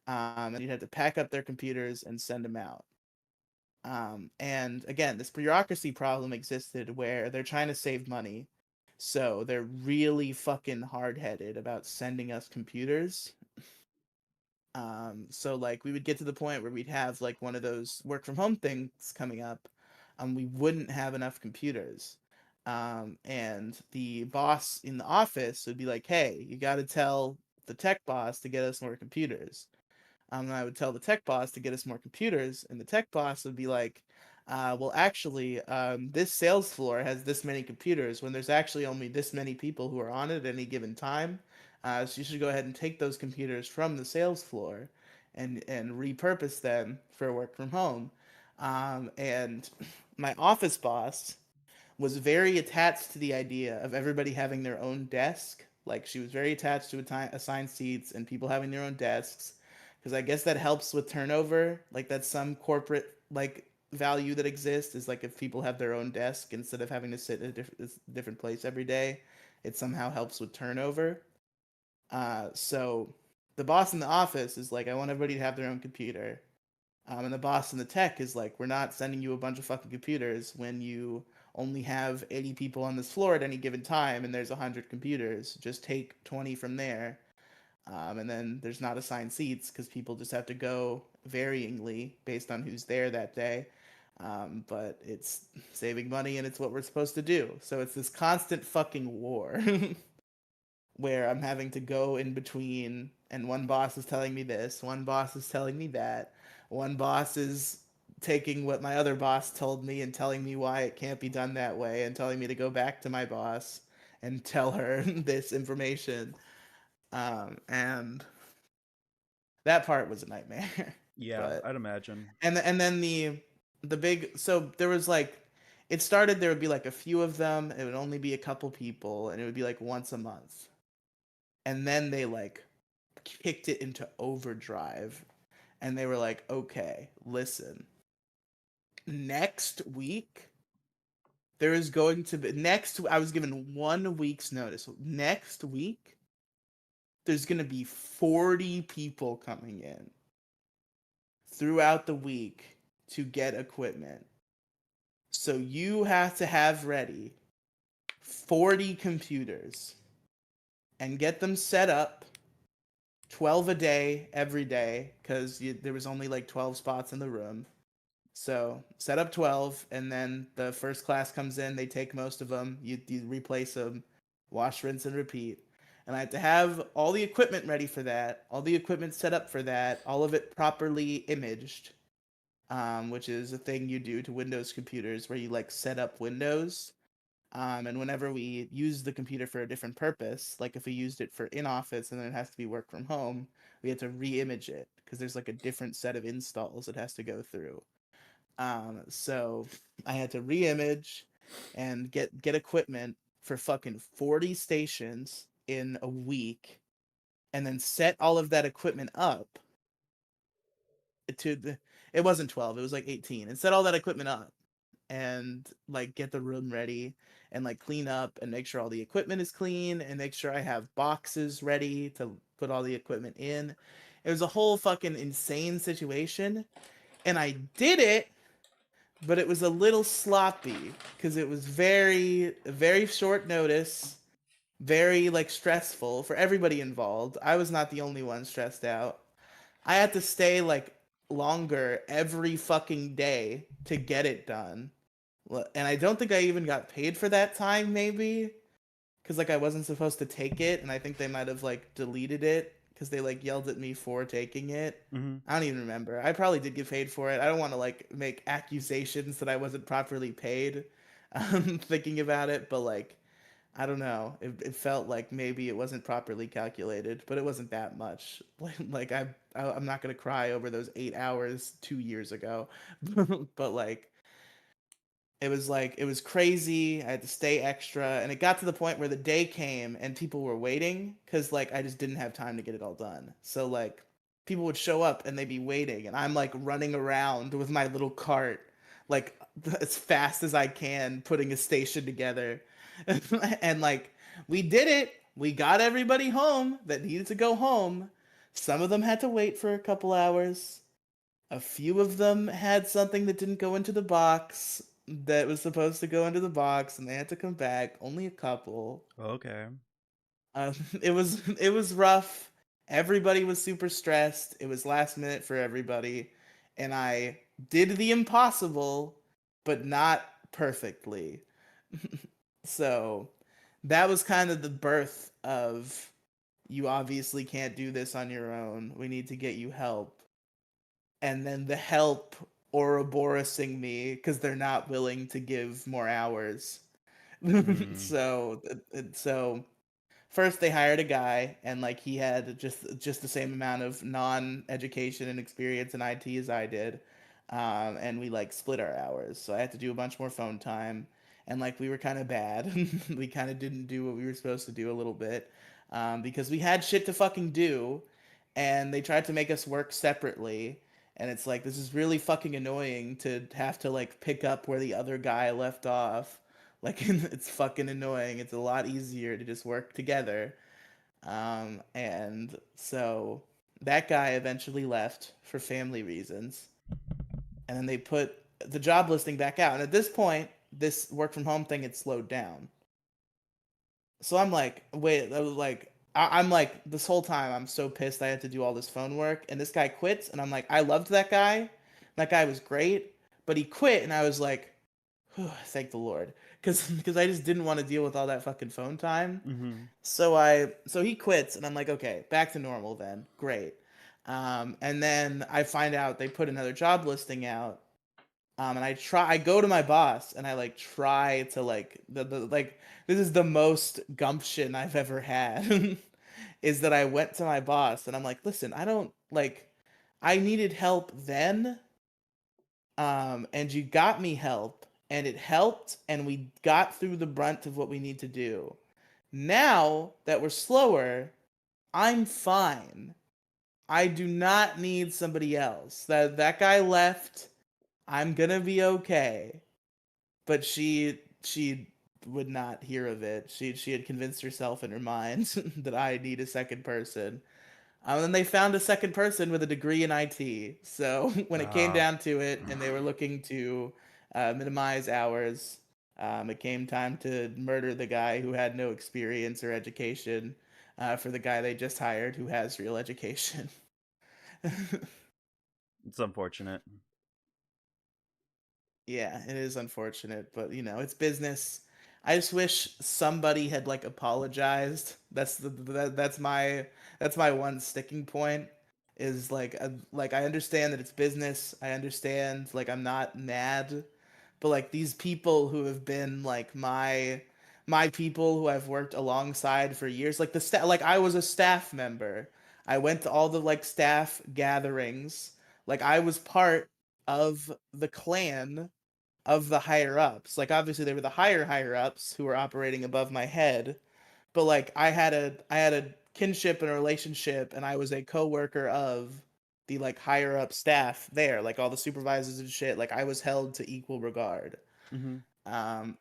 And you'd have to pack up their computers and send them out. And again, this bureaucracy problem existed where they're trying to save money, so they're really fucking hard headed about sending us computers. So like we would get to the point where we'd have like one of those work from home things coming up, we wouldn't have enough computers. And the boss in the office would be like, "Hey, you got to tell the tech boss to get us more computers." And I would tell the tech boss to get us more computers, and the tech boss would be like, "Well, actually, this sales floor has this many computers when there's actually only this many people who are on it at any given time. So you should go ahead and take those computers from the sales floor and repurpose them for work from home." And my office boss was very attached to the idea of everybody having their own desk. Like she was very attached to assigned seats and people having their own desks, because I guess that helps with turnover. Like that's some corporate like value that exists is like if people have their own desk instead of having to sit in a different place every day, it somehow helps with turnover. So the boss in the office is like, I want everybody to have their own computer. And the boss in the tech is like, we're not sending you a bunch of fucking computers when you only have 80 people on this floor at any given time and there's 100 computers. Just take 20 from there. And then there's not assigned seats because people just have to go varyingly based on who's there that day. But it's saving money and it's what we're supposed to do. So it's this constant fucking war where I'm having to go in between, and one boss is telling me this, one boss is telling me that, one boss is taking what my other boss told me and telling me why it can't be done that way, and telling me to go back to my boss and tell her this information. And that part was a nightmare. Yeah, But I'd imagine. and then the big, so there was like, it started, there would be like a few of them, it would only be a couple people, and it would be like once a month, and then they like kicked it into overdrive, and they were like, okay, listen, next week there is going to be next I was given 1 week's notice. Next week there's going to be 40 people coming in throughout the week to get equipment, so you have to have ready 40 computers and get them set up 12 a day every day, because there was only like 12 spots in the room. So set up 12, and then the first class comes in, they take most of them, you replace them, wash, rinse, and repeat. And I had to have all the equipment ready for that, all the equipment set up for that, all of it properly imaged, which is a thing you do to Windows computers where you like set up Windows. And whenever we use the computer for a different purpose, like if we used it for in office and then it has to be work from home, we had to re-image it because there's like a different set of installs it has to go through. So I had to re-image and get equipment for fucking 40 stations in a week, and then set all of that equipment up to the. It wasn't 12, it was like 18, and set all that equipment up and like get the room ready and like clean up and make sure all the equipment is clean and make sure I have boxes ready to put all the equipment in. It was a whole fucking insane situation, and I did it, but it was a little sloppy because it was very short notice, very like stressful for everybody involved. I was not the only one stressed out. I had to stay like longer every fucking day to get it done. And I don't think I even got paid for that time, maybe because like I wasn't supposed to take it, and I think they might have like deleted it because they like yelled at me for taking it. Mm-hmm. I don't even remember. I probably did get paid for it. I don't want to like make accusations that I wasn't properly paid. Thinking about it, but like I don't know. It felt like maybe it wasn't properly calculated, but it wasn't that much. I'm not gonna cry over those 8 hours 2 years ago, but like it was crazy. I had to stay extra, and it got to the point where the day came and people were waiting because like I just didn't have time to get it all done. So like people would show up and they'd be waiting, and I'm like running around with my little cart, like as fast as I can, putting a station together, and like we did it. We got everybody home that needed to go home. Some of them had to wait for a couple hours. A few of them had something that didn't go into the box that was supposed to go into the box, and they had to come back. Only a couple. Okay. It was rough. Everybody was super stressed. It was last minute for everybody, and I did the impossible, but not perfectly. So that was kind of the birth of, you obviously can't do this on your own. We need to get you help. And then the help Ouroborosing me because they're not willing to give more hours. Mm. So first they hired a guy, and like he had just the same amount of non-education and experience in IT as I did. And we like split our hours, so I had to do a bunch more phone time, and like we were kind of bad. We kind of didn't do what we were supposed to do a little bit, because we had shit to fucking do, and they tried to make us work separately. And it's like, this is really fucking annoying to have to like pick up where the other guy left off. Like it's fucking annoying. It's a lot easier to just work together. And so that guy eventually left for family reasons. And then they put the job listing back out. And at this point, this work from home thing had slowed down. So I'm like, wait, I was like, I'm like, this whole time I'm so pissed I had to do all this phone work, and this guy quits, and I'm like, I loved that guy. That guy was great, but he quit, and I was like, thank the Lord, because I just didn't want to deal with all that fucking phone time. Mm-hmm. So he quits, and I'm like, okay, back to normal then. Great. And then I find out they put another job listing out. And I go to my boss and I like try to like the like this is the most gumption I've ever had. Is that I went to my boss and I'm like, listen, I don't like, I needed help then, and you got me help, and it helped, and we got through the brunt of what we need to do. Now that we're slower, I'm fine. I do not need somebody else. That guy left. I'm gonna be okay. But she would not hear of it. She had convinced herself in her mind that I need a second person. And they found a second person with a degree in IT. So when it came Ah. down to it, and they were looking to minimize hours, it came time to murder the guy who had no experience or education, for the guy they just hired who has real education. It's unfortunate. Yeah, it is unfortunate, but it's business. I just wish somebody had like apologized. That's my one sticking point, is like I understand that it's business. I understand, like, I'm not mad, but like these people who have been like my people who I've worked alongside for years, like the staff, like I was a staff member. I went to all the like staff gatherings. Like I was part of the clan of the higher ups. Like obviously they were the higher ups who were operating above my head, but like I had a kinship and a relationship, and I was a coworker of the like higher up staff there, like all the supervisors and shit. Like I was held to equal regard. Mm-hmm.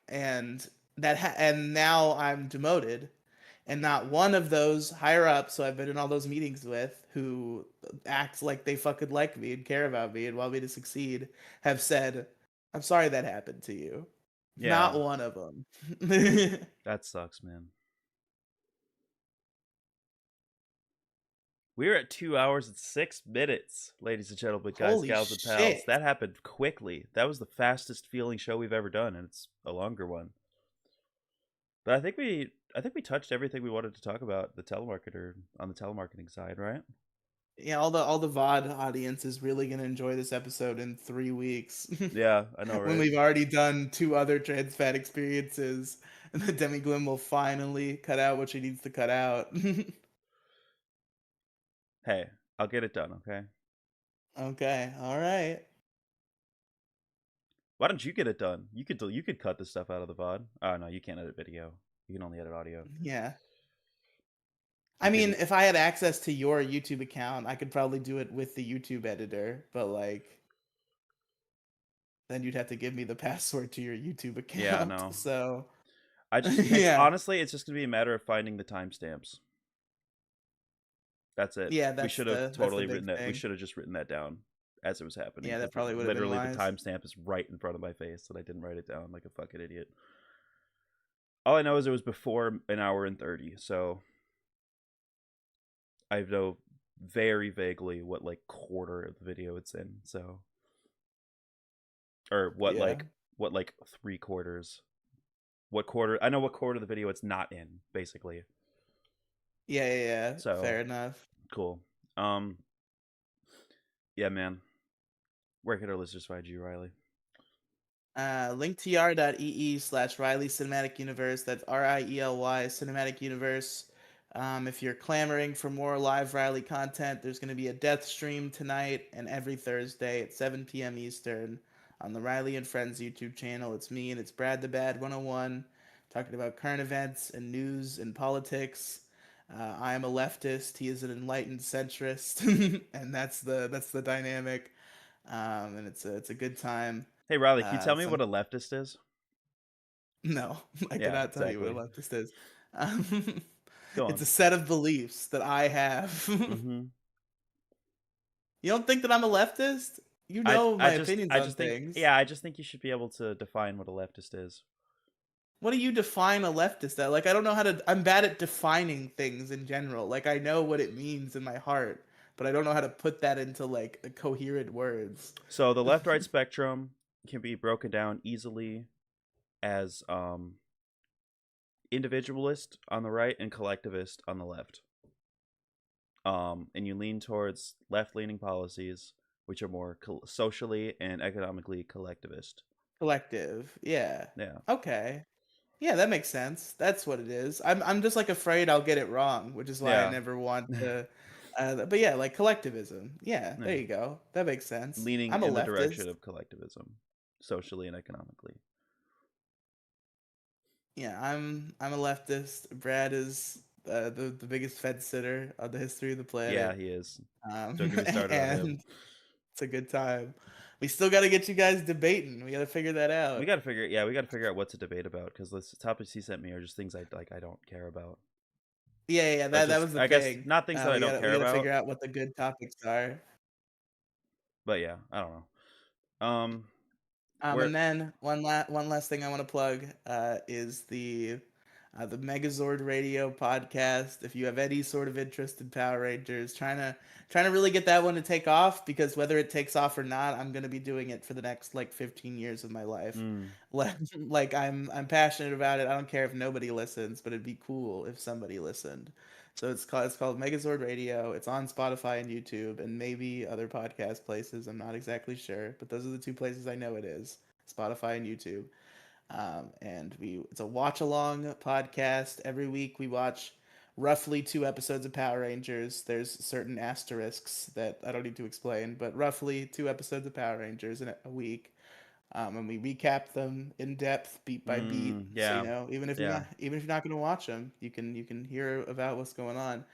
And and now I'm demoted, and not one of those higher ups who I've been in all those meetings with, who act like they fucking like me and care about me and want me to succeed, have said, "I'm sorry that happened to you." Yeah, Not one of them. that sucks, man. We're at 2 hours and 6 minutes, ladies and gentlemen, guys, Holy gals, and pals. shit! That happened quickly. That was the fastest feeling show we've ever done, and it's a longer one. But I think we touched everything we wanted to talk about the telemarketer on the telemarketing side, right? Yeah, all the VOD audience is really gonna enjoy this episode in 3 weeks. Yeah, I know, When right? we've already done two other trans fat experiences, and the Demiglim will finally cut out what she needs to cut out. Hey, I'll get it done, okay? Okay, all right. Why don't you get it done? You could cut the stuff out of the VOD. Oh no, you can't edit video. You can only edit audio. Yeah. You I could mean, if I had access to your YouTube account, I could probably do it with the YouTube editor, but like then you'd have to give me the password to your YouTube yeah, account. no. So, It's yeah. honestly it's just gonna be a matter of finding the timestamps. That's it. Yeah, We that's should have the totally written big that. We thing. should have just written that down as it was happening Yeah, that because probably would have been literally the wise. timestamp is right in front of my face and I didn't write it down like a fucking idiot. All I know is it was before an hour and 30, so I know very vaguely what like quarter of the video it's in. So or Yeah. what like 3 quarters. What quarter? I know what quarter of the video it's not in, basically. Yeah, yeah, yeah. So Fair enough. cool. Yeah, man. Where can our listeners find you, Riley? Linktr.ee/Riley Cinematic Universe. That's RIELY Cinematic Universe. If you're clamoring for more live Riley content, there's going to be a death stream tonight and every Thursday at 7 p.m. Eastern on the Riley and Friends YouTube channel. It's me and it's Brad the Bad 101 talking about current events and news and politics. I am a leftist. He is an enlightened centrist, and that's the dynamic. And it's a good time. Hey, Riley, can you tell me Some what a leftist is? No, I Yeah, cannot tell you what a exactly. leftist is. Um, Go it's on. a set of beliefs that I have. Mm-hmm. You don't think that I'm a leftist? You I know I my just opinions I on just think things. yeah, I just think you should be able to define what a leftist is. What do you define a leftist as? Like, I don't know how to. I'm bad at defining things in general. Like, I know what it means in my heart, but I don't know how to put that into like coherent words. So the left-right spectrum can be broken down easily as individualist on the right and collectivist on the left. And you lean towards left-leaning policies, which are more socially and economically collectivist. Collective, yeah. Yeah, Okay. Yeah, that makes sense. That's what it is. I'm just like afraid I'll get it wrong, which is why I yeah, never want to. But yeah, like collectivism. Yeah, yeah. there you go. That makes sense. Leaning I'm a in the direction leftist. of collectivism, socially and economically. Yeah, I'm a leftist. Brad is the biggest fed sitter on the history of the Yeah, planet. he is. Don't get me started on him. And it's a good time. We still got to get you guys debating. We got to figure that We out. got to figure. Yeah, we got to figure out what to debate about because the topics he sent me are just things I like. I don't care about, Yeah, yeah, yeah, or that just was the I guess thing. not things that I We don't got to we care got to figure about. out what the good topics are. But yeah, I don't know. Where And then one last thing I want to plug is the Megazord Radio podcast. If you have any sort of interest in Power Rangers, trying to really get that one to take off, because whether it takes off or not, I'm gonna be doing it for the next like 15 years of my life. mm, Like I'm passionate about it. I don't care if nobody listens, but it'd be cool if somebody listened. So it's called Megazord Radio. It's on Spotify and YouTube and maybe other podcast places. I'm not exactly sure, but those are the two places I know it is: Spotify and YouTube. And we it's a watch along podcast. Every week we watch roughly 2 episodes of Power Rangers. There's certain asterisks that I don't need to explain, but roughly 2 episodes of Power Rangers in a week. And we recap them in depth, beat by beat. So Yeah, even if you're yeah. not going to watch them, you can hear about what's going on.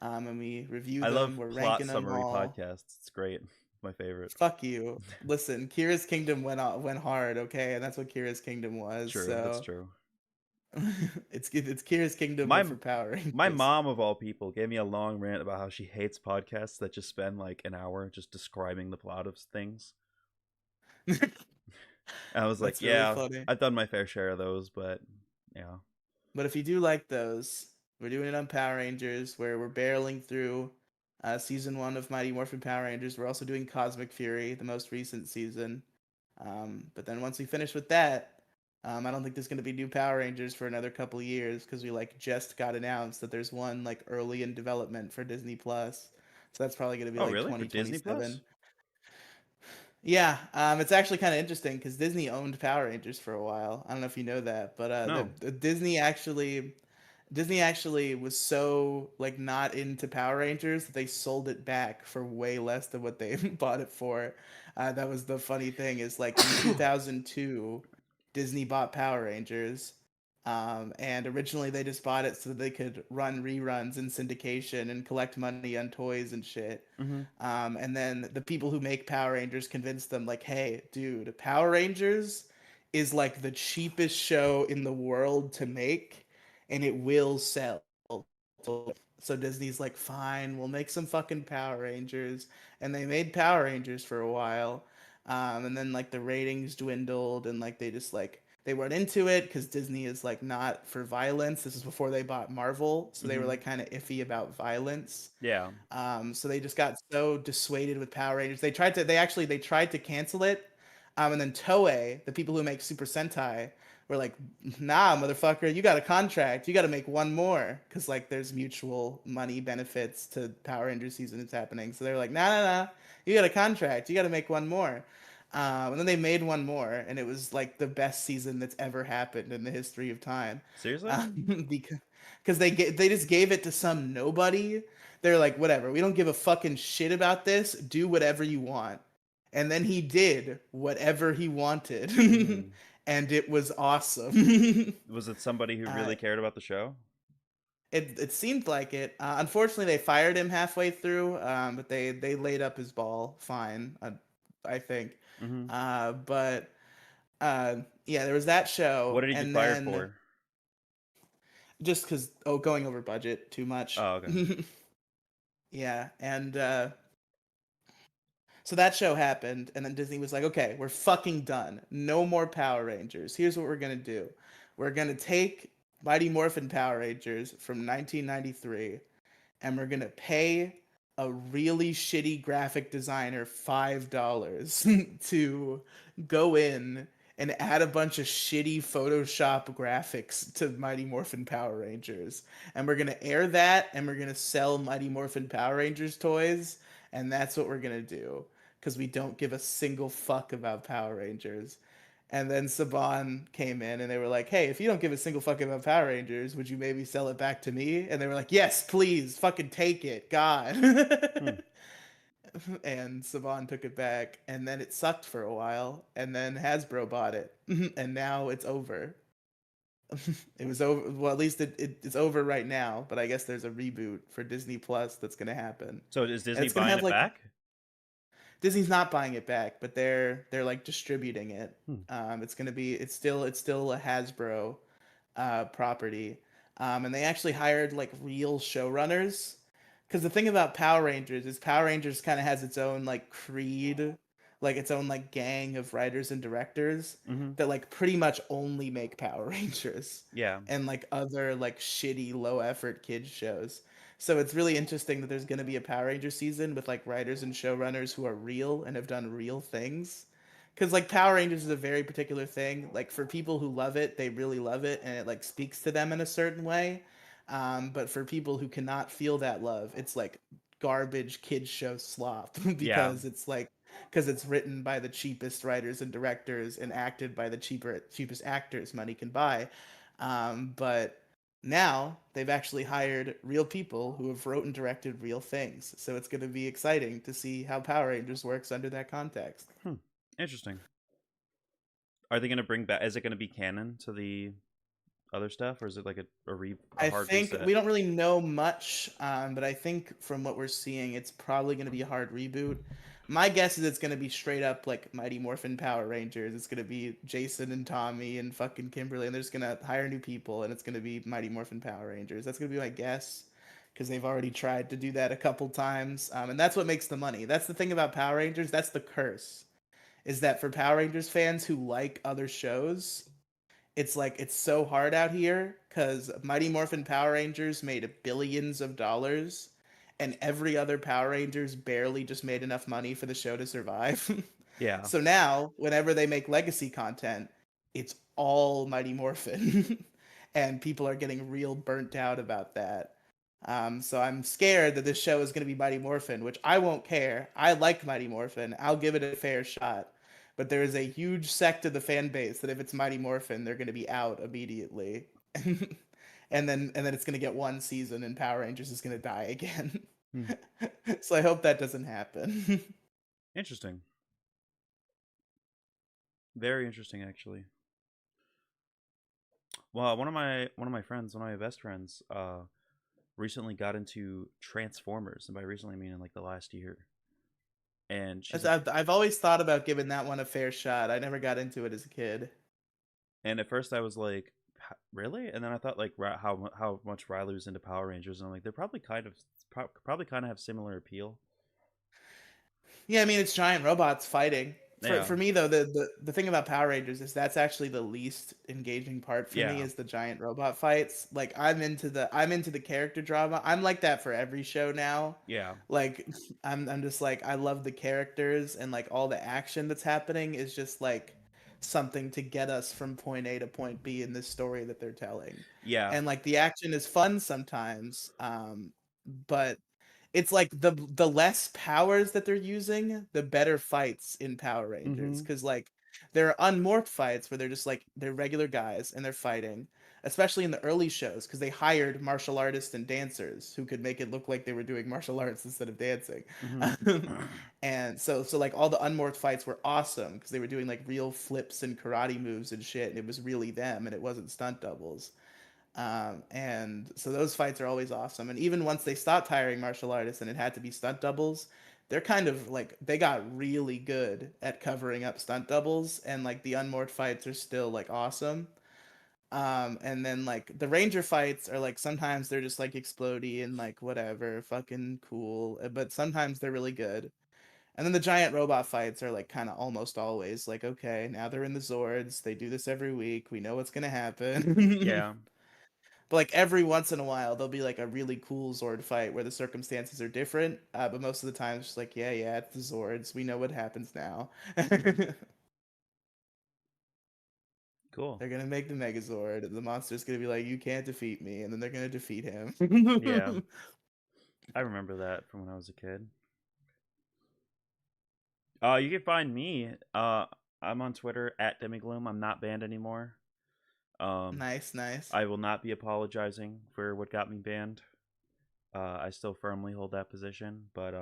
And we review I them. love We're plot ranking them summary all. podcasts. It's great. My favorite. Fuck you. Listen, Kira's Kingdom went hard, okay, and that's what Kira's Kingdom was. True, that's So true. it's Kira's Kingdom, but My for Power my Rangers. mom of all people gave me a long rant about how she hates podcasts that just spend like an hour just describing the plot of things. And I was like, That's really yeah, funny. I've done my fair share of those, but yeah. But if you do like those, we're doing it on Power Rangers, where we're barreling through season one of Mighty Morphin Power Rangers. We're also doing Cosmic Fury, the most recent season. But then once we finish with that, I don't think there's going to be new Power Rangers for another couple of years because we like just got announced that there's one like early in development for Disney Plus. So that's probably going to be Oh, like really? For Disney 2027. Plus? Yeah, it's actually kind of interesting because Disney owned Power Rangers for a while. I don't know if you know that, but No. Disney actually was so like not into Power Rangers that they sold it back for way less than what they bought it for. That was the funny thing is like in 2002, Disney bought Power Rangers, and originally they just bought it so that they could run reruns in syndication and collect money on toys and shit. Mm-hmm. And then the people who make Power Rangers convinced them, like, hey, dude, Power Rangers is like the cheapest show in the world to make, and it will sell. So Disney's like, fine, we'll make some fucking Power Rangers. And they made Power Rangers for a while. And then like the ratings dwindled, and like they just like they weren't into it because Disney is like not for violence. This is before they bought Marvel, so they were Mm-hmm. like kind of iffy about violence. Yeah. So they just got so dissuaded with Power Rangers. They tried to cancel it. And then Toei, the people who make Super Sentai, were like, "Nah, motherfucker, you got a contract. You got to make one more because like there's mutual money benefits to Power Rangers season is happening." So they were like, "Nah, nah, nah, you got a contract. You got to make one more." And then they made one more, and it was like the best season that's ever happened in the history of time, Seriously? because they just gave it to some nobody. They're like, whatever, we don't give a fucking shit about this. Do whatever you want. And then he did whatever he wanted, Hmm. and it was awesome. Was it somebody who uh, really cared about the show? it seemed like it. Unfortunately, they fired him halfway through, but they laid up his ball fine. I think. Mm-hmm. But yeah, there was that show, What did he get and fired then for? just because going over budget too much. Oh, okay. Yeah, and so that show happened, and then Disney was like, okay, we're fucking done. No more Power Rangers. Here's what we're gonna do. We're gonna take Mighty Morphin Power Rangers from 1993, and we're gonna pay a really shitty graphic designer $5 to go in and add a bunch of shitty Photoshop graphics to Mighty Morphin Power Rangers. And we're gonna air that, and we're gonna sell Mighty Morphin Power Rangers toys, and that's what we're gonna do. Because we don't give a single fuck about Power Rangers. And then Saban came in and they were like, hey, if you don't give a single fuck about Power Rangers, would you maybe sell it back to me? And they were like, yes, please, fucking take it, God. Hmm. And Saban took it back, and then it sucked for a while, and then Hasbro bought it, and now it's over. It was over. Well, at least it's over right now, but I guess there's a reboot for Disney Plus that's gonna happen, So is and Disney it's gonna buying have it like back? Disney's not buying it back, but they're like distributing it. Hmm. It's still a Hasbro property, and they actually hired like real showrunners. Because the thing about Power Rangers is Power Rangers kind of has its own like creed, like its own like gang of writers and directors Mm-hmm. that like pretty much only make Power Rangers Yeah. and like other like shitty low effort kids shows. So it's really interesting that there's going to be a Power Ranger season with like writers and showrunners who are real and have done real things. Because like Power Rangers is a very particular thing. Like for people who love it, they really love it, and it like speaks to them in a certain way. But for people who cannot feel that love, it's like garbage kids show slop Yeah. because it's written by the cheapest writers and directors and acted by the cheapest actors money can buy. But Now they've actually hired real people who have wrote and directed real things. So it's going to be exciting to see how Power Rangers works under that context. Hmm. Interesting. Are they going to bring back? Is it going to be canon to the other stuff, or is it like a I hard think reset? we don't really know much, but I think from what we're seeing, it's probably going to be a hard reboot. My guess is it's going to be straight up like Mighty Morphin Power Rangers. It's going to be Jason and Tommy and fucking Kimberly, and they're just going to hire new people, and it's going to be Mighty Morphin Power Rangers. That's going to be my guess because they've already tried to do that a couple times, and that's what makes the money. That's the thing about Power Rangers. That's the curse, is that for Power Rangers fans who like other shows, it's like it's so hard out here because Mighty Morphin Power Rangers made billions of dollars, and every other Power Rangers barely just made enough money for the show to survive. Yeah, So now, whenever they make legacy content, it's all Mighty Morphin, and people are getting real burnt out about that. So I'm scared that this show is going to be Mighty Morphin, which I won't care. I like Mighty Morphin. I'll give it a fair shot. But there is a huge sect of the fan base that if it's Mighty Morphin, they're going to be out immediately. And then it's going to get one season and Power Rangers is going to die again. hmm. So I hope that doesn't happen. Interesting. Very interesting, actually. Well, one of my friends, one of my best friends, recently got into Transformers, and by recently I mean in like the last year. And she's a I've always thought about giving that one a fair shot. I never got into it as a kid. and at first I was like, really? And then I thought like how much Riley was into Power Rangers, and I'm like, they're probably probably kind of have similar appeal. Yeah, I mean it's giant robots fighting. For Yeah, me though, the thing about Power Rangers is that's actually the least engaging part for me yeah, is the giant robot fights. Like I'm into the character drama. I'm like that for every show now. yeah, Like I'm just like I love the characters and like all the action that's happening is just like something to get us from point A to point B in this story that they're telling. yeah. And like the action is fun sometimes, but it's like the less powers that they're using, the better fights in Power Rangers. Mm-hmm. Because like there are unmorphed fights where they're just like they're regular guys and they're fighting, especially in the early shows, because they hired martial artists and dancers who could make it look like they were doing martial arts instead of dancing. Mm-hmm. And so like all the unmorphed fights were awesome because they were doing like real flips and karate moves and shit, and it was really them and it wasn't stunt doubles. And so those fights are always awesome. And even once they stopped hiring martial artists and it had to be stunt doubles, they're kind of like they got really good at covering up stunt doubles, and like the unmoored fights are still like awesome. And then like the ranger fights are like sometimes they're just like explodey and like whatever, fucking cool, but sometimes they're really good. And then the giant robot fights are like kind of almost always like okay, now they're in the Zords, they do this every week, we know what's gonna happen. Yeah, But like every once in a while, there'll be like a really cool Zord fight where the circumstances are different. But most of the time, it's just like, yeah, yeah, it's the Zords. We know what happens now. They're cool. gonna make the Megazord, and the monster's gonna be like, "You can't defeat me," and then they're gonna defeat him. Yeah, I remember that from when I was a kid. You can find me. I'm on Twitter at Demigloom. I'm not banned anymore. Um, Nice, nice. I will not be apologizing for what got me banned. I still firmly hold that position, but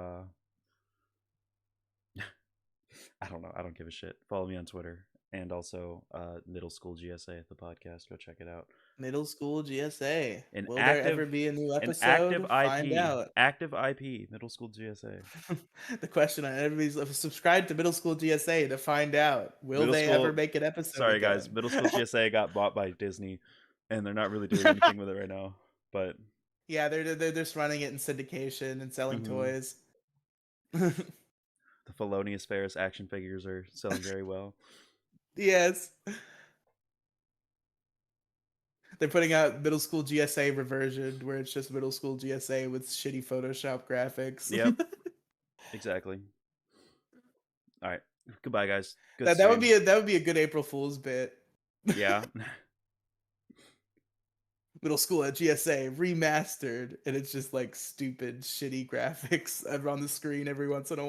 I don't know. I don't give a shit. Follow me on Twitter and also Middle School GSA, the podcast. Go check it out. Middle school GSA. An Will there ever active, be a new an active episode? Find IP, out. active IP, Middle School GSA. The question on everybody's subscribe to Middle School GSA to find out. Will Middle they ever School. make an episode Sorry guys, again? Middle School GSA got bought by Disney, and they're not really doing anything with it right now. But Yeah, they're just running it in syndication and selling mhm, toys. the Felonious Ferris action figures are selling very well. Yes. They're putting out middle school GSA reversion where it's just middle school GSA with shitty Photoshop graphics. Yep, exactly. All right, goodbye guys. Good That would stream. be a good April Fool's bit. Yeah. Middle school at GSA remastered, and it's just like stupid, shitty graphics on the screen every once in a while.